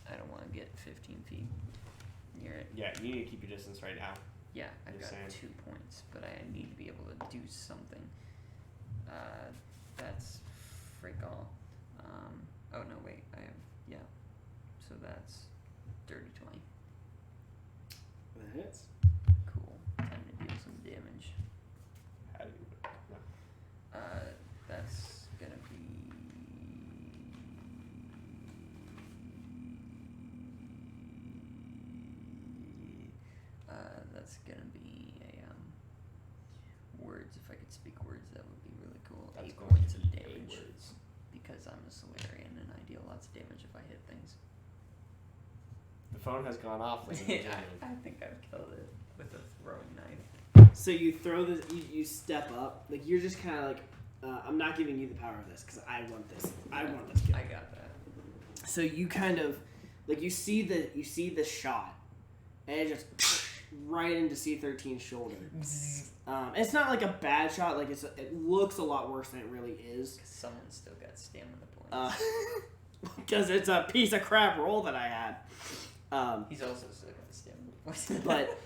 I don't want to get 15 feet near it. Yeah, you need to keep your distance right now. Yeah, I've Just got saying. 2 points, but I need to be able to do something. That's freak all. Oh no, wait, I have, yeah. So that's dirty 20. That hits. Cool. Time to deal some damage. How do you? No. That's gonna be. That's gonna be a words. If I could speak words, that would be really cool. That's 8 going points to of be 8 damage. words. Because I'm a Solarian and I deal lots of damage if I hit things. The phone has gone off. Ladies and gentlemen. I think I've killed it with a throwing knife. So you throw this, you step up, like you're just kind of like, I'm not giving you the power of this because I want this. I want this kill. I got that. So you kind of, like you see the shot, and it just right into C13's shoulder. It's not like a bad shot. Like it looks a lot worse than it really is. Someone's still got stamina points. Because it's a piece of crap roll that I had. He's also still got stamina points. But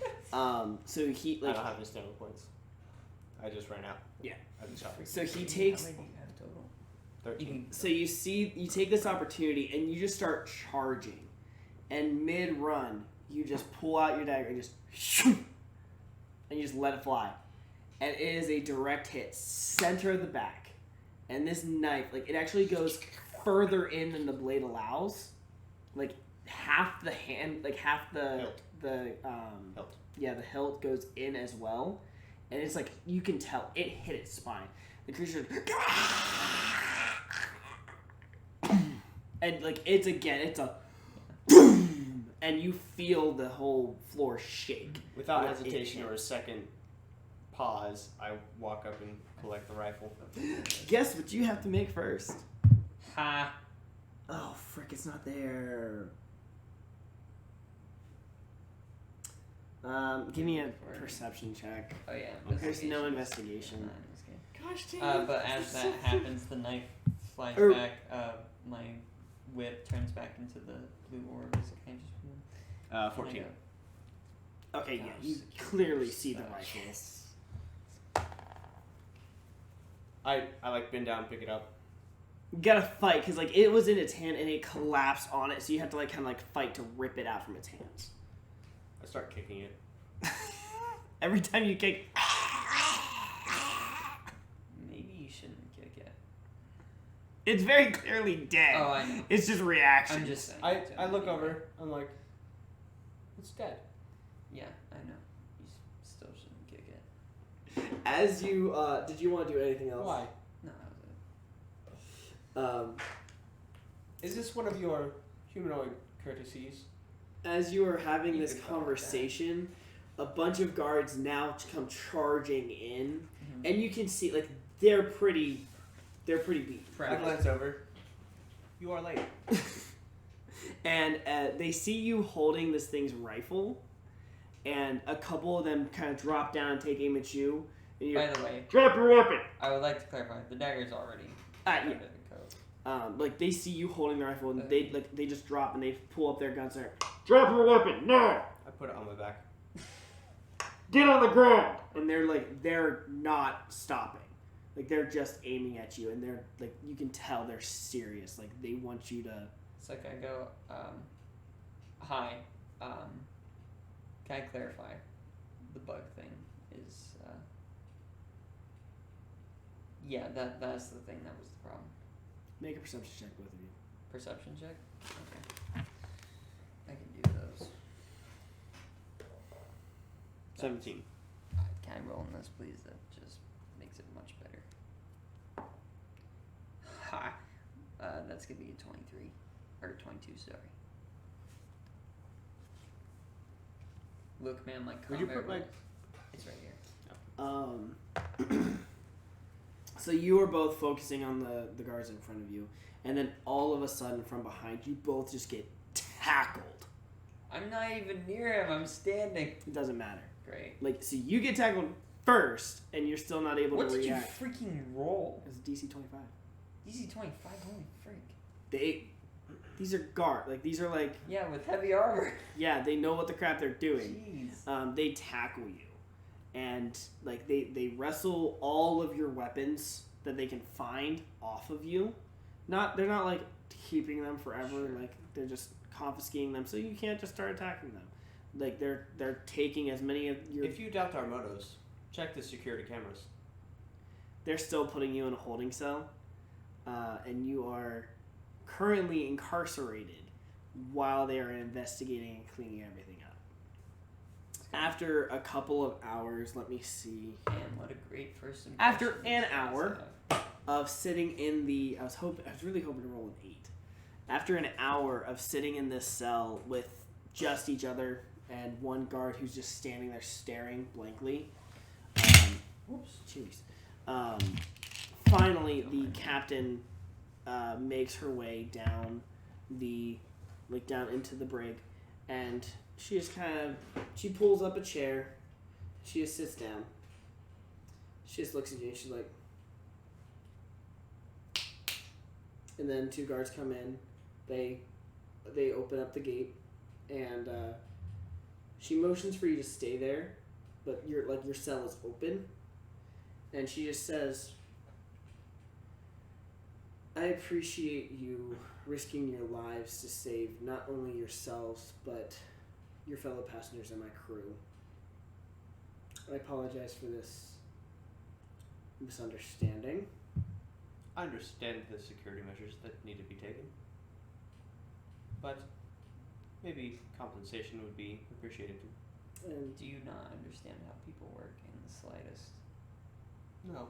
so he I like don't have any stamina points. I just ran out. Yeah. I've been shopping. so he takes. How many do you have total? 13. So you take this opportunity and you just start charging, and mid-run you just pull out your dagger and just shoot, and you just let it fly, and it is a direct hit, center of the back, and this knife, like it actually goes further in than the blade allows, like half the hand, like half the Hilt. Hilt. Yeah, the hilt goes in as well, and it's like you can tell it hit its spine. The creature. And like it's a boom, and you feel the whole floor shake. Without With hesitation it. or a second pause, I walk up and collect the rifle. Guess what you have to make first? Ha! Oh frick, it's not there. Give me a perception check. Oh yeah. There's no investigation. investigation. Not in this game. Gosh dang it. But as that happens, the knife flies Er- back. My whip turns back into the blue orb. Is it kind of just 14. Okay, yeah, you clearly see the rifles. I like bend down, pick it up. You gotta fight, because like it was in its hand and it collapsed on it, so you have to like kind of like fight to rip it out from its hands. I start kicking it. Every time you kick, Maybe you shouldn't kick it. it's very clearly dead. Oh, I know. It's just reaction. I'm just saying. I look over. I'm like, it's dead. Yeah, I know. You still shouldn't kick it. As you, did you want to do anything else? Why? No, that was it. Is this one of your humanoid courtesies? As you are having You this could call it conversation, a bunch of guards now come charging in, and you can see like they're pretty beat. I Practice. glance over. You are late. And they see you holding this thing's rifle, and a couple of them kind of drop down and take aim at you. And By the way, Drop your weapon. I would like to clarify, the dagger's already yeah. under the coat. Like they see you holding the rifle, and they just drop and they pull up their guns. And Drop your weapon now. I put it on my back. Get on the ground. and they're not stopping. Like they're just aiming at you, and they're like you can tell they're serious. Like they want you to. It's like I go, hi, can I clarify? The bug thing is, yeah, that's the thing that was the problem. Make a perception check, both of you. Perception check? Okay. I can do those. 17. Can I roll on this, please? That just makes it much better. Ha! That's gonna be a 23. Or 22, sorry. Look, man, my Would you combat put my- roll- It's right here. So you are both focusing on the guards in front of you, and then all of a sudden from behind you both just get tackled. I'm not even near him. I'm standing. It doesn't matter. Great. Like, so you get tackled first, and you're still not able What to did you react. freaking roll? It's DC 25. DC 25. Holy freak. These are guard. Like these are like Yeah, with heavy armor. yeah, they know what the crap they're doing. Jeez. They tackle you, and like they wrestle all of your weapons that they can find off of you. They're not like keeping them forever. Sure. Like they're just confiscating them, so you can't just start attacking them. Like they're taking as many of your. If you doubt our motives, check the security cameras. They're still putting you in a holding cell, and you are currently incarcerated while they are investigating and cleaning everything up. After a couple of hours, let me see. Man, what a great first impression. After an these guys hour have. of sitting in the, I was really hoping to roll an 8. After an hour of sitting in this cell with just each other and one guard who's just standing there staring blankly. Whoops, jeez. Finally, the captain makes her way down down into the brig, and she just she pulls up a chair, she just sits down, she just looks at you, and she's like, and then 2 guards come in, they open up the gate, and she motions for you to stay there, but your cell is open, and she just says, I appreciate you risking your lives to save not only yourselves, but your fellow passengers and my crew. I apologize for this misunderstanding. I understand the security measures that need to be taken, but maybe compensation would be appreciated too. And Do you not understand how people work in the slightest? No.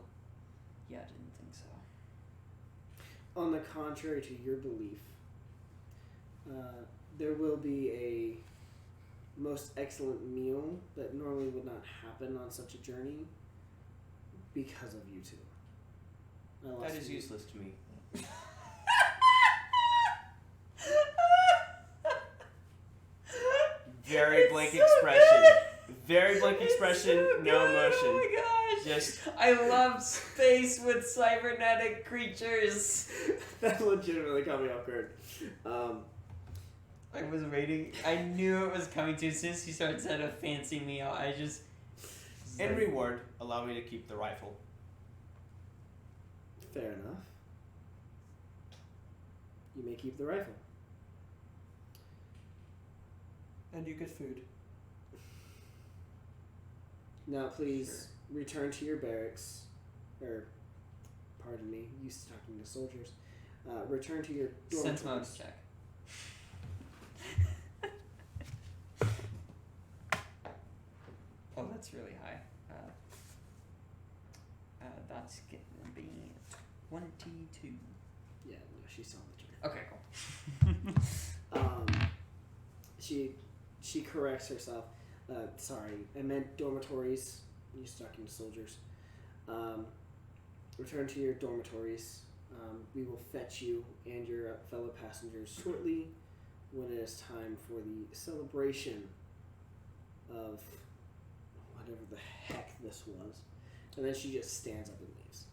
Yeah, I didn't think so. on the contrary to your belief, there will be a most excellent meal that normally would not happen on such a journey because of you two. That is useless to me. Very blank expression. Very blank expression, no emotion. Oh my gosh. Just I love space with cybernetic creatures. That legitimately caught me off guard. I was waiting. I knew it was coming too. As soon as he started saying a fancy meal, I just. in reward, allow me to keep the rifle. Fair enough. You may keep the rifle. And you get food. Now, please return to your barracks, or, pardon me, used to talking to soldiers. Return to your Sense dormitories. modes check. Oh, that's really high. That's going to be 22. Yeah, no, she saw the turn. Okay, cool. She corrects herself. Sorry, I meant dormitories. Used to talking to soldiers. Return to your dormitories. We will fetch you and your fellow passengers shortly when it is time for the celebration of whatever the heck this was. And then she just stands up and leaves.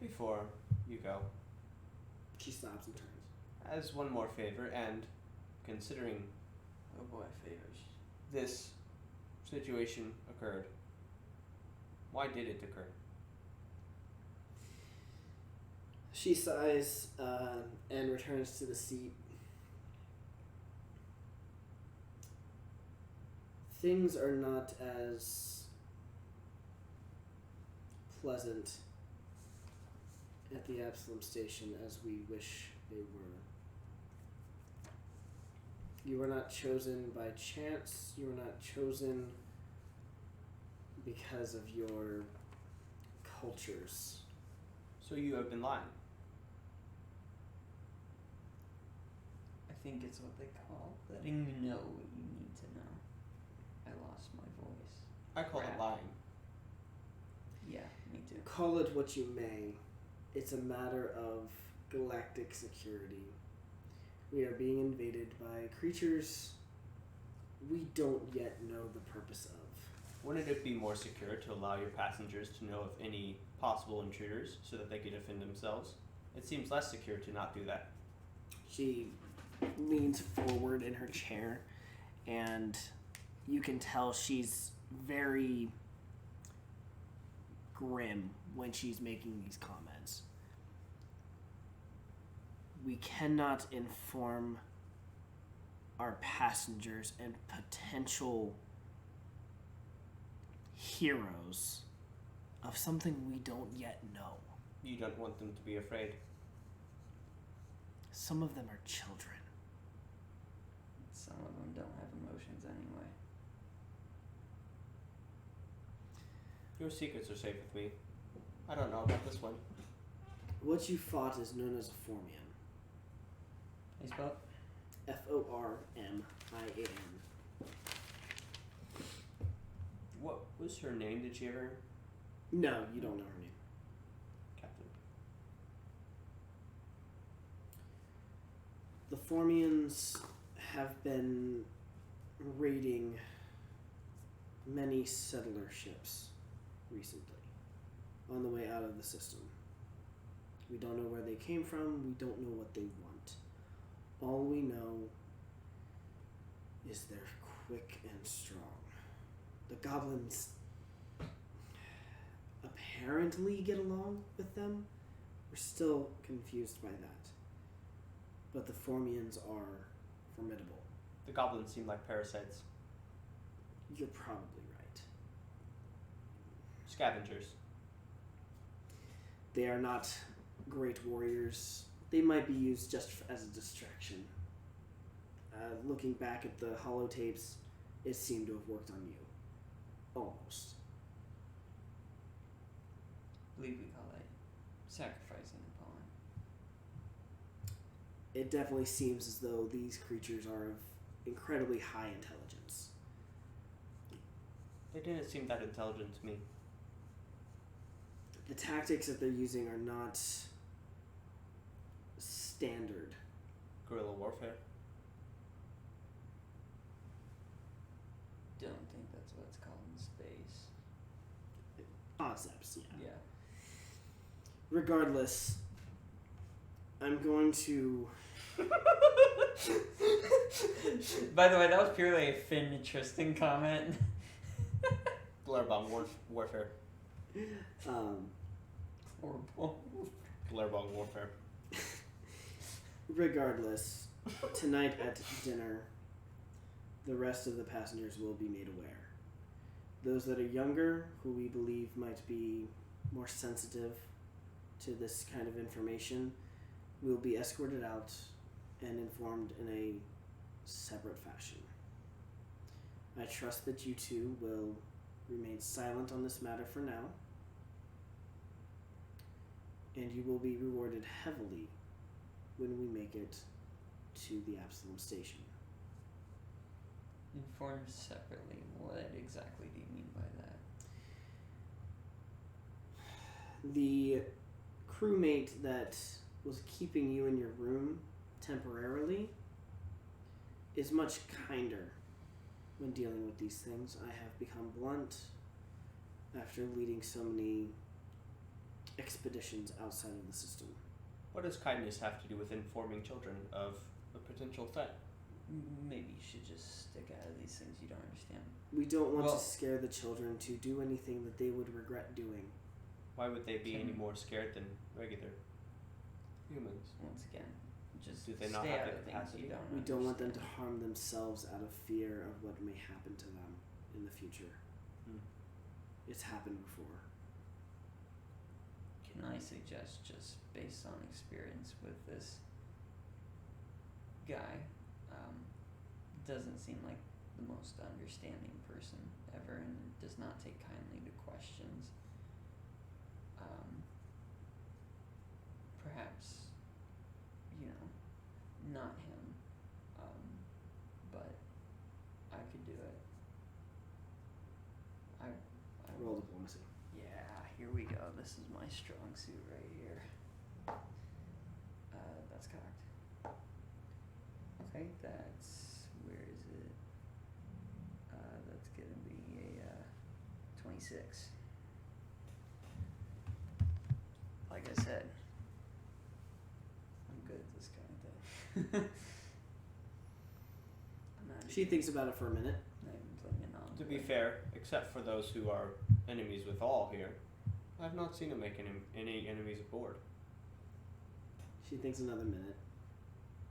Before you go, She stops and turns. as one more favor, and considering Oh boy, favors. this situation occurred, why did it occur? She sighs and returns to the seat. Things are not as pleasant at the Absalom station as we wish they were. You were not chosen by chance. You were not chosen because of your cultures. So you have been lying. I think it's what they call letting you know what you need to know. I lost my voice. I call it lying. Yeah, me too. Call it what you may. It's a matter of galactic security. We are being invaded by creatures we don't yet know the purpose of. Wouldn't it be more secure to allow your passengers to know of any possible intruders so that they could defend themselves? It seems less secure to not do that. She leans forward in her chair, and you can tell she's very grim when she's making these comments. We cannot inform our passengers and potential heroes of something we don't yet know. You don't want them to be afraid. Some of them are children. Some of them don't have emotions anyway. Your secrets are safe with me. I don't know about this one. What you fought is known as a Formian. Hey, spell? Formian. What was her name? Did she ever? No, you don't know her name. Captain. The Formians have been raiding many settler ships recently on the way out of the system. We don't know where they came from. We don't know what they want. All we know is they're quick and strong. The goblins apparently get along with them. We're still confused by that. But the Formians are formidable. The goblins seem like parasites. You're probably right. Scavengers. They are not great warriors. They might be used just as a distraction. Looking back at the holotapes, it seemed to have worked on you. Almost. I believe we call that sacrificing a pawn. It definitely seems as though these creatures are of incredibly high intelligence. They didn't seem that intelligent to me. The tactics that they're using are not standard. Guerrilla warfare. Don't think that's what it's called in space. Concepts, yeah. Yeah. Regardless, I'm going to... By the way, that was purely a Finn Tristan comment. Glare bomb warfare. Horrible. Glare bomb warfare. Regardless, tonight at dinner, the rest of the passengers will be made aware. Those that are younger, who we believe might be more sensitive to this kind of information, will be escorted out and informed in a separate fashion. I trust that you two will remain silent on this matter for now, and you will be rewarded heavily when we make it to the Absalom station. Informed separately. What exactly do you mean by that? The crewmate that was keeping you in your room temporarily is much kinder when dealing with these things. I have become blunt after leading so many expeditions outside of the system. What does kindness have to do with informing children of a potential threat? Maybe you should just stick out of these things you don't understand. We don't want Well- to scare the children to do anything that they would regret doing. Why would they be any more scared than regular humans? Once again, just Do they not stay have out the of things capacity? you don't We don't want them to understand. harm themselves out of fear of what may happen to them in the future. Hmm. It's happened before. Can I suggest, just based on experience with this guy, doesn't seem like the most understanding person ever and does not take kindly to questions. Perhaps, not him, but I could do it. I Roll diplomacy. Yeah, here we go. This is my strong suit right here. That's cocked. Okay, where is it? That's gonna be a 26. Like I said, I'm good at this kind of thing. I'm not She thinks about it for a minute. not even playing it on. To be fair, except for those who are enemies with all here, I've not seen him make any enemies aboard. She thinks another minute.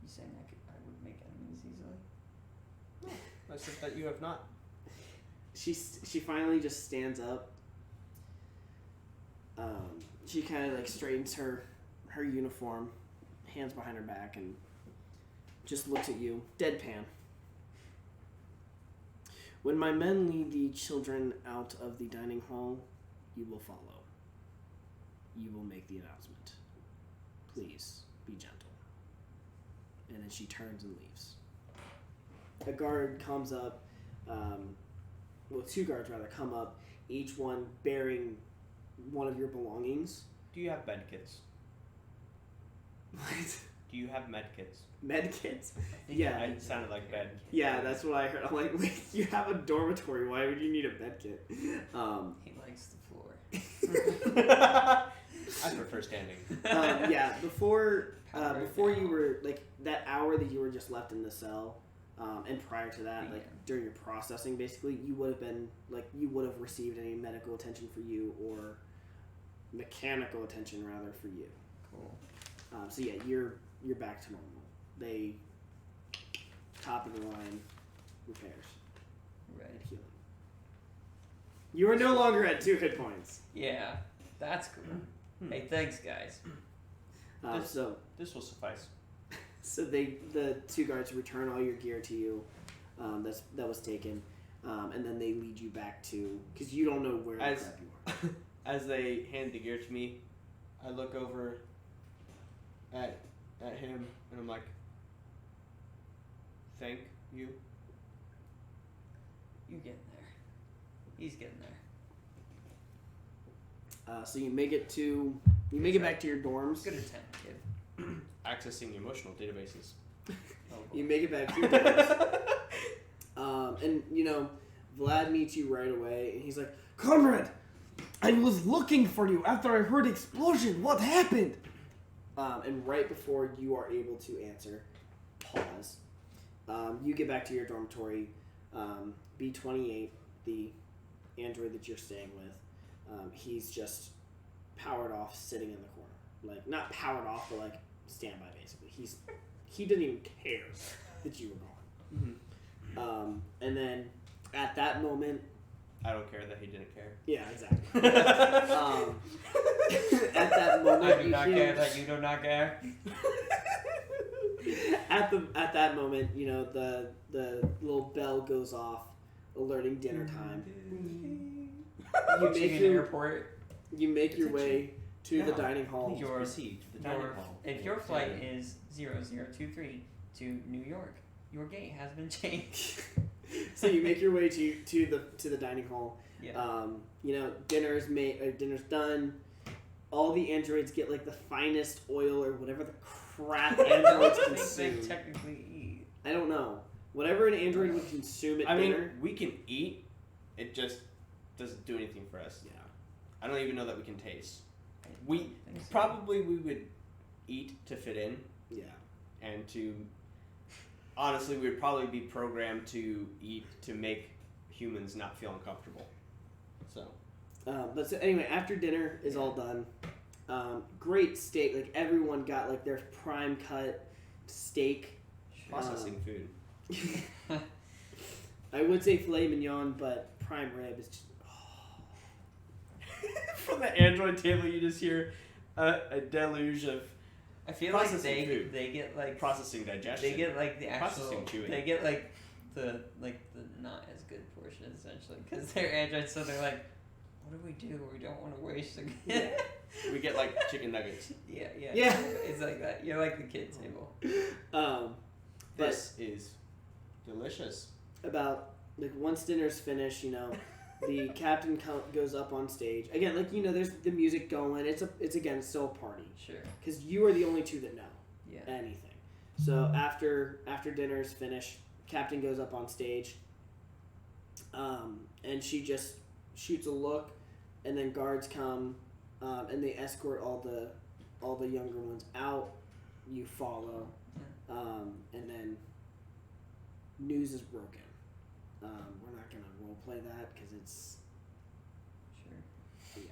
You saying I would make enemies easily? I said that you have not. She finally just stands up. She kind of like straightens her uniform, hands behind her back, and just looks at you, deadpan. When my men lead the children out of the dining hall, you will follow. You will make the announcement. Please be gentle. And then she turns and leaves. A guard comes up, two guards rather come up, each one bearing one of your belongings. Do you have med kits? What? Do you have med kits? Med kits? Yeah. It sounded like bed. Yeah, that's what I heard. I'm like, wait, you have a dormitory. Why would you need a med kit? He likes the floor. I prefer standing. Yeah, before Power before you down. were like that hour that you were just left in the cell, and prior to that, like Yeah. during your processing, basically, you would have been like you would have received any medical attention for you or mechanical attention rather for you. Cool. So yeah, you're back to normal. They top of the line repairs Right. and healing. You are no longer at 2 hit points. Yeah, that's cool. Hey, thanks, guys. This- So This will suffice. the 2 guards return all your gear to you. That was taken, and then they lead you back to because you don't know where the As- crap you are. As they hand the gear to me, I look over at him and I'm like, "Thank you." You getting there? He's getting there. So you make it back to your dorms. Good attempt, kid. Accessing emotional databases. You make it back to your dorms. And Vlad meets you right away, and he's like, Conrad, I was looking for you after I heard explosion. What happened? and right before you are able to answer, pause. You get back to your dormitory. B28, the android that you're staying with, he's just powered off, sitting in the corner. Like, not powered off, but like standby basically. He didn't even care that you were gone. Mm-hmm. And then at that moment, I don't care that he didn't care. yeah, exactly. At that moment, I do you not hear- care that you do not care. At that moment, the little bell goes off, alerting dinner time. You Reaching make an your airport. your way to the Yeah. dining hall. Please proceed to the dining hall. If your flight is 0023 to New York, your gate has been changed. So you make your way to the dining hall. Yeah. Dinner's dinner's done. all the androids get like the finest oil or whatever the crap I androids don't think consume. they technically eat. I don't know. Whatever an android would consume at I mean, dinner. we can eat. It just doesn't do anything for us. Yeah. I don't even know that we can taste. I We don't think so. probably we would eat to fit in, Yeah. and to honestly, we would probably be programmed to eat to make humans not feel uncomfortable. So But so anyway, after dinner is all done, great steak. Like everyone got like their prime cut steak. processing food. I would say filet mignon, but prime rib is just. From the Android table, you just hear a deluge of I feel like processing food. they get like processing digestion. they get like the actual Processing chewing. they get like the not as good portion essentially because they're androids, so they're like, what do? We don't want to waste again. Yeah. We get like chicken nuggets. Yeah. Yeah. It's like that. You're like the kid table. But This is delicious. about like once dinner's finished, the captain goes up on stage again. Like there's the music going. It's again still a party Sure. because you are the only two that know Yeah. anything. So after dinner's finished, captain goes up on stage. And she just shoots a look, and then guards come, and they escort all the younger ones out. You follow, and then news is broken. We're not gonna role play that because it's Sure.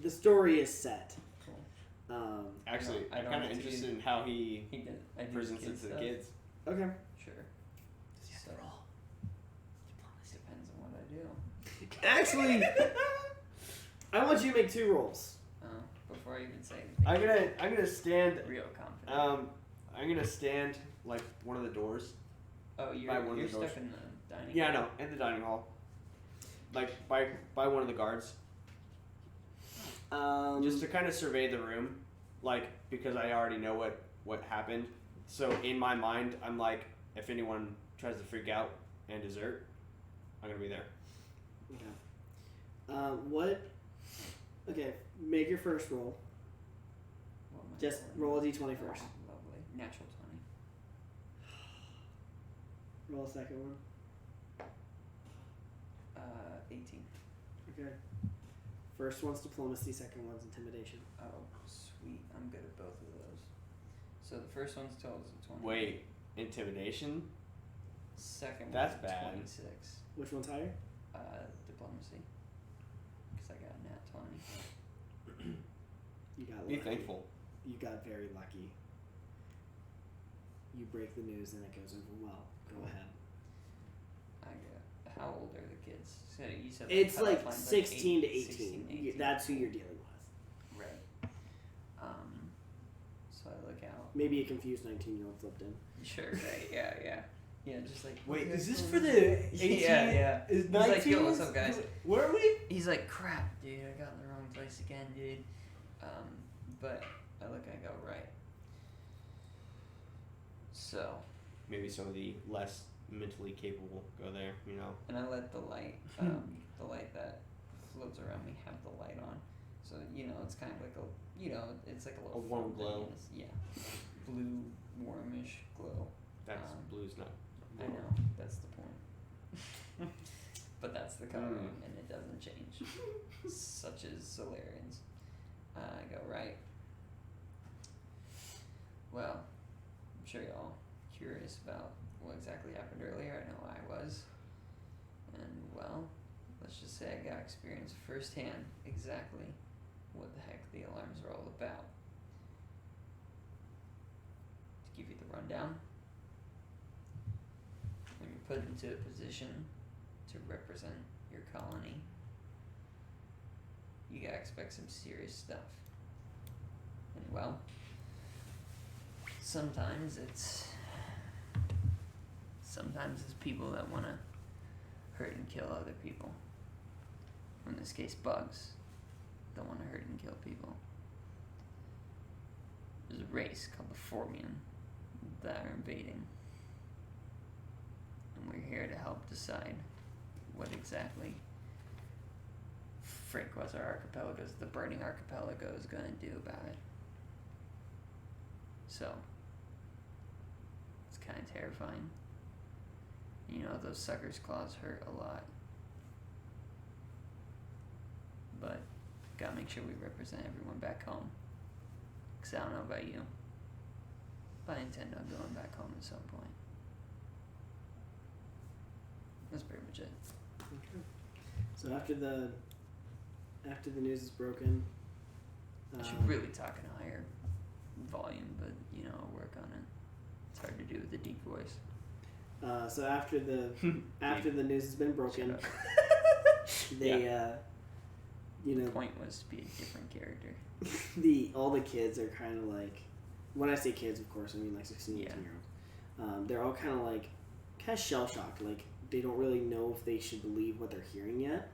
the story is set. Cool. Actually, I I'm don't kind of have to interested do- in how he He did. I do presents kid it to the stuff. kids. Okay. Sure. So, depends on what I do. Actually, I want you to make 2 rolls. Before I even say anything. I'm gonna stand. Real confident. I'm gonna stand like one of the doors. Oh, by one of you're the doors. stuck in the dining Yeah, I hall. know, in the dining hall. Like by one of the guards, just to kind of survey the room, like because I already know what happened. So in my mind, I'm like, if anyone tries to freak out and desert, I'm gonna be there. Okay. Okay, make your first roll. What am I Just rolling? roll a d20 first. Oh, lovely. Natural 20. Roll a second one. 18. Okay. First one's diplomacy, second one's intimidation. Oh, sweet. I'm good at both of those. So the first one's told us a 20. Wait, intimidation? Second That's one's bad. 26. Which one's higher? Diplomacy. Because I got a nat 20. You got Be lucky. thankful. You got very lucky. You break the news and it goes over well. Go ahead. How old are the kids? So you said It's like Palatine's 16 to 18. 16 to 18. That's who you're dealing with. Right. So I look out. Maybe a confused 19-year-old flipped in. Sure, right, yeah. Yeah, just like. Wait, "What is this going for on?" the 18? Yeah. Is He's like, 19? "Yo, what's up, guys?" Where are we? He's like, crap, dude, I got in the wrong place again, dude. But I look and I go, right. So, Maybe some of the less mentally capable go there, and I let the light, the light that floats around me have the light on. So, it's kind of like it's like a little A warm foam thing, glow. and it's- yeah. Blue, warmish glow. That's blue's not. I know, that's the point. But that's the color, and it doesn't change. Such as Solarians. I go, right. Well, I'm sure y'all curious about what exactly happened earlier. I know I was. And, well, let's just say I got experience firsthand exactly what the heck the alarms are all about. To give you the rundown, when you're put into a position to represent your colony, you gotta expect some serious stuff. And well, sometimes it's people that wanna hurt and kill other people. In this case, bugs that wanna hurt and kill people. There's a race called the Formian that are invading. And we're here to help decide what exactly frick was our the burning archipelago is gonna do about it. So it's kind of terrifying. You know, those suckers' claws hurt a lot. But gotta make sure we represent everyone back home. 'Cause I don't know about you, but I intend on going back home at some point. That's pretty much it. Okay. So after the news is broken, I should really talk in a higher volume, but you know, I'll work on it. It's hard to do with a deep voice. So after the news has been broken, Shut up. they you The know, point was to be a different character. all the kids are kind of like, when I say kids, of course, I mean like 16, 18 year olds. They're all kind of shell shocked. Like they don't really know if they should believe what they're hearing yet.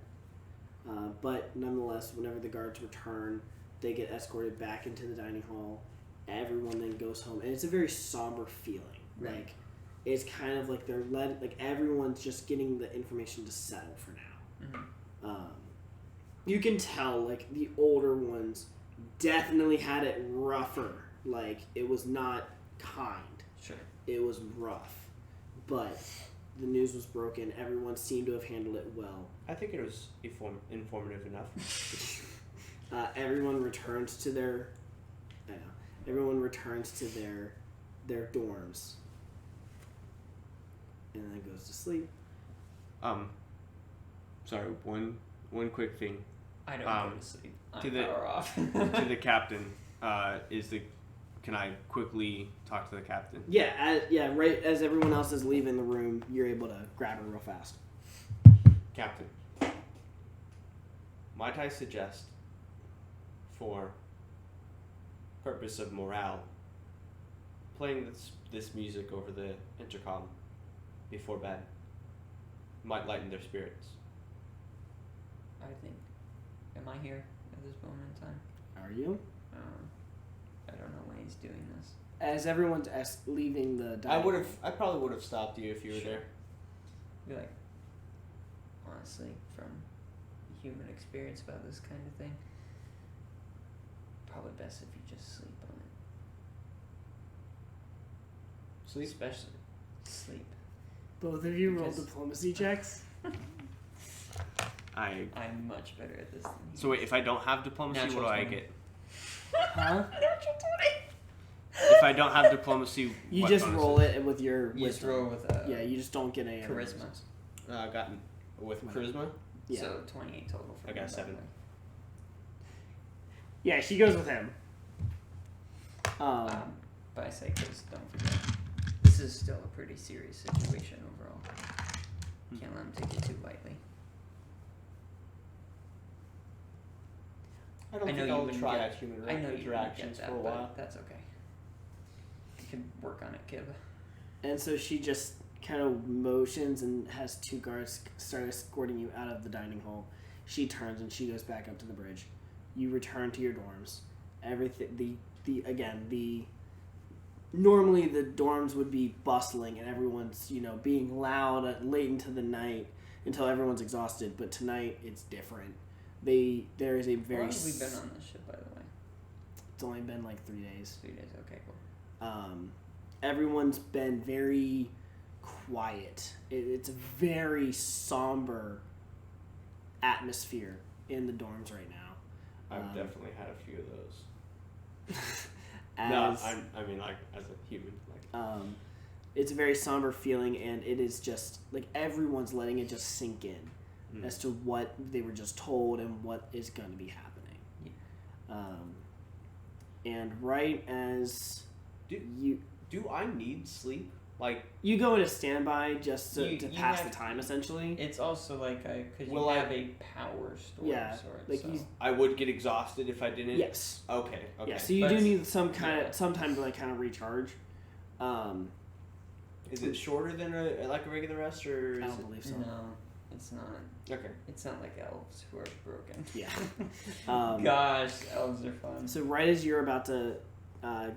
But nonetheless, whenever the guards return, they get escorted back into the dining hall. Everyone then goes home, and it's a very somber feeling. Right. Like it's kind of like they're everyone's just getting the information to settle for now. Mm-hmm. You can tell like the older ones definitely had it rougher. Like it was not kind. Sure. It was rough, but the news was broken. Everyone seemed to have handled it well. I think it was informative enough. Everyone returns to their their dorms, and then goes to sleep. Sorry, one quick thing. I don't go to sleep. To the- Power off. To the captain, can I quickly talk to the captain? Yeah, right as everyone else is leaving the room, you're able to grab her real fast. Captain, might I suggest, for purpose of morale, playing this music over the intercom before bed might lighten their spirits. I think. Am I here at this moment in time? Are you? I don't know when he's doing this. As everyone's leaving the dining I probably would have stopped you if you were Sure. there. Be like, honestly, from human experience about this kind of thing, probably best if you just sleep on it. Sleep? Especially sleep. Both of you roll Because- diplomacy checks. I'm much better at this than he So wait, is. if I don't have diplomacy, Natural what do I 20. get? Huh? If I don't have diplomacy, You what just bonus roll is it with your You just wisdom. roll with Yeah, you just don't get any other charisma. bonuses. I got with charisma. Yeah. So 28 total for I got me, by 7. the way. Yeah, she goes with him. But I say because don't forget, this is still a pretty serious situation overall. Can't let him take it too lightly. I don't I know think you I'll wouldn't try get- human I know you wouldn't interactions get that, for a but while. that's okay. You can work on it, Kib. And so she just kind of motions and has two guards start escorting you out of the dining hall. She turns and she goes back up to the bridge. You return to your dorms. Everything, normally the dorms would be bustling and everyone's, being loud at late into the night until everyone's exhausted. But tonight it's different. There is a How very. long have we been on this ship, by the way? It's only been like 3 days. 3 days. Okay, cool. Everyone's been very quiet. It's a very somber atmosphere in the dorms right now. I've definitely had a few of those. As, I mean, like as a human, like. It's a very somber feeling, and it is just like everyone's letting it just sink in as to what they were just told and what is going to be happening. Yeah. And right as Do I need sleep? Like, you go into standby just to You pass the have- time, essentially. It's also like because you Will I- have a power storm Yeah, sort. like so. he's- I would get exhausted if I didn't. Yes. Okay. Yeah, so you But- do need some yeah. time to like kind of recharge. Is it shorter than a regular rest, or I is don't it? believe so. No, it's not. Okay. It's not like elves who are broken. Yeah. Gosh, elves are fun. So right as you're about to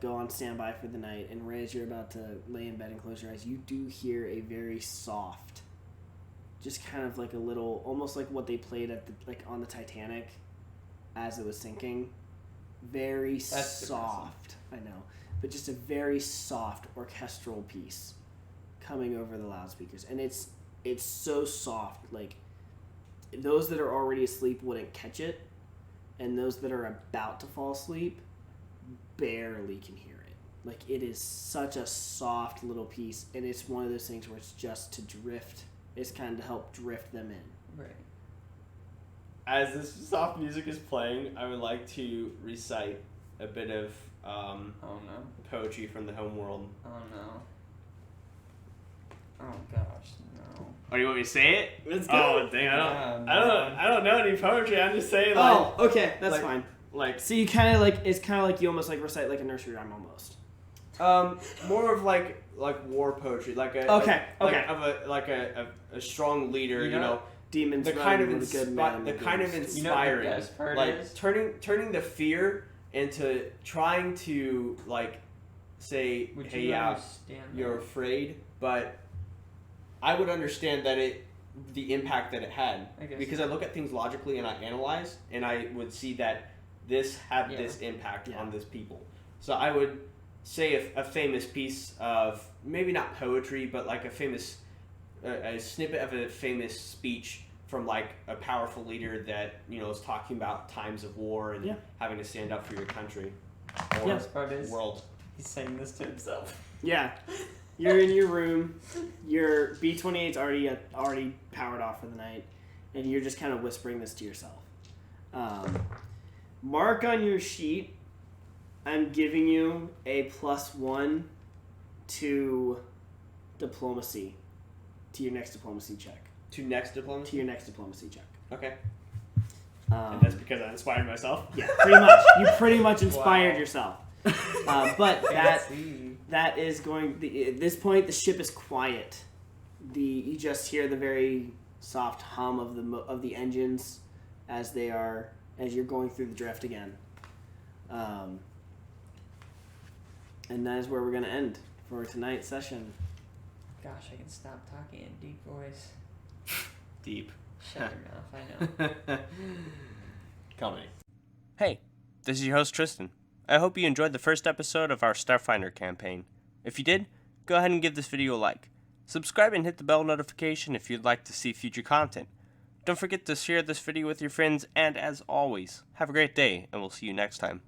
go on standby for the night, and right as you're about to lay in bed and close your eyes, you do hear a very soft, just kind of like a little, almost like what they played at on the Titanic as it was sinking. Very soft, I know, but just a very soft orchestral piece coming over the loudspeakers, and it's so soft, like those that are already asleep wouldn't catch it, and those that are about to fall asleep barely can hear it. Like, it is such a soft little piece, and it's one of those things where it's just to drift. It's kind of to help drift them in. Right. As this soft music is playing, I would like to recite a bit of Oh no. poetry from the home world. Oh no. Oh gosh, no. Oh, you want me to say it? Let's Oh, dang! I don't know any poetry. I'm just saying, like, Oh, okay, that's like- fine. like So you kind of like, it's kind of like you almost like recite like a nursery rhyme almost. more of like war poetry, like a Okay, like okay. a strong leader, You you know, know, Demons the kind of run with a good man. the kind of You know what the inspiring, best part like is? turning the fear into trying to like say, Would hey, you yeah, understand you're that? afraid, but I would understand that the impact that it had, I guess. because I look at things logically and I analyze, and I would see that this had Yeah. this impact Yeah. on this people. So I would say a famous piece of, maybe not poetry, but like a famous a snippet of a famous speech from like a powerful leader that, you know, is talking about times of war and Yeah. having to stand up for your country or Yeah. Best part is world. he's saying this to himself. Yeah. You're in your room. Your B-28's already powered off for the night, and you're just kind of whispering this to yourself. Mark on your sheet, I'm giving you a +1 to diplomacy, to your next diplomacy check. To next diplomacy? To your next diplomacy check. Okay. And that's because I inspired myself. Yeah, pretty much. You pretty much inspired Wow. yourself. But that Fancy. that is going. At this point, the ship is quiet. You just hear the very soft hum of the engines as you're going through the drift again. And that is where we're gonna end for tonight's session. Gosh, I can stop talking in deep voice. Deep. Shut your mouth, I know. Comedy. Hey, this is your host Tristan. I hope you enjoyed the first episode of our Starfinder campaign. If you did, go ahead and give this video a like. Subscribe and hit the bell notification if you'd like to see future content. Don't forget to share this video with your friends, and as always, have a great day, and we'll see you next time.